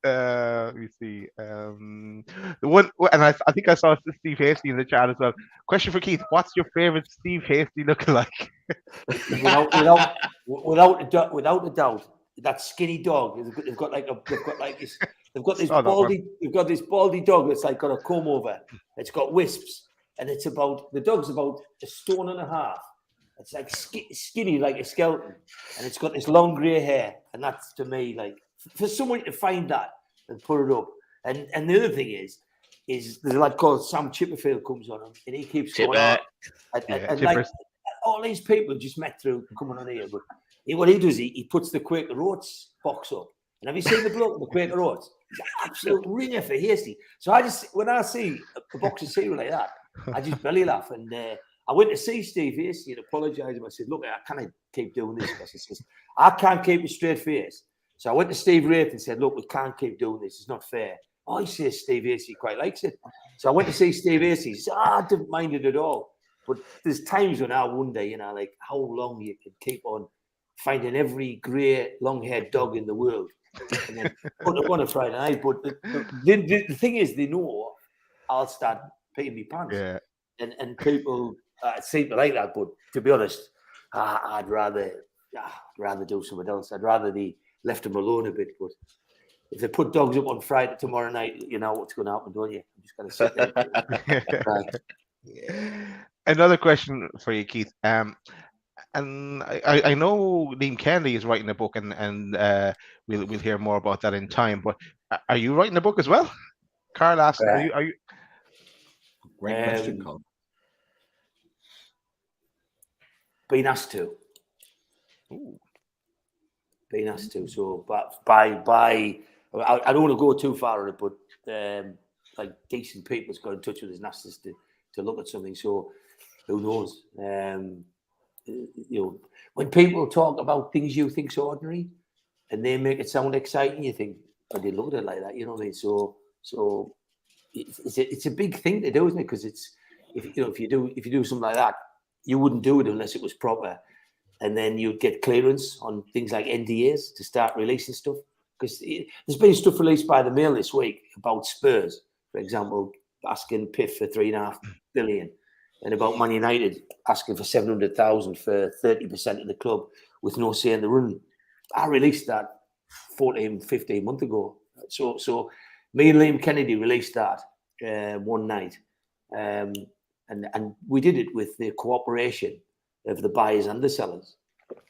Let me see. The one, and I think I saw Steve Hasty in the chat as well. Question for Keith: what's your favorite Steve Hasty lookalike? without a doubt, that skinny dog. They've got this baldy dog that's like got a comb over. It's got wisps, and the dog's about a stone and a half. It's like skinny like a skeleton, and it's got this long grey hair, and that's, to me, like, for someone to find that and put it up. And the other thing is there's a lad called Sam Chipperfield comes on, and he keeps going on. And like, all these people just met through coming on here, but what he does, he puts the Quaker Oats box up. And have you seen the bloke with the Quaker Oats? He's an absolute ringer for Hasty. So when I see a box of cereal like that, I just belly laugh. And I went to see Steve Hasty and apologised. I said, look, I can't keep doing this. He says, I can't keep a straight face. So I went to Steve Wraith and said, look, we can't keep doing this. It's not fair. Oh, he says Steve Hasty quite likes it. So I went to see Steve Hasty. He said, I didn't mind it at all. But there's times when I wonder, like how long you can keep on finding every grey, long-haired dog in the world. And then put it on a Friday night. But the thing is, they know I'll start peeing my pants. Yeah. And people seem to like that. But to be honest, I'd rather do something else. I'd rather they left them alone a bit. But if they put dogs up on Friday tomorrow night, you know what's going to happen, don't you? I'm just going to sit there. Right. Another question for you, Keith. And I know Liam Kennedy is writing a book, and we'll hear more about that in time. But are you writing a book as well? Carl asked, are you? Great question, Carl. Been asked to. Ooh. Been asked to. So, but by I don't want to go too far on it, but like decent people's got in touch with his nasters to look at something. So, who knows? When people talk about things you think's ordinary, and they make it sound exciting, you think, "Oh, they look at it like that." You know what I mean? So it's a big thing to do, isn't it? Because it's if you do something like that, you wouldn't do it unless it was proper. and then you'd get clearance on things like NDAs to start releasing stuff. Because there's been stuff released by the Mail this week about Spurs, for example, asking PIF for $3.5 billion, and about Man United asking for 700,000 for 30% of the club with no say in the running. I released that 15 months ago. So me and Liam Kennedy released that one night, and we did it with the cooperation of the buyers and the sellers.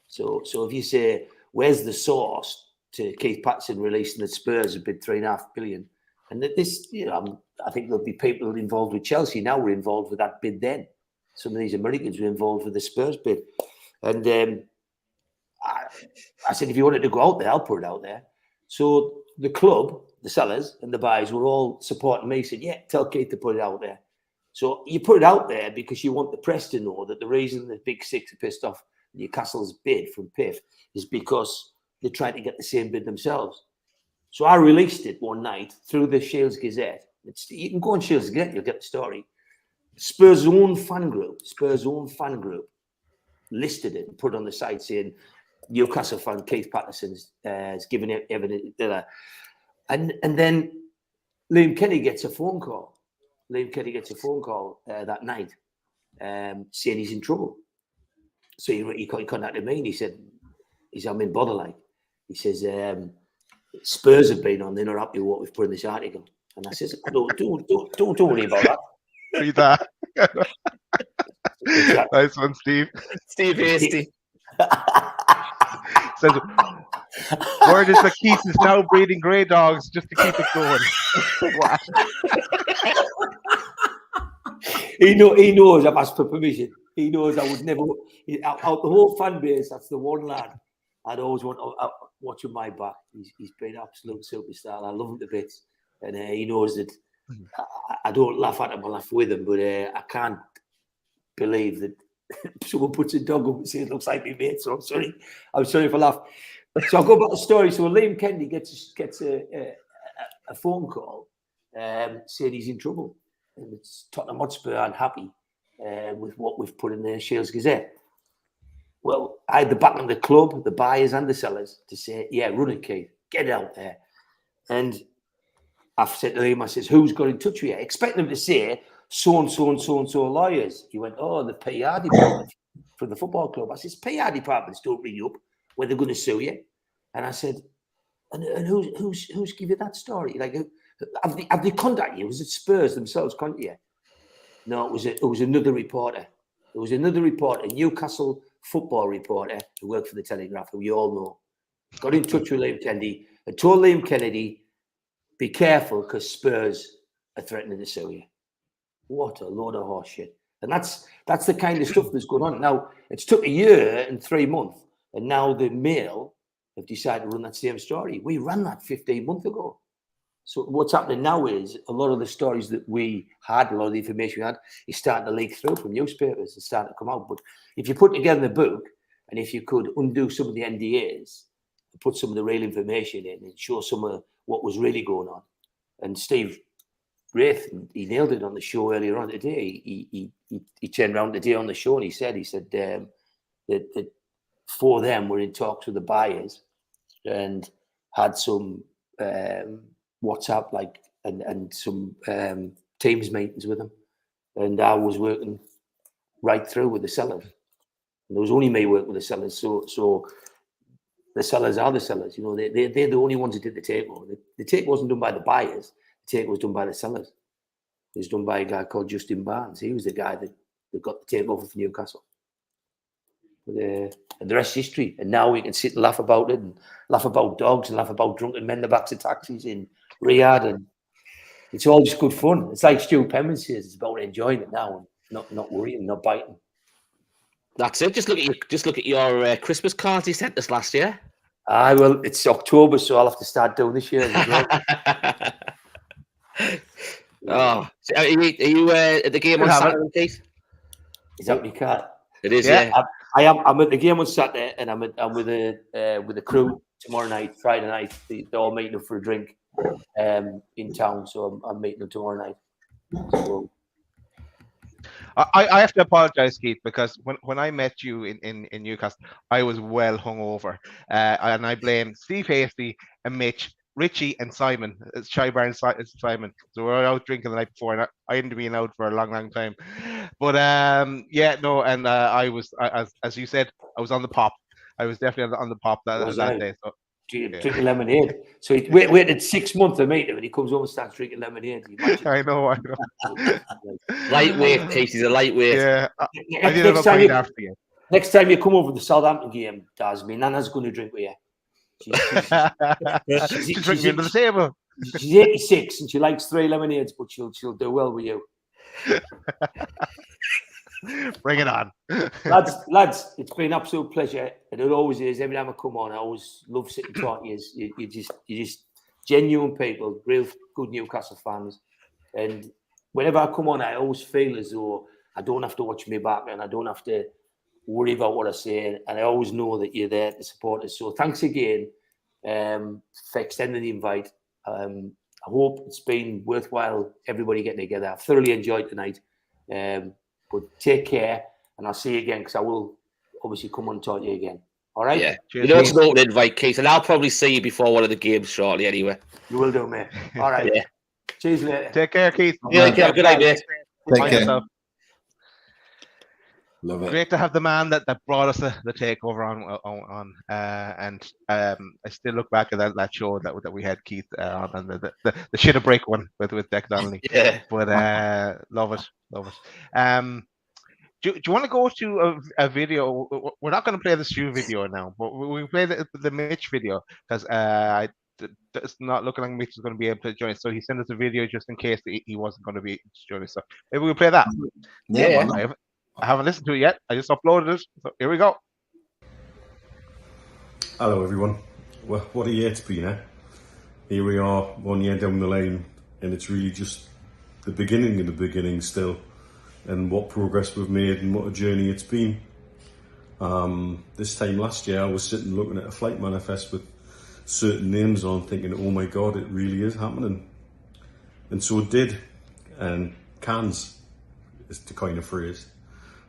So if you say, where's the source to Keith Patterson releasing that Spurs have bid $3.5 billion, and that this, I think there'll be people involved with Chelsea now were involved with that bid then. Some of these Americans were involved with the Spurs bid, and I said, if you wanted to go out there, I'll put it out there. So the club, the sellers and the buyers were all supporting me. Said, yeah, tell Keith to put it out there. So you put it out there because you want the press to know that the reason the Big Six are pissed off Newcastle's bid from PIF is because they're trying to get the same bid themselves. So I released it one night through the Shields Gazette. You can go on Shields Gazette, you'll get the story. Spurs' own fan group listed it and put it on the site saying, Newcastle fan Keith Patterson is giving evidence. And then Liam Kenny gets a phone call. That night saying he's in trouble. So he contacted me and he said, I'm in bother, like. He says, Spurs have been on, they're not happy with what we've put in this article. And I says, don't worry about that. Read that. Nice one, Steve. Steve Hasty. Says, word is that Keith is now breeding grey dogs just to keep it going. What? He knows I've asked for permission. He knows I would never, out the whole fan base, that's the one lad I'd always want to watch on my back. He's been an absolute superstar. I love him to bits. And he knows that I don't laugh at him, I laugh with him, but I can't believe that someone puts a dog up and says it looks like me mate. So I'm sorry if I laugh. So I'll go back to the story. So Liam Kennedy gets a phone call saying he's in trouble. And it's Tottenham Hotspur unhappy with what we've put in the Shields Gazette. Well, I had the back of the club, the buyers and the sellers to say, yeah, run it, Keith, get it out there. And I've said to him, I says, who's got in touch with you? I expect them to say so-and-so and so-and-so lawyers. He went, oh, the PR department from the football club. I says, PR departments don't ring you up when they're going to sue you. And I said, and who's give you that story? Like, have they contacted you? Was it Spurs themselves contacted you? No, it was another reporter. It was another reporter, a Newcastle football reporter who worked for the Telegraph, who you all know. Got in touch with Liam Kennedy and told Liam Kennedy, be careful because Spurs are threatening to sue you. What a load of horse shit. And that's the kind of stuff that's going on. Now, it's took a year and 3 months, and now the Mail have decided to run that same story. We ran that 15 months ago. So what's happening now is a lot of the stories that we had, a lot of the information we had, is starting to leak through from newspapers and starting to come out. But if you put together the book, and if you could undo some of the NDAs, and put some of the real information in and show some of what was really going on. And Steve Wraith, he nailed it on the show earlier on today. He turned around today on the show and he said that four of them were in talks with the buyers and had some WhatsApp and some Teams meetings with them. And I was working right through with the sellers. And there was only me working with the sellers. So the sellers are the sellers. You know, they're the only ones who did the takeover. The take wasn't done by the buyers. The take was done by the sellers. It was done by a guy called Justin Barnes. He was the guy that got the takeover for Newcastle. But, and the rest is history. And now we can sit and laugh about it and laugh about dogs and laugh about drunken men in the backs of taxis in Riyadh. And it's all just good fun. It's like Stu Penman says, it's about enjoying it now and not worrying, not biting. That's it. Just look at your Christmas cards you sent us last year. Well, it's October, so I'll have to start doing this year as well. Oh, so are you at the game on Saturday, Keith? Is that my card? It is, yeah. I am. I'm at the game on Saturday, and I'm with the crew tomorrow night, Friday night. They're all meeting up for a drink in town, so I'm meeting them tomorrow night. So, I have to apologise, Keith, because when I met you in Newcastle, I was well hungover, and I blame Steve Hasty and Mitch, Richie and Simon. It's Shybar and Simon. So we were out drinking the night before, and I hadn't been out for a long time. But yeah, no, and I was, as you said, I was on the pop. I was definitely on the pop that day. So. Drinking lemonade. So he waited 6 months to meet him, and he comes over and starts drinking lemonade. I know. Lightweight, Keith. He's a lightweight. Yeah, I did it after the game. Next time you come over to the Southampton game, Daz, me Nana's going to drink with you. She's drinking under the table. She's 86 and she likes 3 lemonades, but she'll do well with you. Bring it on. lads, it's been an absolute pleasure, and it always is. Every time I come on, I always love sitting talking to you. You're just genuine people, real good Newcastle fans. And whenever I come on, I always feel as though I don't have to watch me back and I don't have to worry about what I say. And I always know that you're there to support us. So thanks again for extending the invite. I hope it's been worthwhile, everybody getting together. I've thoroughly enjoyed tonight. But take care, and I'll see you again, because I will obviously come on and talk to you again. All right? Yeah. Cheers, it's an open invite, Keith, and I'll probably see you before one of the games shortly anyway. You will do, mate. All right. Yeah. Cheers, later. Take care, Keith. Yeah, good night, mate. Take care. Love it. Great to have the man that brought us the takeover on and I still look back at that show that we had Keith on, and the shitter break one with Deck Donnelly. Yeah. But love it. Do you want to go to a video? We're not going to play the Stu video now, but we play the Mitch video, because it's not looking like Mitch is going to be able to join us. So he sent us a video just in case he wasn't going to be joining us. So maybe we'll play that. Yeah. I haven't listened to it yet. I just uploaded it. So here we go. Hello, everyone. Well, what a year it's been, eh? Here we are, 1 year down the line, and it's really just the beginning of the beginning still, and what progress we've made and what a journey it's been. This time last year, I was sitting looking at a flight manifest with certain names on, thinking, oh my God, it really is happening. And so it did. And cans is the kind of phrase.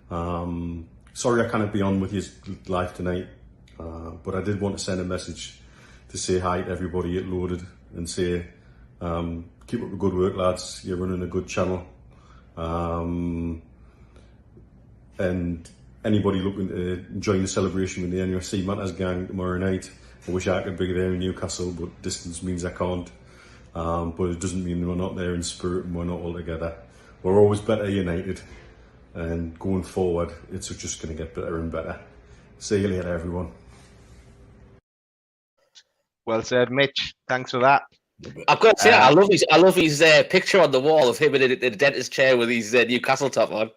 Sorry I can't be on with you live tonight, but I did want to send a message to say hi to everybody at Loaded and say, keep up the good work, lads. You're running a good channel. And anybody looking to join the celebration with the NUFC Matters gang tomorrow night, I wish I could be there in Newcastle, but distance means I can't. But it doesn't mean we're not there in spirit and we're not all together. We're always better united. And going forward, it's just going to get better and better. See you later, everyone. Well said, Mitch. Thanks for that. I've got to say, I love his picture on the wall of him in a dentist chair with his Newcastle top on.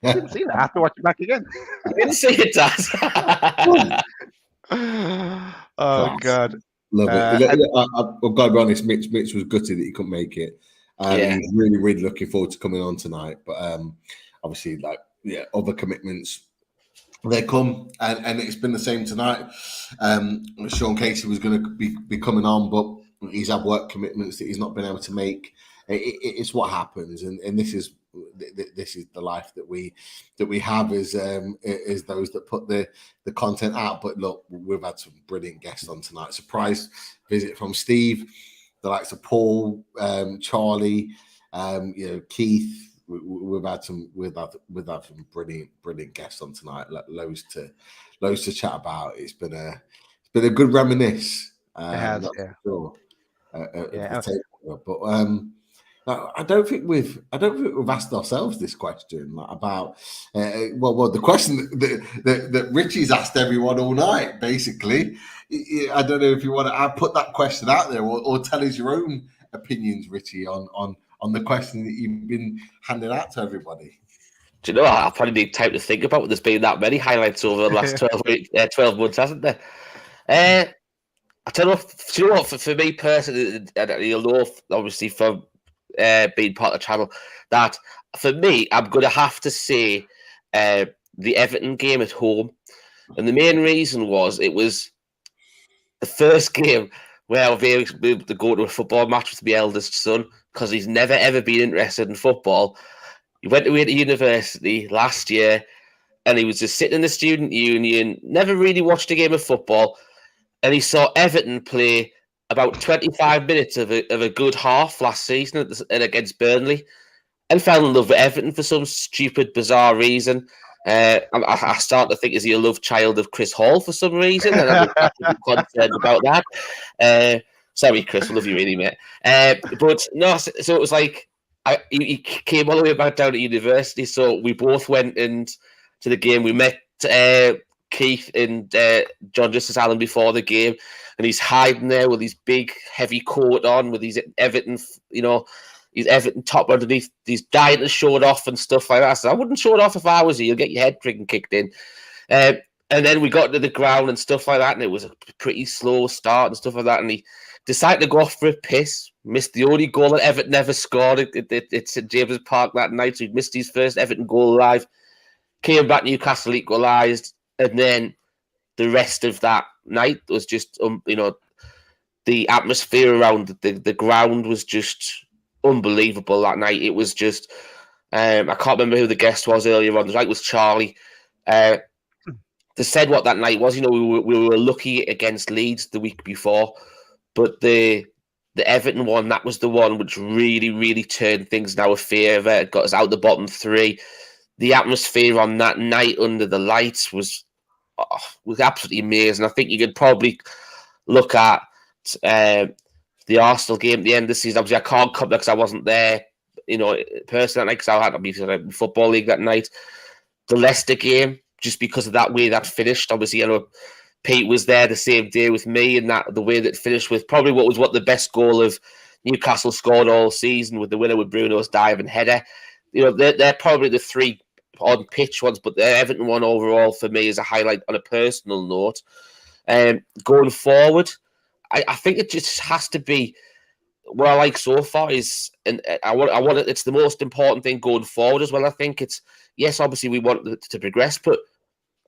I didn't see that. I have to watch it back again. I didn't see it, Daz. Oh, God. Love it. I've got to be honest, Mitch was gutted that he couldn't make it. He's really, really looking forward to coming on tonight. But obviously, other commitments, they come, and it's been the same tonight. Sean Casey was going to be coming on, but he's had work commitments that he's not been able to make. It's what happens, and this is the life that we have as those that put the content out. But look, we've had some brilliant guests on tonight. Surprise visit from Steve, the likes of Paul, Charlie, Keith. We've had some brilliant guests on tonight. Loads to chat about. It's been a good reminisce. It has, yeah. Sure. But I don't think we've asked ourselves this question about the question that Richie's asked everyone all night. Basically, I don't know if you want to put that question out there or tell us your own opinions, Richie, on the question that you've been handing out to everybody. Do you know, I probably need time to think about it. There's been that many highlights over the last 12 months, hasn't there? I tell you what, for me personally, you'll know, obviously, from being part of the channel, that for me, I'm going to have to say the Everton game at home. And the main reason was it was the first game where I was able to go to a football match with my eldest son, because he's never, ever been interested in football. He went away to university last year, and he was just sitting in the student union, never really watched a game of football, and he saw Everton play about 25 minutes of a good half last season against Burnley, and fell in love with Everton for some stupid, bizarre reason. I start to think, is he a love child of Chris Hall for some reason? And I'm concerned about that. Sorry, Chris, I love you really, mate. But no, so it was like he came all the way back down to university. So we both went to the game. We met Keith and John Justice Allen before the game, and he's hiding there with his big, heavy coat on, with his Everton, his Everton top underneath. He's dying to show it off and stuff like that. So I wouldn't show it off if I was you. You'll get your head freaking kicked in. And then we got to the ground and stuff like that, and it was a pretty slow start and stuff like that. And he decided to go off for a piss. Missed the only goal that Everton ever scored. It's St James's Park that night, so he missed his first Everton goal live. Came back, Newcastle equalised, and then the rest of that night was just, the atmosphere around the ground was just unbelievable that night. It was just, I can't remember who the guest was earlier on. It was Charlie. They said what that night was. We were lucky against Leeds the week before, but the Everton one, that was the one which really, really turned things in our favour. It got us out the bottom three. The atmosphere on that night under the lights was absolutely amazing. I think you could probably look at the Arsenal game at the end of the season. Obviously, I can't come because I wasn't there, personally, because I had to be in the Football League that night. The Leicester game, just because of that way that finished. Obviously, Pete was there the same day with me, and that the way that finished with probably what the best goal of Newcastle scored all season, with the winner with Bruno's diving header. They're probably the three on pitch ones, but the Everton one overall for me is a highlight on a personal note. Going forward, I think it just has to be what I like so far is, and I want it. It's the most important thing going forward as well. I think it's, yes, obviously we want it to progress, but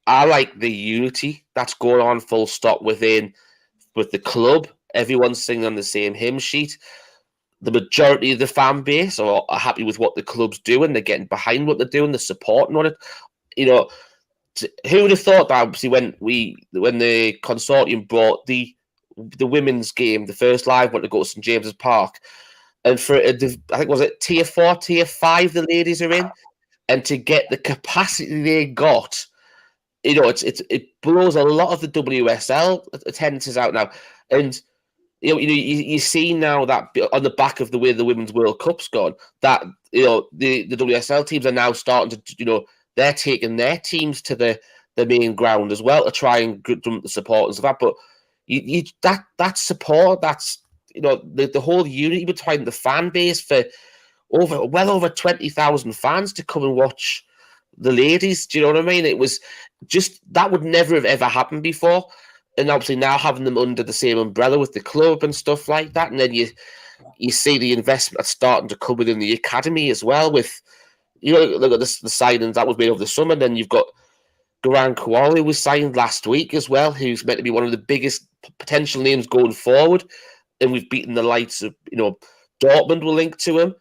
I like the unity that's going on full stop with the club. Everyone's singing on the same hymn sheet. The majority of the fan base are happy with what the club's doing. They're getting behind what they're doing. They're supporting on it. Who would have thought that? Obviously, when the consortium brought the women's game, the first live one, to go to St James's Park, and for I think was it tier 4, tier 5, the ladies are in, and to get the capacity they got, it blows a lot of the WSL attendances out now, and. You see now that on the back of the way the Women's World Cup's gone, that the WSL teams are now starting to, they're taking their teams to the main ground as well to try and drum the support and stuff. But that support, that's the whole unity between the fan base for over 20,000 fans to come and watch the ladies. Do you know what I mean? It was just, that would never have ever happened before. And obviously now having them under the same umbrella with the club and stuff like that. And then you see the investment that's starting to come within the academy as well with, look at the signings that was made over the summer. And then you've got Garan Kouali, who was signed last week as well, who's meant to be one of the biggest potential names going forward. And we've beaten the likes of, Dortmund will link to him.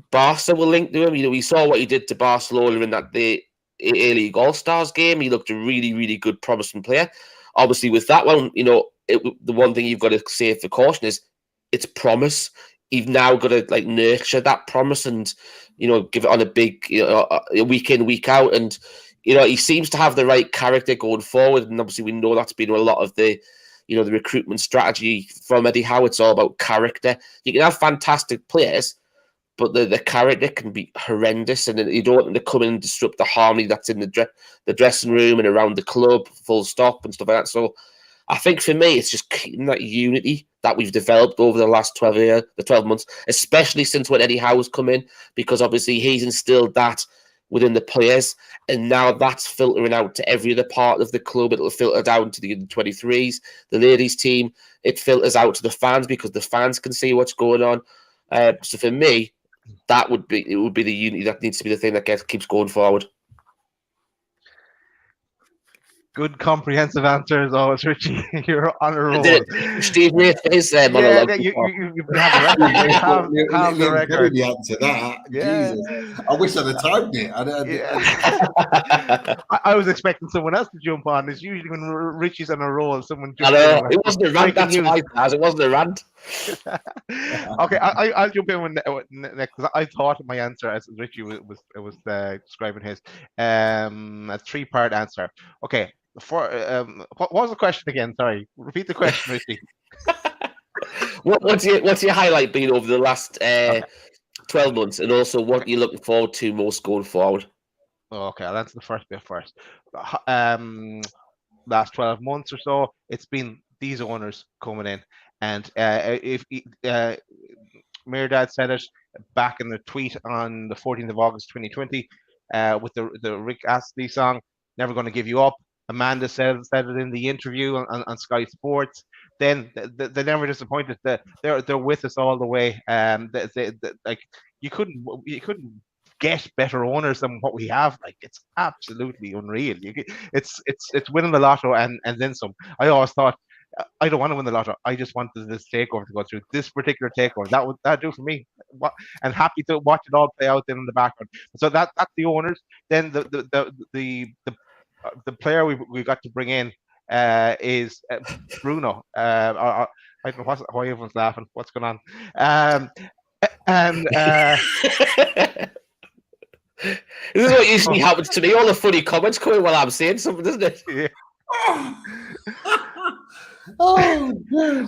Barca will link to him. We saw what he did to Barcelona in that A-League All-Stars game. He looked a really, really good, promising player. Obviously, with that one, the one thing you've got to say for caution is it's promise. You've now got to nurture that promise and give it on a big week in, week out. And he seems to have the right character going forward. And obviously, we know that's been a lot of the the recruitment strategy from Eddie Howe. It's all about character. You can have fantastic players, but the character can be horrendous, and you don't want them to come in and disrupt the harmony that's in the dressing room and around the club, full stop, and stuff like that. So I think for me, it's just keeping that unity that we've developed over the last 12 months, especially since when Eddie Howe's come in, because obviously he's instilled that within the players, and now that's filtering out to every other part of the club. It'll filter down to the 23s, the ladies team. It filters out to the fans because the fans can see what's going on. So for me, it would be the unity that needs to be the thing that keeps going forward. Good comprehensive answers always, Richie. You're on a roll. Steve made his monologue. You have the record. You have the record. The answer that. Yeah. Jesus. I wish I'd have timed it. I was expecting someone else to jump on. It's usually when Richie's on a roll, someone I jumps know. in. It wasn't a rant. That's why, guys. It wasn't a rant. Okay, I'll jump in next because I thought of my answer as Richie was describing his a 3-part answer. Okay, what was the question again? Sorry, repeat the question, Richie. What's your highlight been over the last 12 months, and also what you're looking forward to most going forward? Okay, I'll answer the first bit first. Last 12 months or so, it's been these owners coming in, and if Mirdad said it back in the tweet on the 14th of August 2020 with the Rick Astley song, "Never Gonna Give You Up." Amanda said it in the interview on Sky Sports. Then they're never disappointed. They're with us all the way. Like you couldn't get better owners than what we have. Like it's absolutely unreal. It's winning the lotto and then some. I always thought I don't want to win the lotto. I just wanted this takeover to go through. This particular takeover that do for me. And happy to watch it all play out in the background. So that's the owners. Then the player we got to bring in is Bruno. I don't know why everyone's laughing. What's going on? This is what usually happens to me. All the funny comments coming while I'm saying something, isn't it? Yeah. Oh,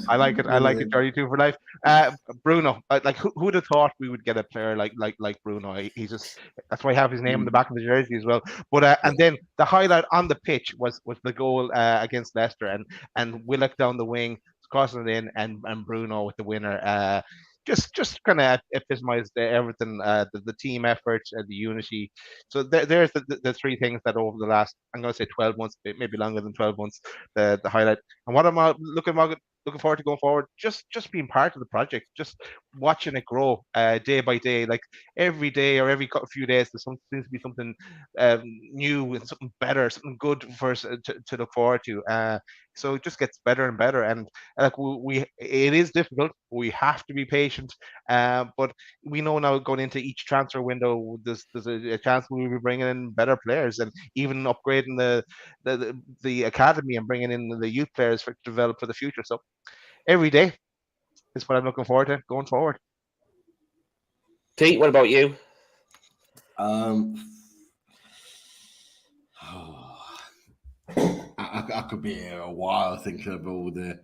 I like it. 32 for life. Bruno, like who would have thought we would get a player like Bruno? He's just, that's why I have his name on the back of the jersey as well. But and then the highlight on the pitch was the goal against Leicester and Willock down the wing, crossing it in, and Bruno with the winner. Just kind of epitomized everything, the team effort and the unity. So there's the 3 things that over the last, I'm going to say 12 months, maybe longer than 12 months, the highlight. And what am I looking forward to going forward? Just being part of the project, just watching it grow day by day. Like every day or every few days, there seems to be something new and something better, something good for us to look forward to. So it just gets better and better. And like it is difficult. We have to be patient. But we know now going into each transfer window, there's a chance we'll be bringing in better players and even upgrading the academy and bringing in the youth players to develop for the future. So every day is what I'm looking forward to going forward. Pete, what about you? I could be here a while thinking of all the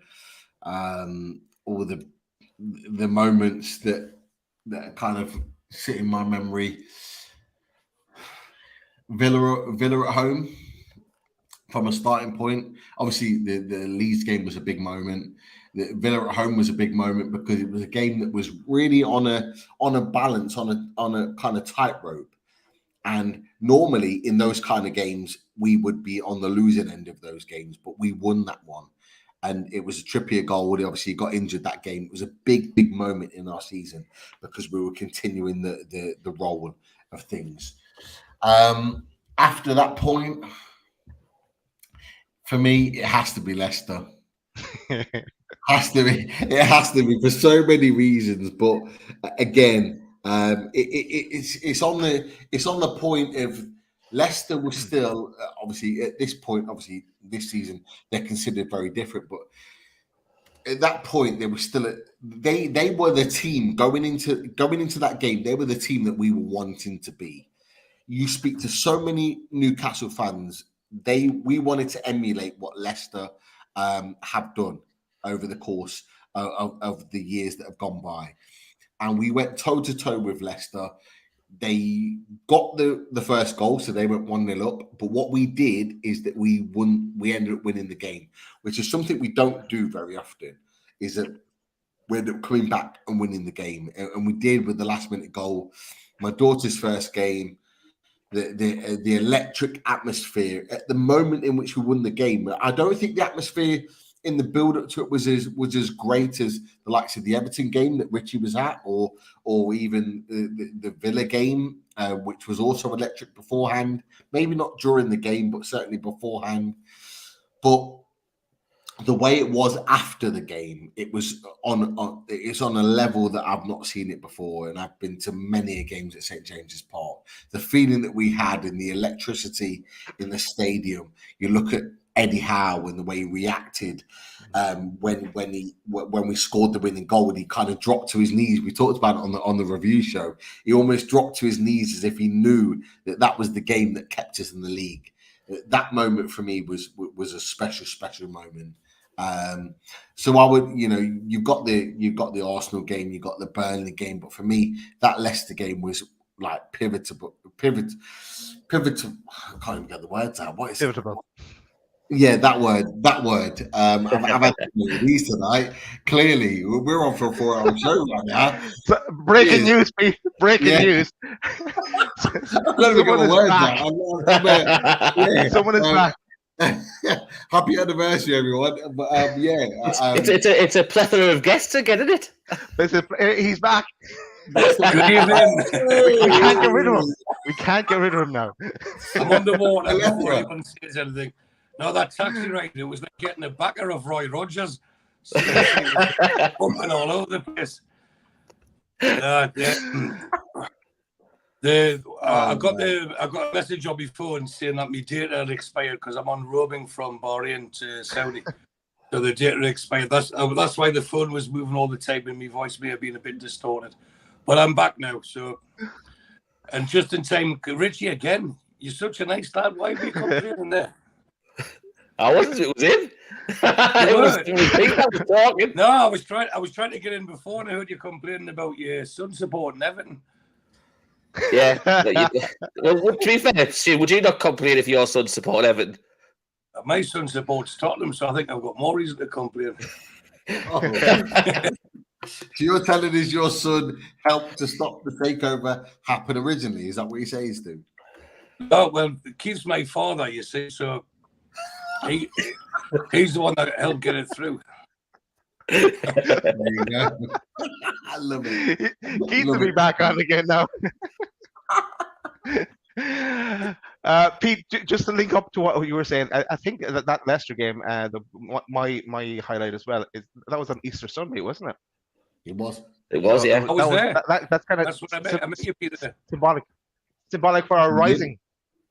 moments that kind of sit in my memory. Villa at home, from a starting point. Obviously, the Leeds game was a big moment. The Villa at home was a big moment because it was a game that was really on a balance, on a kind of tightrope. And normally in those kind of games, we would be on the losing end of those games, but we won that one. And it was a Trippier goal. He obviously got injured that game. It was a big, big moment in our season because we were continuing the role of things. After that point, for me, it has to be Leicester. It has to be for so many reasons. But again, it's on the point of Leicester was still obviously at this point, obviously this season they're considered very different, but at that point they were still they were the team going into that game. They were the team that we were wanting to be. You speak to so many Newcastle fans, we wanted to emulate what Leicester have done over the course of the years that have gone by. And we went toe-to-toe with Leicester. They got the first goal, so they went 1-0 up. But what we did is that we ended up winning the game, which is something we don't do very often, is that we ended up coming back and winning the game. And we did with the last-minute goal. My daughter's first game, the electric atmosphere at the moment in which we won the game. I don't think the atmosphere in the build-up to it was as great as the likes of the Everton game that Richie was at, or even the Villa game, which was also electric beforehand. Maybe not during the game, but certainly beforehand. but the way it was after the game, it was it's on a level that I've not seen it before, and I've been to many games at St James's Park. The feeling that we had in the electricity in the stadium. You look at Eddie Howe and the way he reacted when we scored the winning goal, and he kind of dropped to his knees. We talked about it on the review show. He almost dropped to his knees as if he knew that was the game that kept us in the league. That moment for me was a special moment. So I would, you've got the Arsenal game, you've got the Burnley game, but for me, that Leicester game was like pivotal. I can't even get the words out. What is pivotal? Yeah, that word. I've had these tonight. Clearly, we're on for a 4-hour show right now. So, breaking news, Pete. Breaking news. Someone is back. Happy anniversary, everyone! But it's a plethora of guests again, isn't it? He's back. Good evening. We can't get rid of him. We can't get rid of him now. I'm on the water before anyone says anything. No, that taxi ride, it was like getting a backer of Roy Rogers. Bumping all over the place. I got a message on my phone saying that my data had expired because I'm on roaming from Bahrain to Saudi. So the data expired. That's why the phone was moving all the time and my voice may have been a bit distorted. But I'm back now. So, and just in time, Richie, again, you're such a nice lad. Why are you complaining there? I wasn't. It was him. It was me that was talking. No, I was trying to get in before, and I heard you complaining about your son supporting Everton. Yeah. Well, to be fair, Stu, would you not complain if your son supported Everton? My son supports Tottenham, so I think I've got more reason to complain. So you're telling us your son helped to stop the takeover happen originally? Is that what you say, Stu? Oh, well, Keith's my father, you see, so he's the one that helped get it through. There you go. I love it. Keith will be back on again now. Pete, just to link up to what you were saying, I think that Leicester game, my highlight as well, that was on Easter Sunday, wasn't it? It was. It was, yeah. I was there. That's kind of That's what I meant you be there. Symbolic for our rising,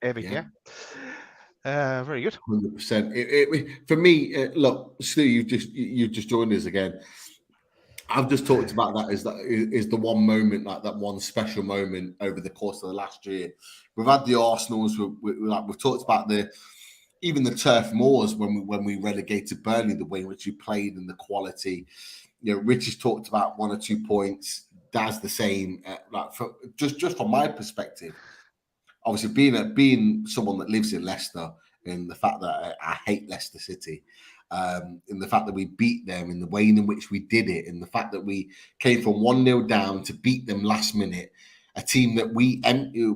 Eddie. Yeah. Very good. 100%. For me, look, Stu, you've just joined us again. I've just talked about that is the one moment, like that one special moment over the course of the last year. We've had the Arsenals. We've talked about even the turf moors when we relegated Burnley, the way in which you played and the quality. Richie's talked about 1 or 2 points. That's the same. Just from my perspective, obviously being someone that lives in Leicester, and the fact that I hate Leicester City. In the fact that we beat them, in the way in which we did it, in the fact that we came from 1-0 down to beat them last minute, a team that we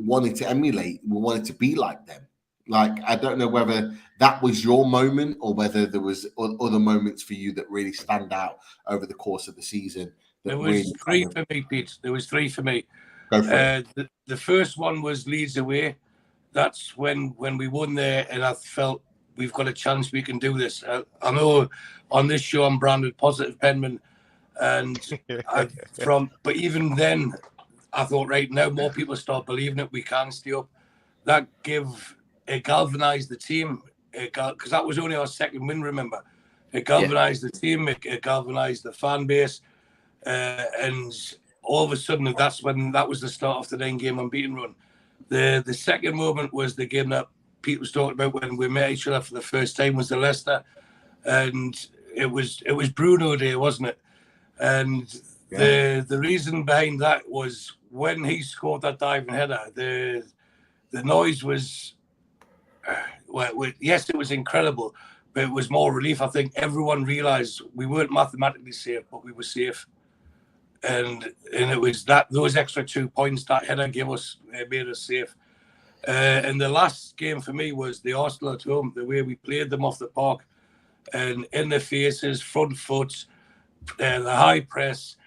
wanted to emulate, we wanted to be like them. Like, I don't know whether that was your moment or whether there was other moments for you that really stand out over the course of the season. There was three for me, Pete. There was three for me. Go for it. The first one was Leeds away. That's when we won there, and I felt we've got a chance. We can do this. I know on this show I'm branded Positive Penman, and but even then, I thought right now more people start believing it. We can stay up. That galvanized the team because that was only our second win. Remember, it galvanized the team. It galvanized the fan base, and all of a sudden that was the start of the 9-game unbeaten run. The second moment was the game that Pete was talking about when we met each other for the first time, was the Leicester, and it was Bruno Day, wasn't it? And the reason behind that was when he scored that diving header, the noise was yes, it was incredible, but it was more relief. I think everyone realised we weren't mathematically safe, but we were safe. And it was those extra 2 points that header made us safe. And the last game for me was the Arsenal at home, the way we played them off the park and in their faces, front foot, the high press,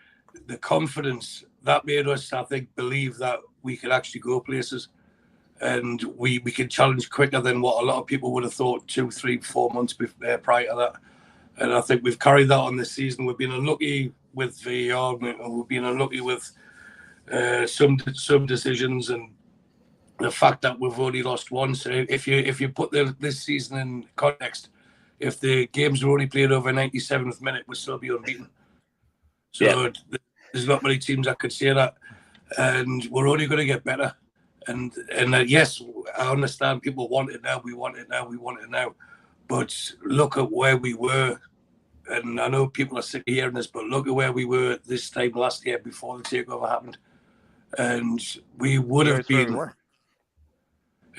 the confidence that made us, I think, believe that we could actually go places. and we can challenge quicker than what a lot of people would have thought 2, 3, 4 months prior to that. And I think we've carried that on this season. We've been unlucky with VAR, we've been unlucky with some decisions, and the fact that we've only lost once. If you put this season in context, if the games were only played over 97th minute, we'd still be unbeaten. So there's not many teams that could say that, and we're only going to get better. And yes, I understand people want it now. We want it now. We want it now. But look at where we were, and I know people are sick of hearing this, but look at where we were this time last year before the takeover happened, and we would have been.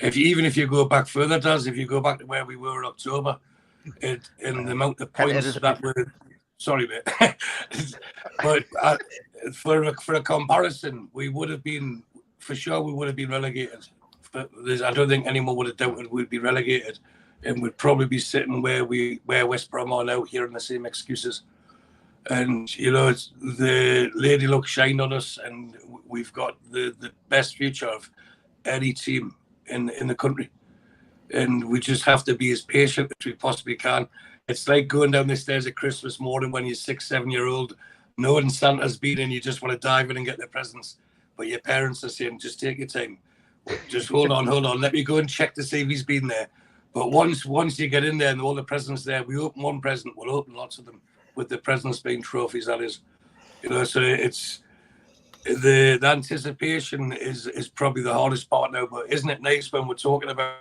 Even if you go back further, Daz, if you go back to where we were in October, and the amount of points that were, sorry, mate, but for a comparison, we would have been, for sure, we would have been relegated. I don't think anyone would have doubted we'd be relegated, and we'd probably be sitting where West Brom are now, hearing the same excuses. And it's the Lady Luck shined on us, and we've got the best future of any team in the country, and we just have to be as patient as we possibly can. It's like going down the stairs at Christmas morning when you're 6, 7-year-old, knowing Santa's been in, you just want to dive in and get the presents, but your parents are saying, just take your time, just hold on, let me go and check to see if he's been there. But once you get in there and all the presents there, we open one present, we'll open lots of them, with the presents being trophies, that is. So it's the anticipation is probably the hardest part now. But isn't it nice when we're talking about,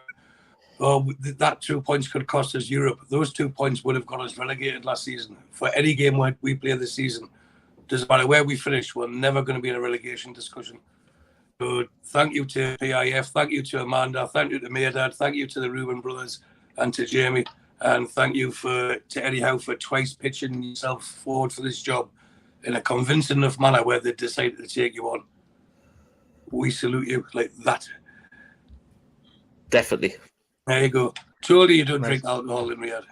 that 2 points could cost us Europe? Those 2 points would have got us relegated last season. For any game we play this season, doesn't matter where we finish, we're never going to be in a relegation discussion. So thank you to PIF, thank you to Amanda, thank you to Maydad, thank you to the Reuben brothers and to Jamie, and thank you to Eddie Howe for twice pitching yourself forward for this job in a convincing enough manner where they decided to take you on. We salute you like that. Definitely. There you go. Surely you don't drink alcohol in Riyadh.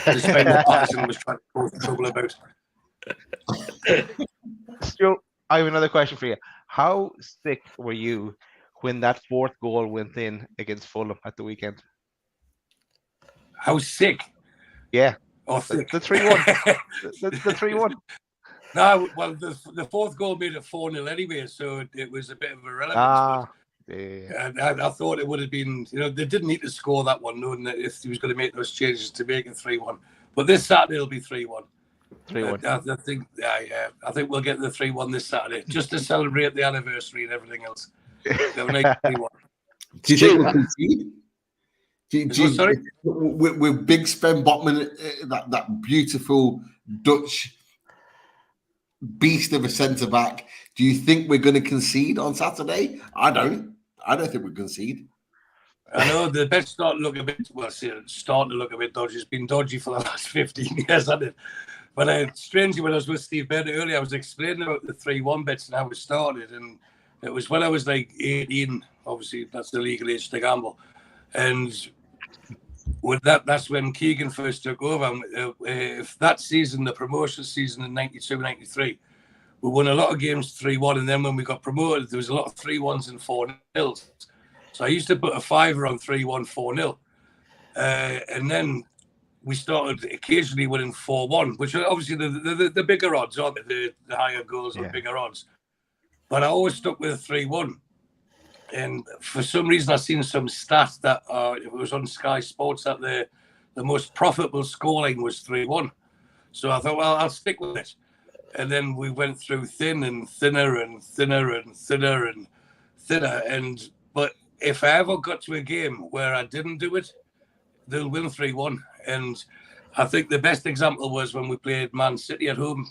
Despite what Patterson was trying to cause trouble about. Stu, I have another question for you. How sick were you when that fourth goal went in against Fulham at the weekend? How sick? Yeah. Oh, sick. The 3-1. the 3-1. No, well, the fourth goal made it 4-0 anyway, so it was a bit of irrelevance. Yeah. I thought it would have been, they didn't need to score that one, knowing that if he was going to make those changes to make it 3-1. But this Saturday it'll be 3-1. 3-1. I think we'll get the 3-1 this Saturday, just to celebrate the anniversary and everything else. They'll make 3-1. Do you think we'll concede? Sorry? With Big Sven Botman, that beautiful Dutch beast of a centre back, do you think we're going to concede on Saturday? I don't think we'll concede. I know the best starting to look a bit dodgy. It's been dodgy for the last 15 years, hasn't it? But strangely, when I was with Steve Bennett earlier, I was explaining about the 3-1 bits and how it started, and it was when I was like 18. Obviously, that's the legal age to gamble, and with that's when Keegan first took over. If that season, the promotion season in 92-93, we won a lot of games 3-1, and then when we got promoted, there was a lot of 3-1s and 4-0s. So I used to put a fiver on 3-1, 4-0, and then we started occasionally winning 4-1, which are obviously the bigger odds, aren't they? The higher goals are bigger odds. But I always stuck with a 3-1. And for some reason, I've seen some stats that it was on Sky Sports that the most profitable scoring was 3-1. So I thought, well, I'll stick with it. And then we went through thin and thinner and thinner and thinner and thinner. But if I ever got to a game where I didn't do it, they'll win 3-1. And I think the best example was when we played Man City at home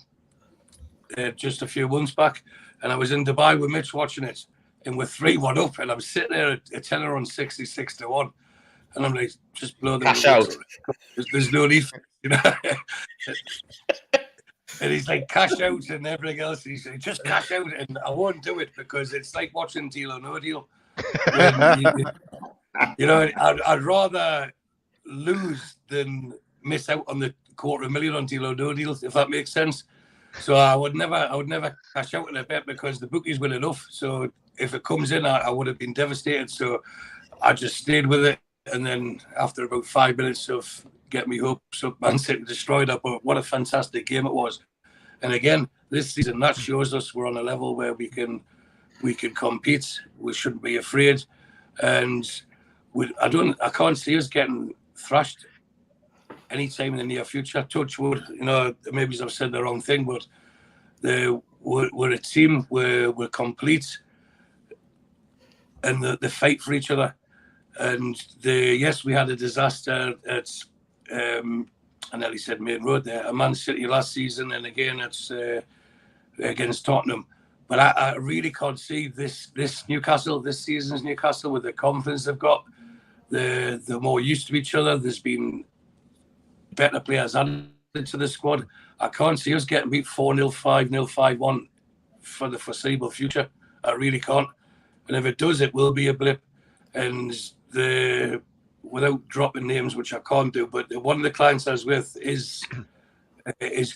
just a few months back. And I was in Dubai with Mitch watching it. And we're 3-1 up. And I'm sitting there at a tenner on 66-1. And I'm like, just blow them. Cash out. There's no need for it, And he's like, cash out and everything else. He's like, just cash out. And I won't do it because it's like watching Deal or No Deal. I'd rather lose than miss out on the $250,000 on Deal or No Deal, if that makes sense. So I would never cash out in a bet because the bookies win enough. So if it comes in, I would have been devastated. So I just stayed with it. And then after about 5 minutes of getting me hopes up, Man City destroyed it. But what a fantastic game it was. And again, this season, that shows us we're on a level where we can compete. We shouldn't be afraid. And I can't see us getting thrashed anytime in the near future. Touch wood, maybe I've said the wrong thing, but we're a team, we're complete, and the fight for each other. And yes, we had a disaster at I nearly said Main Road there, at Man City last season, and again it's against Tottenham. But I really can't see this Newcastle, this season's Newcastle, with the confidence they've got. They're more used to each other. There's been better players added to the squad. I can't see us getting beat 4-0, 5-0, 5-1 for the foreseeable future. I really can't. And if it does, it will be a blip. And without dropping names, which I can't do, but one of the clients I was with is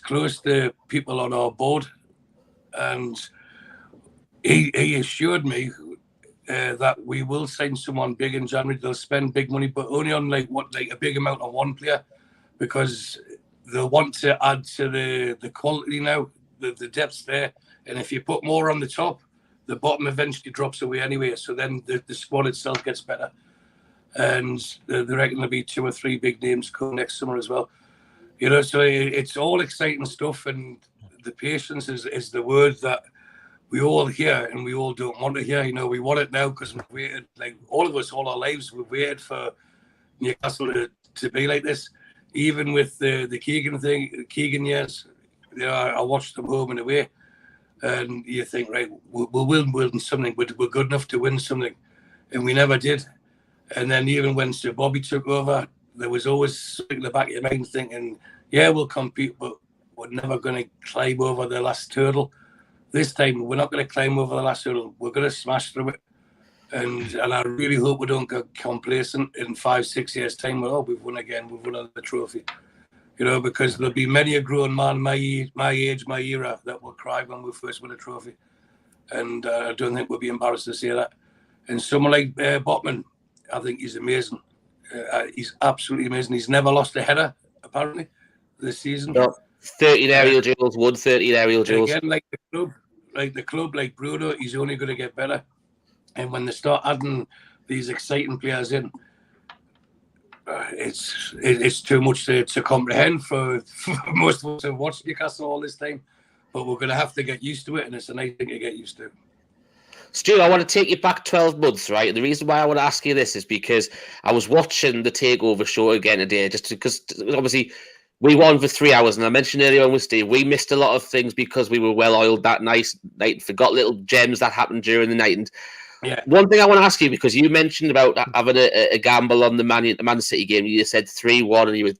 close to people on our board, and he assured me that we will sign someone big in January. They'll spend big money, but only on like a big amount on one player, because they want to add to the quality now, the depth's there, and if you put more on the top, the bottom eventually drops away anyway. So then the squad itself gets better. And they reckon there'll be 2 or 3 big names come next summer as well. So it's all exciting stuff. And the patience is the word that we all hear and we all don't want to hear. We want it now because we've waited, like all of us, all our lives, we've waited for Newcastle to be like this. Even with the Keegan years, I watched them home and away. And you think, right, we'll win something. We're good enough to win something. And we never did. And then even when Sir Bobby took over, there was always something in the back of your mind thinking, yeah, we'll compete, but we're never going to climb over the last hurdle. This time, we're not going to climb over the last hurdle. We're going to smash through it. And I really hope we don't get complacent in 5-6 years' time. We've won again. We've won another trophy. Because there'll be many a grown man, my age, my era, that will cry when we first win a trophy. And I don't think we'll be embarrassed to say that. And someone like Botman, I think he's amazing. He's absolutely amazing. He's never lost a header, apparently, this season. No, 13 aerial duels, won 13 aerial duels. Again, like the club, like Bruno, he's only going to get better. And when they start adding these exciting players in, it's too much to comprehend for most of us who have watched Newcastle all this time. But we're going to have to get used to it, and it's a nice thing to get used to. Stu, I want to take you back 12 months, right? And the reason why I want to ask you this is because I was watching the Takeover show again today, just because obviously we won for 3 hours. And I mentioned earlier on with Steve, we missed a lot of things because we were well-oiled that night, forgot little gems that happened during the night. And yeah, one thing I want to ask you, because you mentioned about having a gamble on the Man City game. You said 3-1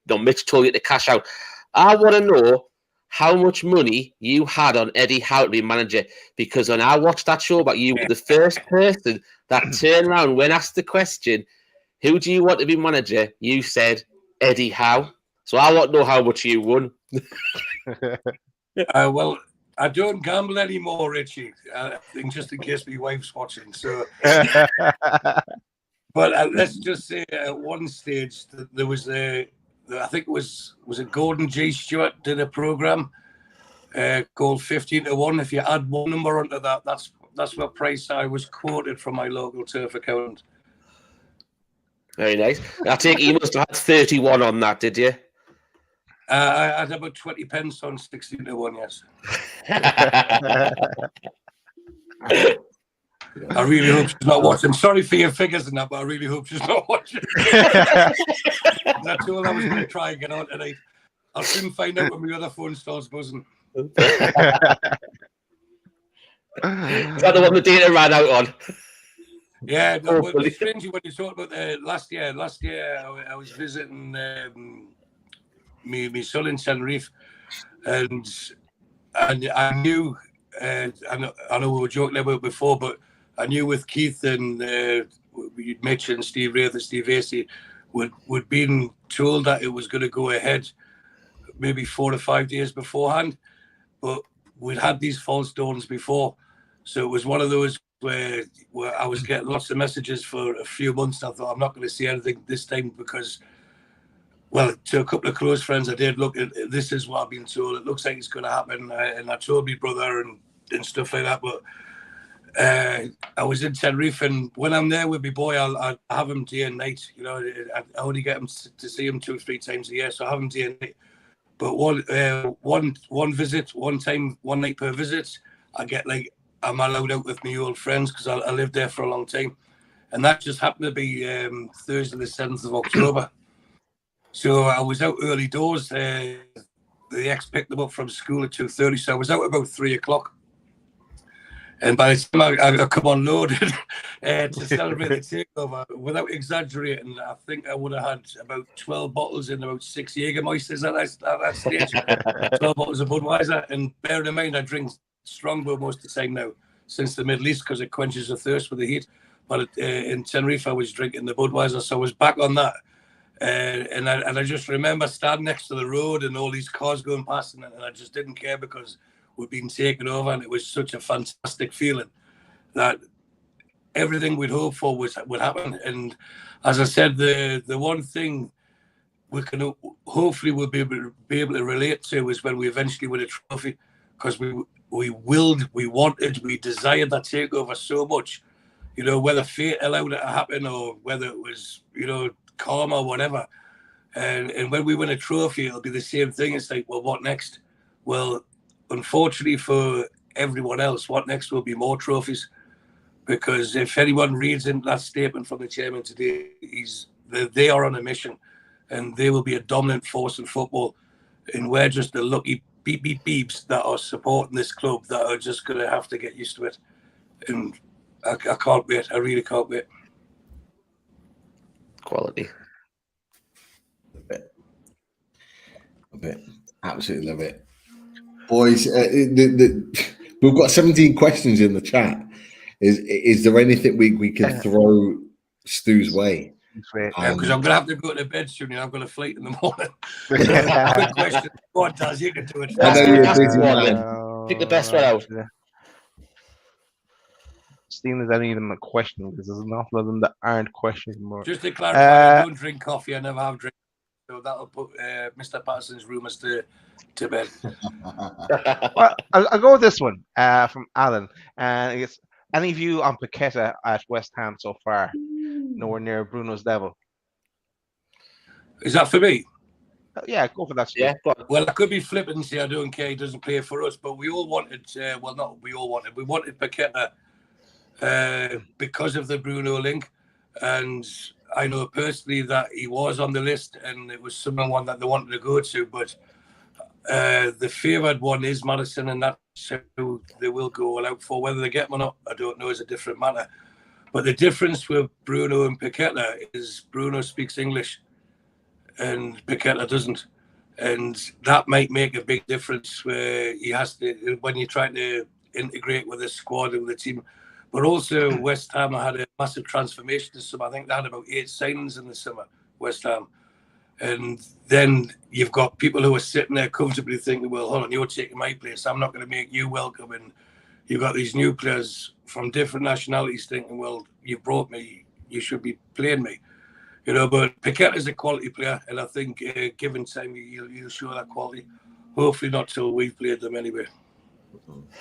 and Mitch told you to cash out. I want to know how much money you had on Eddie Howe to be manager, because when I watched that show about you were the first person that turned around when asked the question, who do you want to be manager? You said Eddie Howe. So I want to know how much you won. Well, I don't gamble anymore, Richie. I think just in case my wife's watching. So, but let's just say at one stage there was I think it was it Gordon G. Stewart did a program called 15-1. If you add one number onto that, that's what price I was quoted from my local turf account. Very nice. I take you must have had 31 on that, did you? I had about 20 pence on 16-1, yes. I really hope she's not watching. Sorry for your figures and that, but I really hope she's not watching. That's all I was going to try and get on tonight. I'll soon find out when my other phone starts buzzing. Is that the one the data ran out on? Yeah, no, but it's strange when you talk about last year. Last year, I was visiting my son in Tenerife, and I knew, I know we were joking about it before, but I knew with Keith and Mitch and Steve Wraith and Steve Hasty, we'd been told that it was going to go ahead maybe 4 to 5 days beforehand, but we'd had these false dawns before. So it was one of those where I was getting lots of messages for a few months. I thought I'm not going to see anything this time because, well, to a couple of close friends, I did look at this is what I've been told. It looks like it's going to happen, and I told my brother and stuff like that. But I was in Tenerife, and when I'm there with my boy, I have him day and night. You know, I only get him to see him 2 or 3 times a year, so I have him day and night. But one visit, one night per visit, I'm allowed out with my old friends because I lived there for a long time, and that just happened to be Thursday the 7th of October. So I was out early doors. The ex picked them up from school at 2:30, so I was out about 3 o'clock. And by the time I come unloaded to celebrate the takeover, without exaggerating, I think I would have had about 12 bottles and about 6 Jägermeisters at that stage. 12 bottles of Budweiser. And bear in mind, I drink Strongbow most of the time now, since the Middle East, because it quenches the thirst with the heat. But in Tenerife, I was drinking the Budweiser, so I was back on that. And I just remember standing next to the road and all these cars going past, and I just didn't care because we'd been taken over, and it was such a fantastic feeling that everything we'd hoped for would happen. And as I said, the one thing we can hopefully we'll be able to relate to is when we eventually win a trophy, because we desired that takeover so much, you know, whether fate allowed it to happen or whether it was, you know, karma or whatever. And when we win a trophy, it'll be the same thing. It's like, well, what next? Well, unfortunately for everyone else, what next will be more trophies, because if anyone reads in that statement from the chairman today, they are on a mission, and they will be a dominant force in football, and we're just the lucky beeps that are supporting this club that are just going to have to get used to it. And I can't wait. I really can't wait. Quality. Love it. Absolutely love it. Boys, we've got 17 questions in the chat. Is there anything we can throw Stu's way? Because I'm going to have to go to bed soon, and I've got a flight in the morning. Quick question. Go on, Taz, you can do it. I know you're a busy man. Pick the best one out. Seeing there's any of them a question, because there's an awful lot of them that aren't questions more. Just to clarify, I don't drink coffee. I never have drink. So that'll put Mr. Patterson's rumours to bed. Well, I'll go with this one from Alan. And it's any view on Paqueta at West Ham so far? Nowhere near Bruno's level. Is that for me? Yeah, go for that. Yeah. Well, I could be flippant and say I don't care. He doesn't play for us, but we all wanted. We wanted Paqueta because of the Bruno link, and I know personally that he was on the list, and it was someone that they wanted to go to, but the favoured one is Maddison, and that's who they will go all out for. Whether they get him or not, I don't know, is a different matter. But the difference with Bruno and Paqueta is Bruno speaks English and Paqueta doesn't. And that might make a big difference where he has to, when you're trying to integrate with the squad and the team. But also West Ham had a massive transformation this summer. I think they had about 8 signings in the summer, West Ham. And then you've got people who are sitting there comfortably thinking, well, hold on, you're taking my place. I'm not going to make you welcome. And you've got these new players from different nationalities thinking, well, you brought me, you should be playing me. You know, but Paqueta is a quality player. And I think given time, you'll show that quality. Hopefully not till we've played them anyway.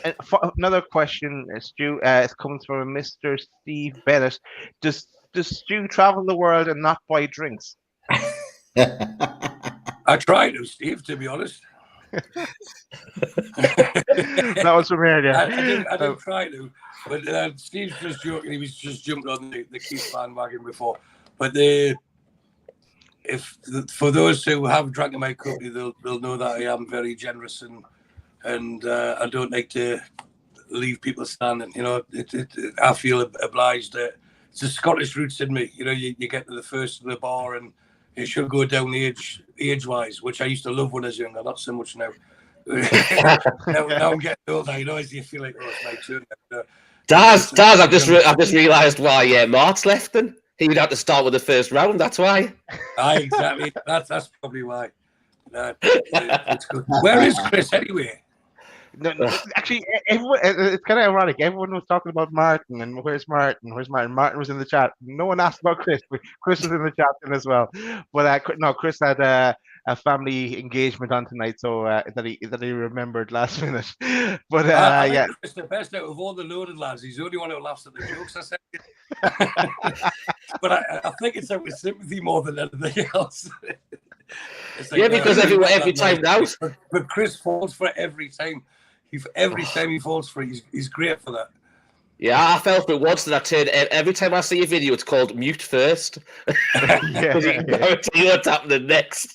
And another question, Stu, it's coming from Mr. Steve Bennett. Does Stu travel the world and not buy drinks? I try to, Steve, to be honest. That was from here, yeah. I didn't try to, but Steve's just joking. He was just jumping on the Keith bandwagon before. But for those who have drank in my company, they'll know that I am very generous and I don't like to leave people standing. You know, I feel obliged. It's the Scottish roots in me. You know, you get to the first of the bar and it should go down age-wise, which I used to love when I was younger, not so much now. now I'm getting older, you know, as you feel like, oh, it's my turn. Daz, I've just realised why Mart's left then. He would have to start with the first round, that's why. Exactly. That's probably why. It's good. Where is Chris anyway? No, actually, everyone, it's kind of ironic. Everyone was talking about Martin and where's Martin? Where's Martin? Martin was in the chat. No one asked about Chris, but Chris was in the chat then as well. But no, Chris had a family engagement on tonight, so that he remembered last minute. But I yeah, think Chris the best out of all the loaded lads. He's the only one who laughs at the jokes I said. But I think it's out with sympathy more than anything else. Like, yeah, because every time now. But Chris falls for it every time. Every time he falls for it, he's great for that. Yeah, I fell for it once, and I turned every time I see a video, it's called mute first. Because you can guarantee what's happening next.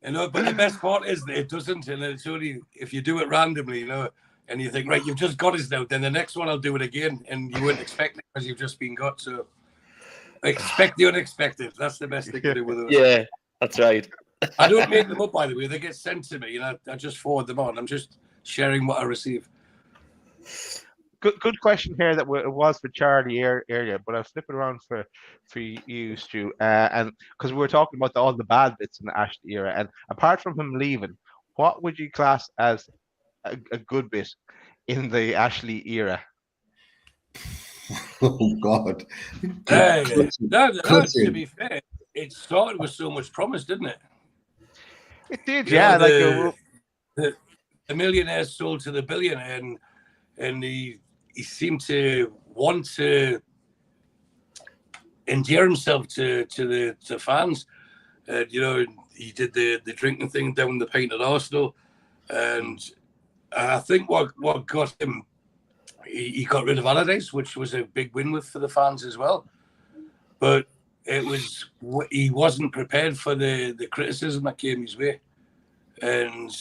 But the best part is that it doesn't, and it's only if you do it randomly, and you think, right, you've just got us now, then the next one I'll do it again, and you wouldn't expect it because you've just been got. So expect the unexpected. That's the best thing to do with it. Yeah, that's right. I don't make them up, by the way. They get sent to me, and I just forward them on. I'm just sharing what I receive. Good question here. That it was for Charlie earlier, but I'll flip it around for you, Stu. And because we were talking about all the bad bits in the Ashley era, and apart from him leaving, what would you class as a good bit in the Ashley era? Oh God! To be fair, it started with so much promise, didn't it? It did, yeah. The millionaire sold to the billionaire, and he seemed to want to endear himself to the fans. He did the drinking thing down the paint at Arsenal, and I think what got him, he got rid of Allardyce, which was a big win for the fans as well. But he wasn't prepared for the criticism that came his way, and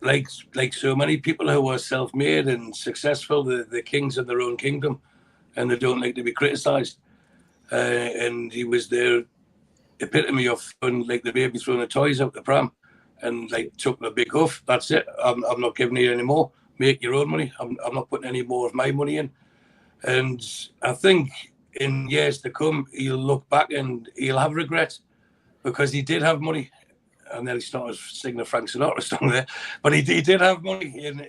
like so many people who are self-made and successful, the kings of their own kingdom, and they don't like to be criticised. And he was their epitome of fun, like the baby throwing the toys out the pram, and took a big huff. That's it. I'm not giving you any more. Make your own money. I'm not putting any more of my money in. And I think in years to come, he'll look back and he'll have regret, because he did have money. And then he started singing a Frank Sinatra song there. But he did have money, and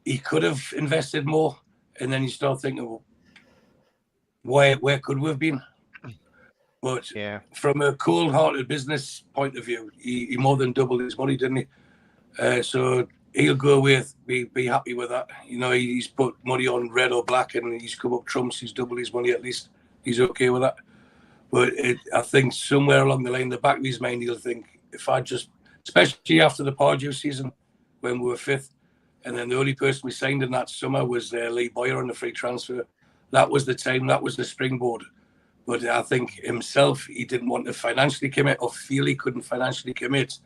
he could have invested more. And then you start thinking, well, where could we have been? But from a cold-hearted business point of view, he more than doubled his money, didn't he? So he'll go with, be happy with that. He's put money on red or black, and he's come up trumps. He's doubled his money at least. He's okay with that. But I think somewhere along the line, the back of his mind, he'll think, if I just, especially after the Pardew season, when we were fifth, and then the only person we signed in that summer was Lee Boyer on the free transfer. That was the time, that was the springboard. But I think himself, he didn't want to financially commit, or feel he couldn't financially commit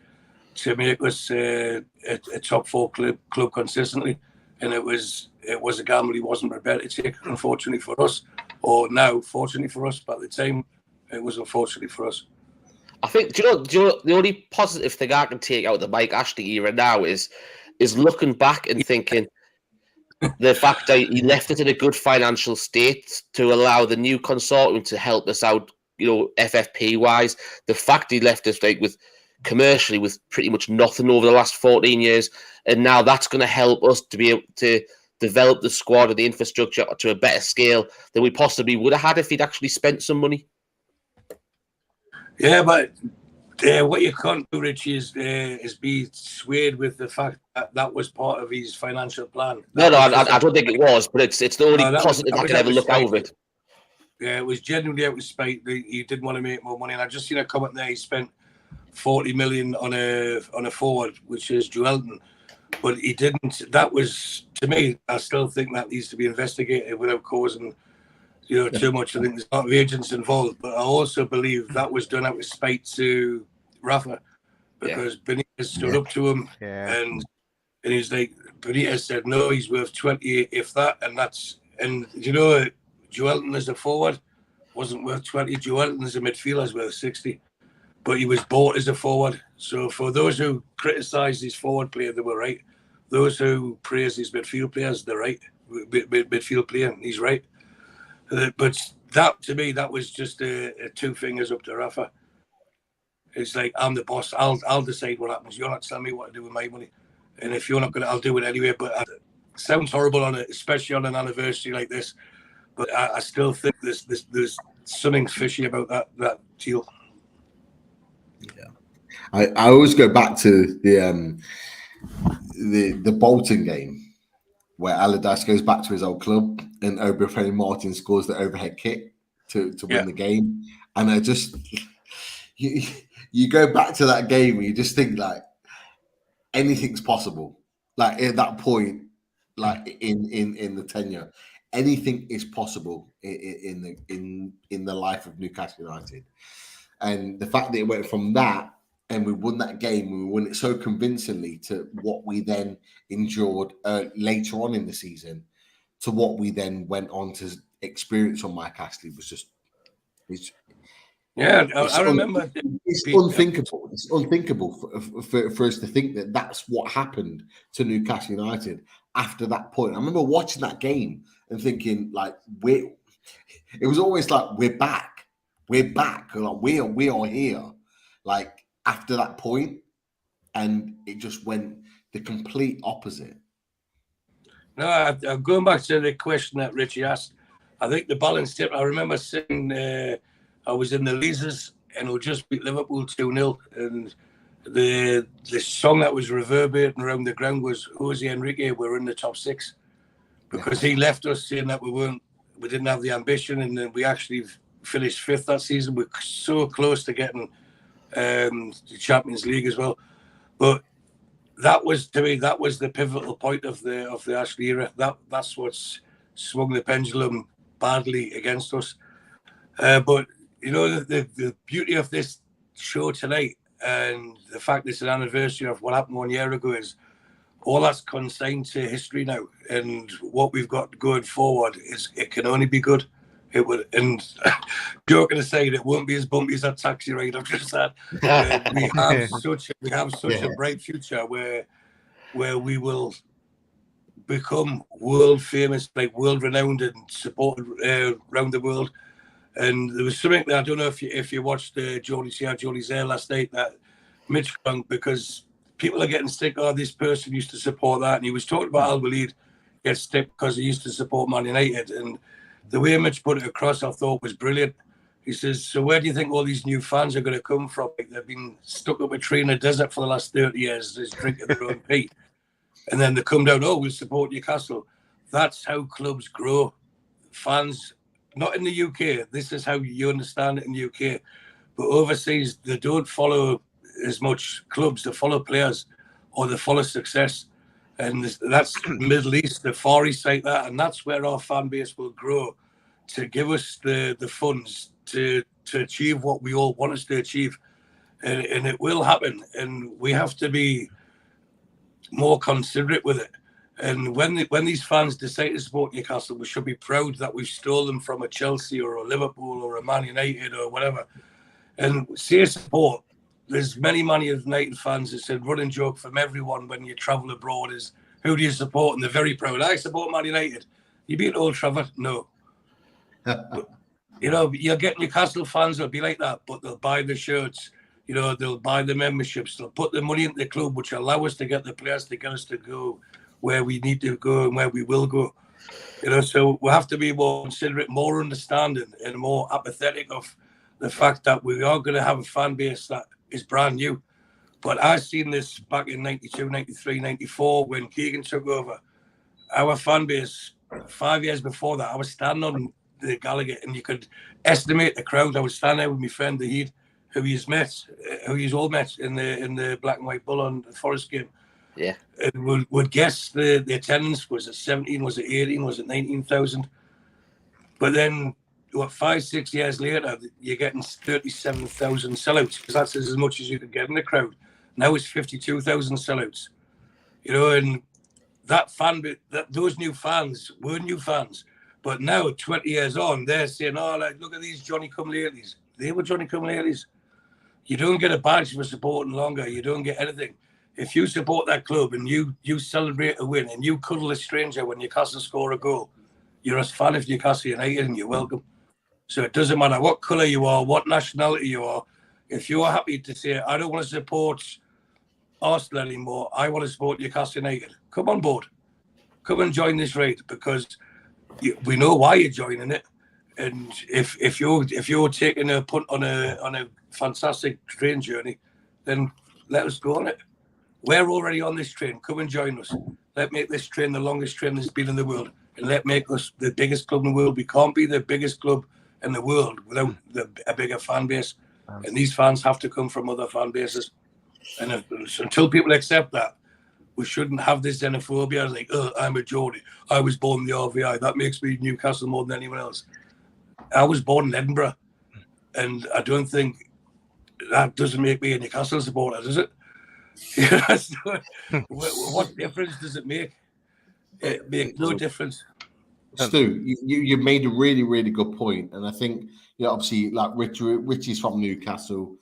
to make us a top four club consistently. And it was a gamble he wasn't prepared to take, unfortunately for us, or now, fortunately for us, but at the time, it was unfortunately for us. I think, do you know the only positive thing I can take out of the Mike Ashley era now is looking back and thinking the fact that he left it in a good financial state to allow the new consortium to help us out, FFP wise. The fact he left us with commercially with pretty much nothing over the last 14 years, and now that's going to help us to be able to develop the squad and the infrastructure to a better scale than we possibly would have had if he'd actually spent some money. Yeah, but what you can't do, Rich, is be swayed with the fact that was part of his financial plan. I don't think it was, but it's the only positive I can ever look out of it. Yeah, it was genuinely out of spite. He didn't want to make more money, and I just seen a comment there. He spent 40 million on a forward, which is Joelton, but he didn't. That was, to me, I still think that needs to be investigated without causing too much. I think there's a lot of agents involved, but I also believe that was done out of spite to Rafa, because Benitez stood up to him, and he's like, Benitez said no, he's worth 20 if that, and Joelton as a forward wasn't worth 20. Joelton as a midfielder is worth 60, but he was bought as a forward. So for those who criticise his forward player, they were right. Those who praise his midfield players, they're right. Midfield player, he's right. But that, to me, that was just two fingers up to Rafa. It's like, I'm the boss. I'll decide what happens. You're not telling me what to do with my money. And if you're not going to, I'll do it anyway. But it sounds horrible on it, especially on an anniversary like this. But I still think there's something fishy about that deal. Yeah, I always go back to the Bolton game where Allardyce goes back to his old club and Obafemi Martin scores the overhead kick to win the game, and I just you go back to that game and you just think like anything's possible. Like at that point, like in the tenure, anything is possible in the life of Newcastle United. And the fact that it went from that and we won that game, and we won it so convincingly, to what we then endured later on in the season, to what we then went on to experience on Mike Astley was just, I remember. It's unthinkable. It's unthinkable for us to think that that's what happened to Newcastle United after that point. I remember watching that game and thinking, like, it was always like, we're back, like we are here, like after that point, and it just went the complete opposite. No, I'm going back to the question that Richie asked. I think the balance tip. I remember sitting. I was in the Leazes and we just beat Liverpool 2-0, and the song that was reverberating around the ground was Jose Enrique, we're in the top 6, because he left us saying that we didn't have the ambition, and then we actually finished 5th that season. We're so close to getting the Champions League as well. But that was, to me, that was the pivotal point of the Ashley era. That's what's swung the pendulum badly against us. But you know, the beauty of this show tonight, and the fact it's an anniversary of what happened 1 year ago, is all that's consigned to history now. And what we've got going forward it can only be good. It would, and joking aside, it won't be as bumpy as that taxi ride I've just had. We have such a bright future where we will become world famous, like world renowned and supported around the world. And there was something that I don't know if you watched Jolie's there last night, that Mitch Crunk, because people are getting sick. Oh, this person used to support that, and he was talking about Al Walid gets stick because he used to support Man United. And the way Mitch put it across, I thought was brilliant. He says, "So where do you think all these new fans are going to come from? Like, they've been stuck up a tree in a desert for the last 30 years, just drinking their own pee, and then they come down. Oh, we'll support Newcastle." That's how clubs grow. Fans. Not in the UK. This is how you understand it in the UK. But overseas, they don't follow as much clubs. They follow players, or they follow success. And that's Middle East, the Far East like that. And that's where our fan base will grow, to give us the funds to achieve what we all want us to achieve. And it will happen. And we have to be more considerate with it. And when these fans decide to support Newcastle, we should be proud that we've stolen from a Chelsea or a Liverpool or a Man United or whatever. And see support. There's many Man United fans that said, running joke from everyone when you travel abroad is, who do you support? And they're very proud. I support Man United. You beat Old Trafford? No. But, you know, you'll get Newcastle fans that'll be like that, but they'll buy the shirts. You know, they'll buy the memberships. They'll put the money into the club, which allow us to get the players to get us to go where we need to go and where we will go. You know, so we have to be more considerate, more understanding, and more apathetic of the fact that we are going to have a fan base that is brand new. But I've seen this back in 92, 93, 94 when Keegan took over. Our fan base, 5 years before that, I was standing on the Gallagher and you could estimate the crowd. I was standing there with my friend Dahid, who he's all met in the black and white bull on the Forest game. Yeah. And would guess the attendance, was it 17, was it 18, was it 19,000? But then, 5-6 years later, you're getting 37,000 sellouts, because that's as much as you could get in the crowd. Now it's 52,000 sellouts. You know, and those new fans were new fans. But now, 20 years on, they're saying, oh, like, look at these Johnny-come-latelys. They were Johnny-come-latelys. You don't get a badge for supporting longer. You don't get anything. If you support that club and you celebrate a win and you cuddle a stranger when Newcastle score a goal, you're a fan of Newcastle United and you're welcome. So it doesn't matter what colour you are, what nationality you are. if you're happy to say, I don't want to support Arsenal anymore, I want to support Newcastle United, come on board. Come and join this raid, because we know why you're joining it. And if you're taking a punt on a fantastic train journey, then let us go on it. We're already on this train. Come and join us. Let's make this train the longest train there's been in the world, and let's make us the biggest club in the world. We can't be the biggest club in the world without a bigger fan base, and these fans have to come from other fan bases. And until people accept that, we shouldn't have this xenophobia. Like, oh, I'm a Geordie. I was born in the RVI. That makes me Newcastle more than anyone else. I was born in Edinburgh, and I don't think that doesn't make me a Newcastle supporter, does it? What difference does it make? It makes no difference. Stu, you made a really, really good point, and I think, you know, obviously, like Richie's from Newcastle,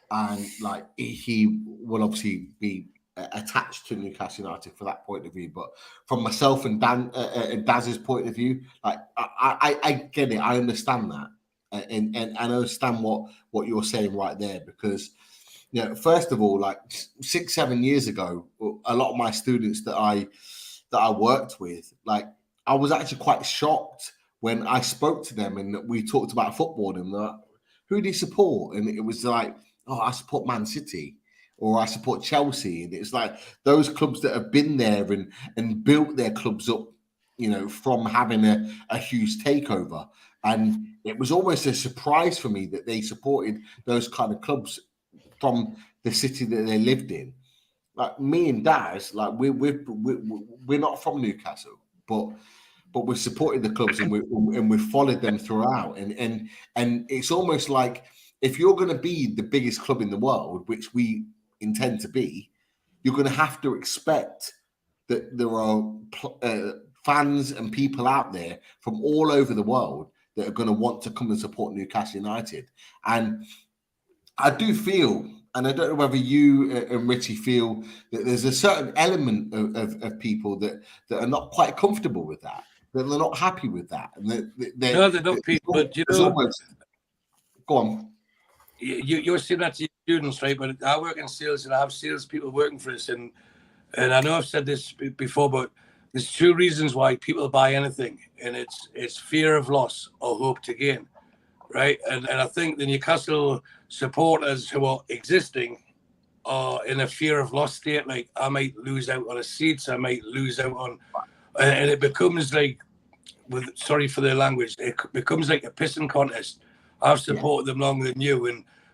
and like he will obviously be attached to Newcastle United for that point of view. But from myself and Daz's point of view, like I get it, I understand that, and I understand what you're saying right there, because, you know, first of all, like 6-7 years ago, a lot of my students that I worked with, like, I was actually quite shocked when I spoke to them and we talked about football, and like, who do you support? And it was like, oh, I support Man City, or I support Chelsea. And it's like those clubs that have been there and built their clubs up, you know, from having a huge takeover. And it was almost a surprise for me that they supported those kind of clubs from the city that they lived in. Like me and Daz, like we're not from Newcastle, but we've supported the clubs and we've followed them throughout. And it's almost like, if you're going to be the biggest club in the world, which we intend to be, you're going to have to expect that there are fans and people out there from all over the world that are going to want to come and support Newcastle United. And I do feel, and I don't know whether you and Richie feel, that there's a certain element of people that are not quite comfortable with that they're not happy with that. And no, they're not people, but you know, go on. You're saying that to your students, right? But I work in sales, and I have salespeople working for us, and I know I've said this before, but there's two reasons why people buy anything, and it's fear of loss or hope to gain, right? And I think the Newcastle supporters who are existing are in a fear of loss state. Like, I might lose out on a seat, I might lose out on, and it becomes like, sorry for the language, it becomes like a pissing contest. I've supported them longer than you,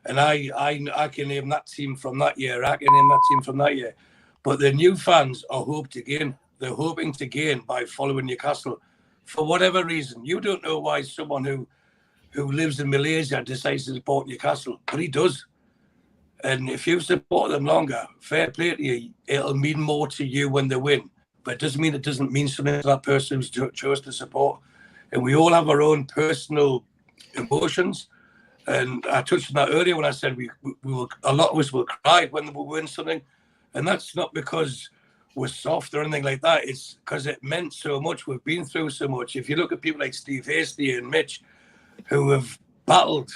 and I can name that team from that year. I can name that team from that year. But the new fans are hoping to gain. They're hoping to gain by following Newcastle for whatever reason. You don't know why someone who lives in Malaysia decides to support Newcastle, but he does. And if you support them longer, fair play to you, it'll mean more to you when they win. But it doesn't mean it doesn't mean something to that person who's chose to support. And we all have our own personal emotions. And I touched on that earlier when I said we will, a lot of us will cry when we win something. And that's not because we're soft or anything like that. It's because it meant so much. We've been through so much. If you look at people like Steve Hasty and Mitch, who have battled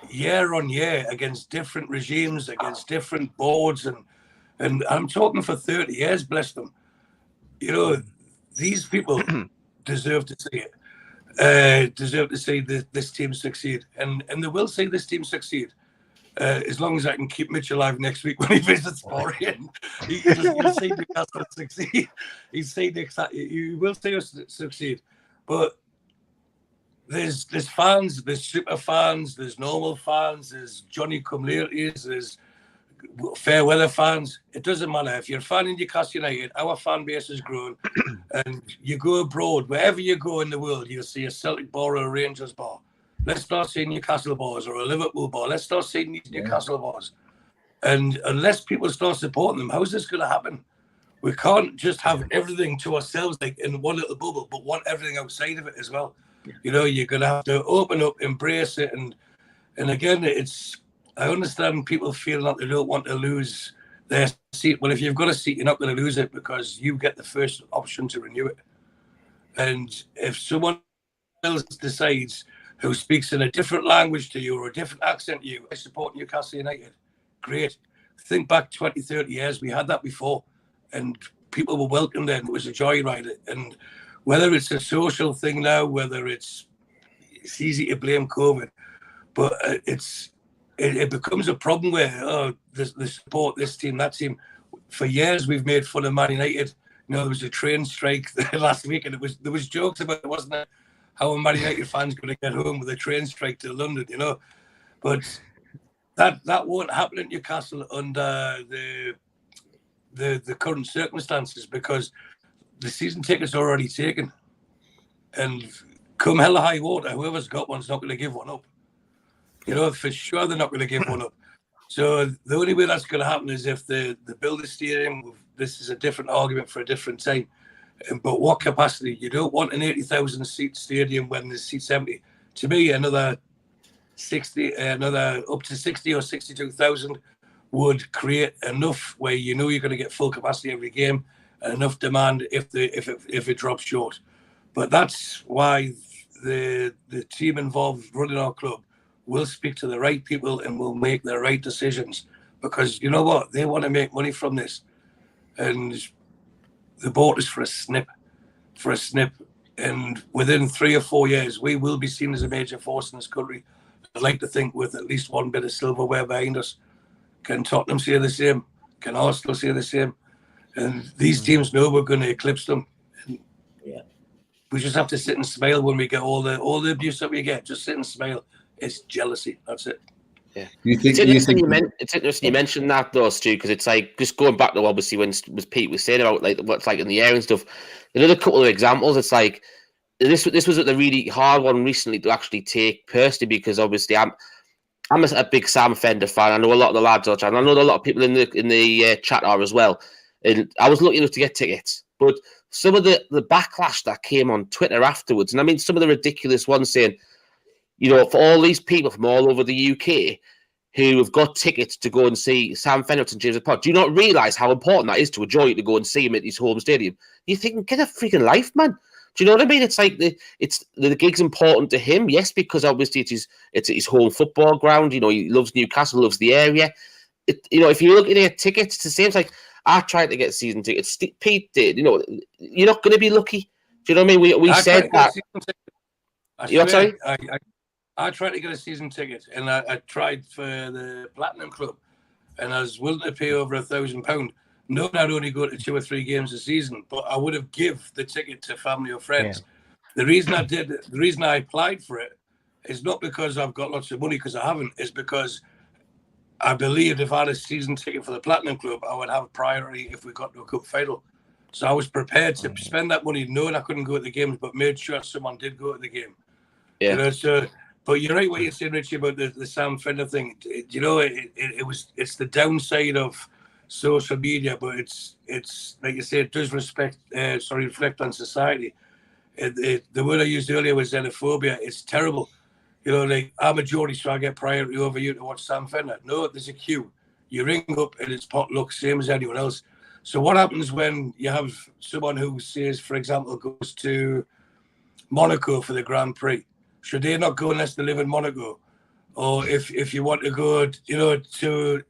year on year against different regimes, against different boards, and I'm talking for 30 years, bless them. You know, these people deserve to see it. Deserve to see this team succeed, and they will see this team succeed as long as I can keep Mitch alive next week when he visits Florian. He'll see Newcastle succeed. You will see us succeed, but there's fans, there's super fans, there's normal fans, there's Johnny Come-Latelys, there's fair weather fans. It doesn't matter. If you're a fan in Newcastle United, our fan base has grown, and you go abroad, wherever you go in the world, you'll see a Celtic bar or a Rangers bar. Let's start seeing Newcastle bars or a Liverpool bar. Let's start seeing these Newcastle bars. And unless people start supporting them, how is this going to happen? We can't just have everything to ourselves, like in one little bubble, but want everything outside of it as well. You know, you're going to have to open up, embrace it. And again, I understand people feel like they don't want to lose their seat. Well, if you've got a seat, you're not going to lose it because you get the first option to renew it. And if someone else decides who speaks in a different language to you or a different accent to you, I support Newcastle United. Great. Think back 20, 30 years, we had that before, and people were welcomed in. It was a joyride. And whether it's a social thing now, whether it's easy to blame COVID, but it becomes a problem where they support this team, that team. For years, we've made fun of Man United. You know, there was a train strike last week, and there was jokes about it, wasn't it? How a Man United fan's going to get home with a train strike to London, you know. But that won't happen in Newcastle under the current circumstances, because the season tickets are already taken, and come hell or high water, whoever's got one's not going to give one up. You know, for sure they're not going to give one up. So the only way that's going to happen is if they build a stadium. This is a different argument for a different time. But what capacity? You don't want an 80,000 seat stadium when the seats empty. To me, another up to 60 or 62,000 would create enough where you know you're going to get full capacity every game, and enough demand if it drops short. But that's why the team involved running our club will speak to the right people and will make the right decisions, because you know what? They want to make money from this. And they bought us for a snip. And within 3 or 4 years, we will be seen as a major force in this country. I'd like to think with at least one bit of silverware behind us. Can Tottenham say the same? Can Arsenal say the same? And these teams know we're going to eclipse them. And we just have to sit and smile when we get all the abuse that we get. Just sit and smile. It's jealousy. That's it. Yeah, it's interesting you mentioned that though, Stu, because it's like just going back to obviously when Pete was saying about like what's like in the air and stuff. Another couple of examples. It's like this was a really hard one recently to actually take personally, because obviously I'm a big Sam Fender fan. I know a lot of the lads are, and I know a lot of people in the chat are as well. And I was lucky enough to get tickets, but some of the backlash that came on Twitter afterwards, and I mean some of the ridiculous ones saying, you know, for all these people from all over the UK who have got tickets to go and see Sam Fender and James Pod, do you not realise how important that is to a joy to go and see him at his home stadium? You're thinking, get a freaking life, man. Do you know what I mean? It's like the gig's important to him, yes, because obviously it's his home football ground. You know, he loves Newcastle, loves the area. You know, if you're looking at tickets, it's the same. It's like I tried to get season tickets. Pete did. You know, you're not going to be lucky. Do you know what I mean? We said that. Sorry? I tried to get a season ticket, and I tried for the Platinum Club, and I was willing to pay over £1,000. No, I'd only go to 2 or 3 games a season, but I would have give the ticket to family or friends. Yeah. The reason I applied for it is not because I've got lots of money, because I haven't. It's because I believed if I had a season ticket for the Platinum Club, I would have priority if we got to a cup final. So I was prepared to spend that money, knowing I couldn't go to the games, but made sure someone did go to the game. Yeah. You know, so. But you're right what you're saying, Richie, about the Sam Fender thing. You know, it's the downside of social media, but it's like you say, it does reflect on society. The word I used earlier was xenophobia. It's terrible. You know, like I'm a Geordie, so I get priority over you to watch Sam Fender. No, there's a queue. You ring up and it's potluck, same as anyone else. So what happens when you have someone who says, for example, goes to Monaco for the Grand Prix? Should they not go unless they live in Monaco? Or if you want to go, you know, to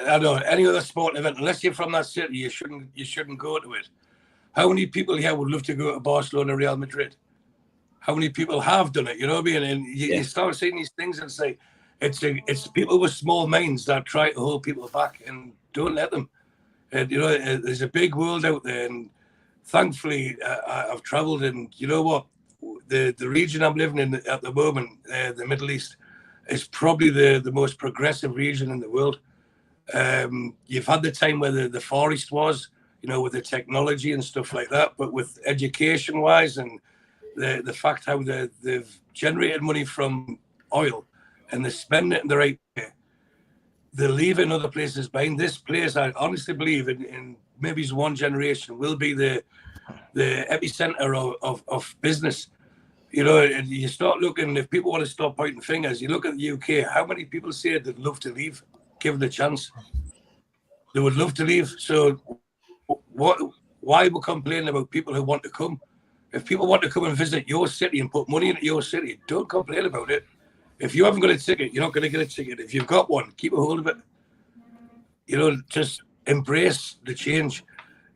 I don't know, any other sporting event, unless you're from that city, you shouldn't go to it. How many people here would love to go to Barcelona, Real Madrid? How many people have done it? You know what I mean? And you start seeing these things and say, it's people with small minds that try to hold people back, and don't let them. And you know, there's a big world out there, and thankfully I've travelled, and you know what? The region I'm living in at the moment, the Middle East, is probably the most progressive region in the world. You've had the time where the Far East was, you know, with the technology and stuff like that, but with education-wise and the fact how they've generated money from oil and they spend it in the right way, they're leaving other places behind. This place, I honestly believe, in maybe one generation, will be the epicenter of business. You know, and you start looking, if people want to stop pointing fingers, you look at the UK, how many people say they'd love to leave, given the chance? They would love to leave. So why we're complaining about people who want to come? If people want to come and visit your city and put money into your city, don't complain about it. If you haven't got a ticket, you're not going to get a ticket. If you've got one, keep a hold of it. You know, just embrace the change.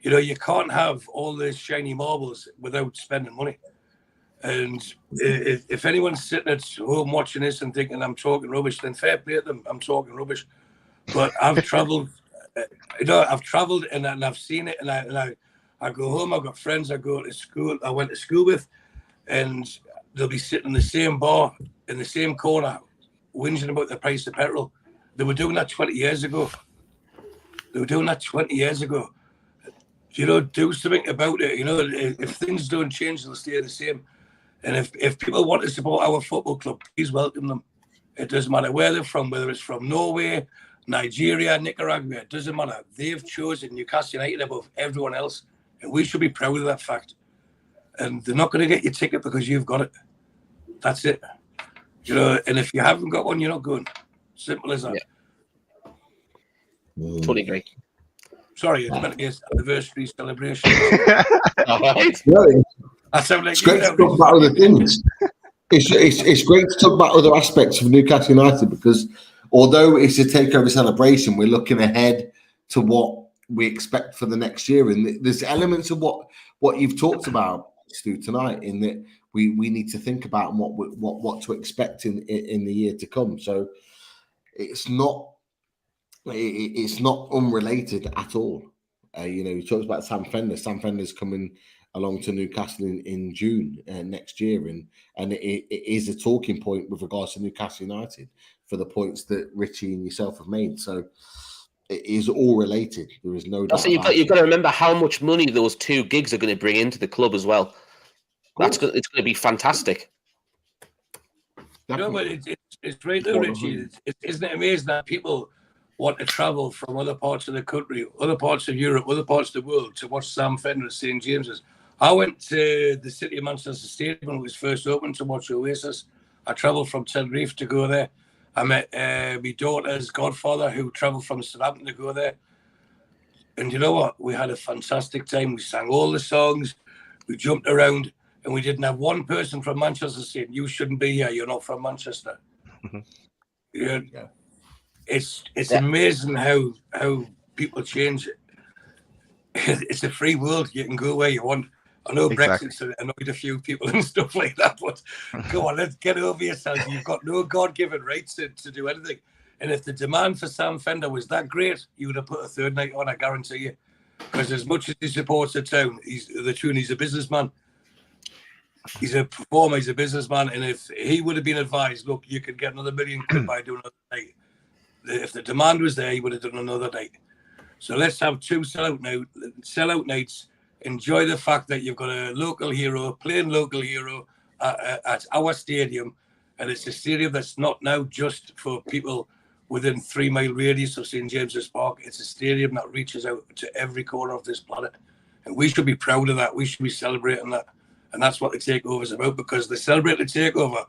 You know, you can't have all these shiny marbles without spending money. And if anyone's sitting at home watching this and thinking I'm talking rubbish, then fair play to them. I'm talking rubbish. But I've travelled, I've travelled and I've seen it. And I go home. I've got friends I go to school. I went to school with, and they'll be sitting in the same bar in the same corner, whinging about the price of petrol. They were doing that 20 years ago. You know, do something about it. You know, if things don't change, they'll stay the same. And if people want to support our football club, please welcome them. It doesn't matter where they're from, whether it's from Norway, Nigeria, Nicaragua, it doesn't matter. They've chosen Newcastle United above everyone else, and we should be proud of that fact. And they're not going to get your ticket because you've got it. That's it. You know, and if you haven't got one, you're not going. Simple as that. Yeah. Totally agree. Sorry, it's meant to be an anniversary celebration. All right. That sounds like it's great to talk about other things. It's great to talk about other aspects of Newcastle United, because although it's a takeover celebration, we're looking ahead to what we expect for the next year. And there's elements of what you've talked about, Stu, tonight, in that we need to think about what to expect in the year to come. So it's not unrelated at all. You know, you talked about Sam Fender. Sam Fender's coming along to Newcastle in June next year, and it is a talking point with regards to Newcastle United for the points that Richie and yourself have made. So it is all related. There is no doubt. So you've got to remember how much money those two gigs are going to bring into the club as well. It's going to be fantastic. No, but it's right there, Richie. Isn't it amazing that people want to travel from other parts of the country, other parts of Europe, other parts of the world to watch Sam Fender at St. James's? I went to the City of Manchester Stadium when it was first opened to watch Oasis. I travelled from Tenerife to go there. I met my daughter's godfather, who travelled from Southampton to go there. And you know what? We had a fantastic time. We sang all the songs. We jumped around. And we didn't have one person from Manchester saying, you shouldn't be here. You're not from Manchester. Yeah. It's amazing how people change. It's a free world. You can go where you want. I know Brexit's annoyed a few people and stuff like that, but come on, let's get over yourself. You've got no God-given rights to do anything. And if the demand for Sam Fender was that great, you would have put a third night on, I guarantee you. Because as much as he supports the town, he's a businessman. He's a performer, he's a businessman. And if he would have been advised, look, you could get another £1 million by doing another night. If the demand was there, he would have done another night. So let's have two sellout nights. Enjoy the fact that you've got a local hero, playing local hero at our stadium. And it's a stadium that's not now just for people within 3 mile radius of St. James's Park. It's a stadium that reaches out to every corner of this planet. And we should be proud of that. We should be celebrating that. And that's what the takeover is about, because they celebrate the takeover.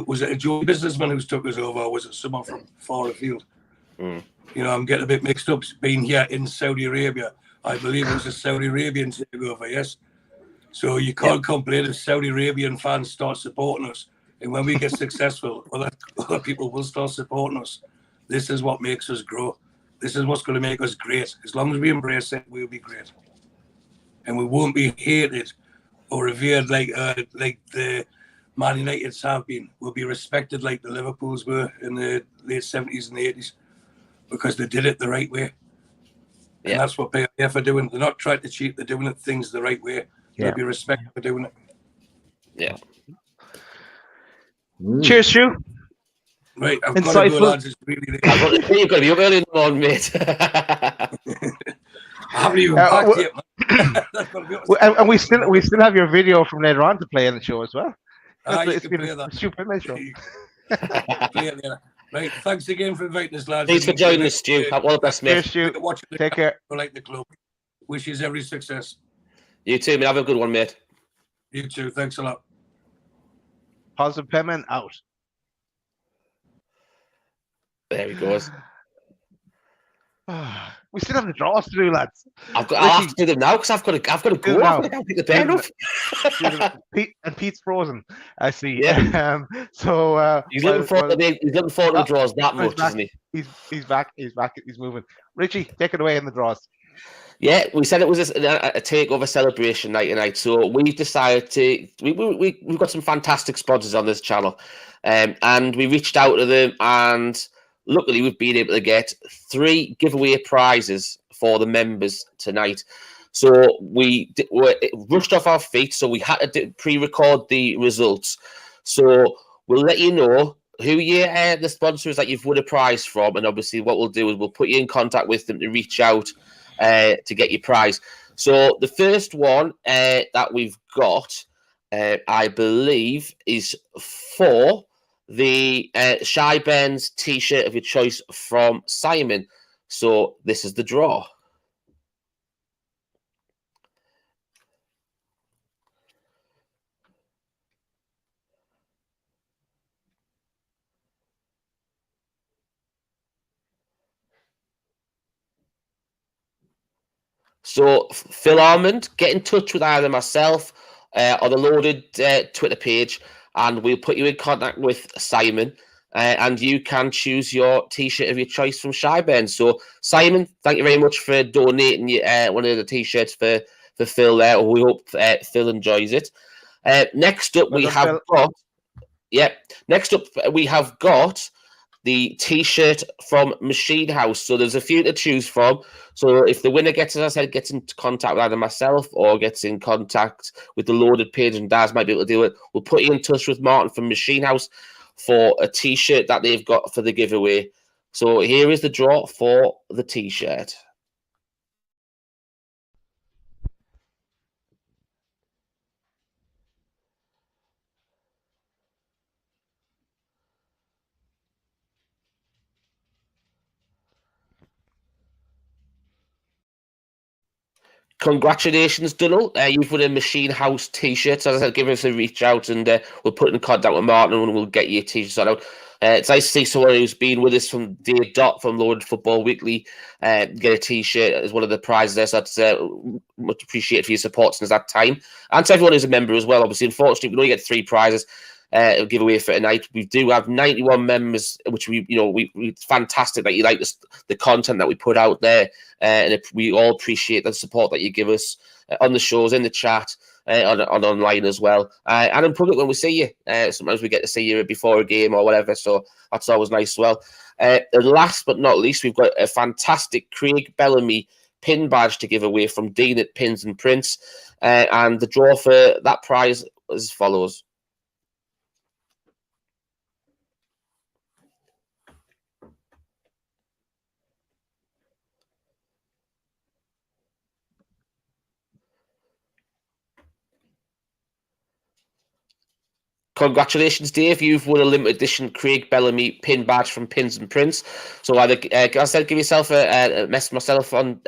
Was it a Joe businessman who's took us over, or was it someone from far afield? You know, I'm getting a bit mixed up. Being here in Saudi Arabia, I believe it was a Saudi Arabian takeover, yes. So you can't complain if Saudi Arabian fans start supporting us. And when we get successful, other people will start supporting us. This is what makes us grow. This is what's going to make us great. As long as we embrace it, we'll be great. And we won't be hated or revered like the Man Uniteds have been. We'll be respected like the Liverpools were in the late 70s and 80s, because they did it the right way. Yeah. And that's what PIF are doing. They're not trying to cheat. They're doing things the right way. They'll be respected for doing it. Yeah. Cheers, Stu. Right, I've got to go, lads. It's really late. You've got to be up early in the morning, mate. I haven't even packed yet, man. And we still have your video from later on to play in the show as well. It's been a super nice show. Right, thanks again for inviting us, lads. Thanks for joining us, Stu. All the best, mate. Cheers, Stu. Take care. Like the club. Wishes every success. You too, mate. Have a good one, mate. You too. Thanks a lot. Positive Penman out. There he goes. We still have the draws to do, lads. I'll have to do them now because I've got to go. I've got to pick the bear up. Pete's frozen. I see. Yeah. He's looking forward to the draws that much, isn't he? He's back. He's moving. Richie, take it away in the draws. Yeah, we said it was a takeover celebration night tonight, so we've decided to. We've got some fantastic sponsors on this channel, and we reached out to them, and luckily we've been able to get 3 giveaway prizes for the members tonight. So we were rushed off our feet, so we had to pre-record the results. So we'll let you know who the sponsor is that you've won a prize from, and obviously what we'll do is we'll put you in contact with them to reach out to get your prize. So the first one that we've got, I believe, is for the Shy Ben's t-shirt of your choice from Simon. So this is the draw. So, Phil Armand, get in touch with either myself or the Loaded Twitter page, and we'll put you in contact with Simon, and you can choose your T-shirt of your choice from Shy Ben. So, Simon, thank you very much for donating one of the T-shirts for Phil there. We hope Phil enjoys it. Next up, we have got the T-shirt from Machine House. So there's a few to choose from. So if the winner gets in contact with either myself or gets in contact with the Loaded page, and Daz might be able to do it, we'll put you in touch with Martin from Machine House for a T-shirt that they've got for the giveaway. So here is the draw for the T-shirt. Congratulations, Donald. You've won a Machine House T-shirt. So as I said, give us a reach out, and we'll put in contact with Martin, and we'll get you a T-shirt sorted out. It's nice to see someone who's been with us from day dot from Loaded Football Weekly get a T-shirt as one of the prizes there. So that's much appreciated for your support since that time, and to everyone who's a member as well. Obviously, unfortunately, we only get 3 prizes. Giveaway for tonight. We do have 91 members, which we it's fantastic that you like the content that we put out there, and we all appreciate the support that you give us on the shows, in the chat, on online as well, and in public when we see you. Sometimes we get to see you before a game or whatever, so that's always nice as well. And last but not least, we've got a fantastic Craig Bellamy pin badge to give away from Dean at Pins and Prints, and the draw for that prize is as follows. Congratulations, Dave. You've won a limited edition Craig Bellamy pin badge from Pins and Prints. So either, I said, give yourself a message myself on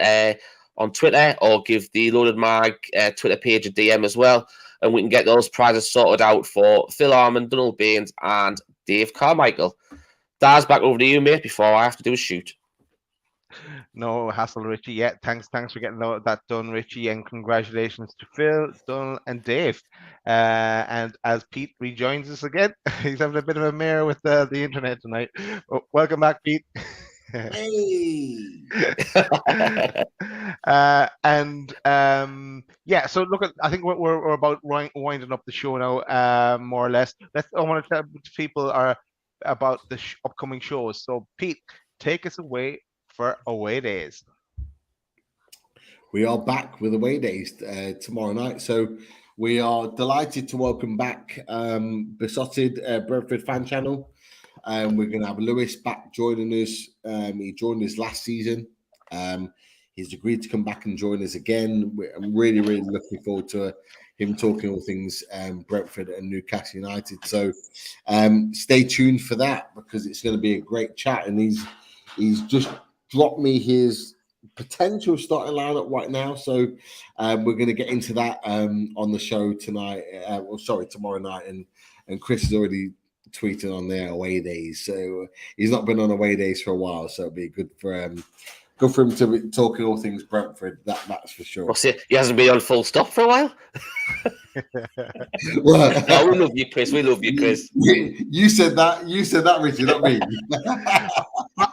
Twitter, or give the Loaded Mag Twitter page a DM as well, and we can get those prizes sorted out for Phil Armand, Donald Baines, and Dave Carmichael. Daz, back over to you, mate, before I have to do a shoot. No hassle, Richie. Yeah, thanks for getting that done, Richie, and congratulations to Phil, Donald, and Dave. And as Pete rejoins us again, he's having a bit of a mare with the internet tonight. Oh, welcome back, Pete. Hey. Yeah. So look, I think we're about winding up the show now, more or less. I want to tell people about the upcoming shows. So Pete, take us away for away days. We are back with away days tomorrow night. So we are delighted to welcome back Besotted Brentford fan channel. We're going to have Lewis back joining us. He joined us last season. He's agreed to come back and join us again. I'm really, really looking forward to him talking all things Brentford and Newcastle United. So stay tuned for that, because it's going to be a great chat. And he's just dropped me his potential starting lineup right now. So we're going to get into that on the show tonight. Tomorrow night. And Chris has already tweeted on their away days. So he's not been on away days for a while. So it'll be good for good for him to be talking all things Brentford. That's for sure. Well, see, he hasn't been on full stop for a while. Well, no, we love you, Chris. We love you, Chris. You said that. You said that, Richie, not me.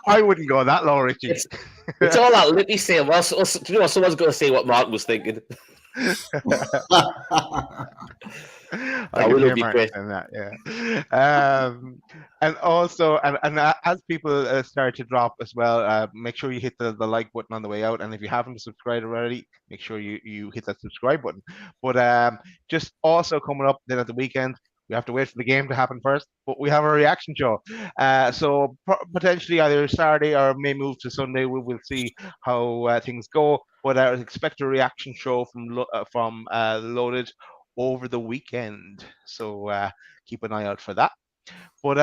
I wouldn't go that low, Richie. It's all that lippy saying. Well, do you know what? Someone's going to say what Mark was thinking. I will love you, Chris. That, yeah. And also, and as people start to drop as well, make sure you hit the like button on the way out. And if you haven't subscribed already, make sure you hit that subscribe button. But just also coming up then at the weekend, we have to wait for the game to happen first, but we have a reaction show. So potentially either Saturday or may move to Sunday. We will see how things go. But I expect a reaction show from Loaded over the weekend. So keep an eye out for that. But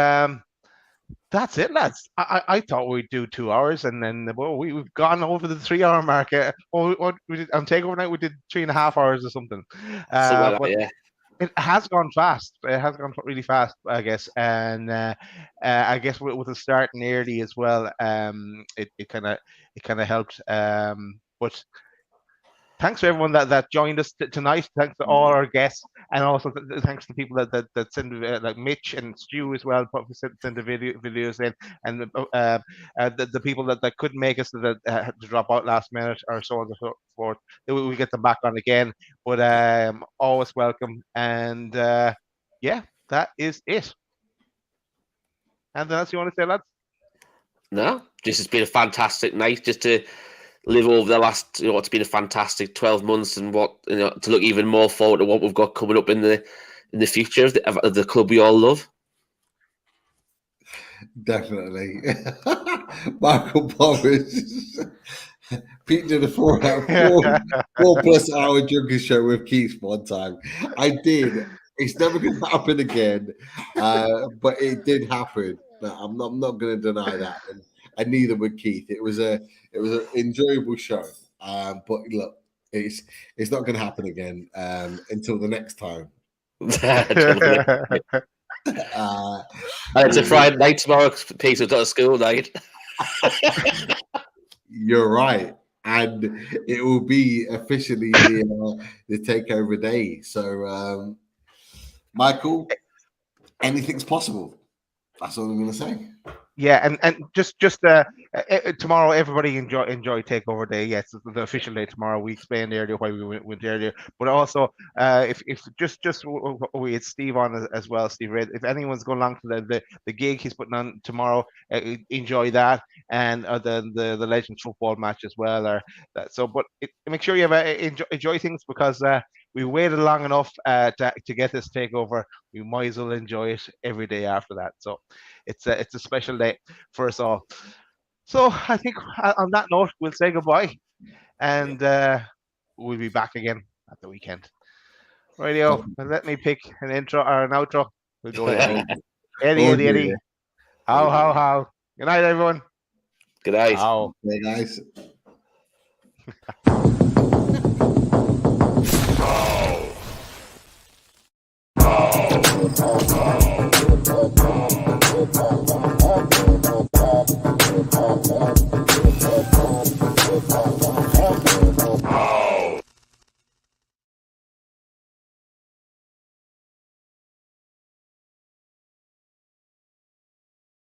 that's it, lads. I thought we'd do 2 hours, and then we've gone over the 3 hour mark. What we did on Takeover night, we did 3.5 hours or something. But yeah. It has gone fast. It has gone really fast, I guess, and I guess with the starting early as well, it kind of helped. But thanks to everyone that joined us tonight. Thanks to all our guests, and also thanks to people that send like Mitch and Stu as well. Send the videos in, and the people that couldn't make us that had to drop out last minute or so on and so forth. We get them back on again, but always welcome. And yeah, that is it. Anything else you want to say, lads? No, this has been a fantastic night. Just to live over the last, it's been a fantastic 12 months, and to look even more forward to what we've got coming up in the future of the club we all love. Definitely. Michael Powers. Pete did a 4 plus hour drinking show with Keith one time. I did. It's never going to happen again, but it did happen. I'm not going to deny that, and neither would Keith. It was an enjoyable show, but look, it's not going to happen again until the next time. It's a Friday night tomorrow. Peter's got a school night. You're right, and it will be officially the takeover day. So, Michael, anything's possible. That's all I'm going to say. Yeah, and just tomorrow, everybody enjoy Takeover Day. Yes, it's the official day tomorrow. We explained earlier why we went earlier, but also if we had Steve on as well, Steve Red. If anyone's going along to the gig he's putting on tomorrow, enjoy that, and the Legends football match as well. Or that. So, but make sure you have enjoy things, because we waited long enough to get this Takeover. We might as well enjoy it every day after that. So it's a special day for us all. So I think on that note, we'll say goodbye, and we'll be back again at the weekend. Radio, let me pick an intro or an outro. We'll go with Eddie. How. Good night, everyone. Good night. How. Good night.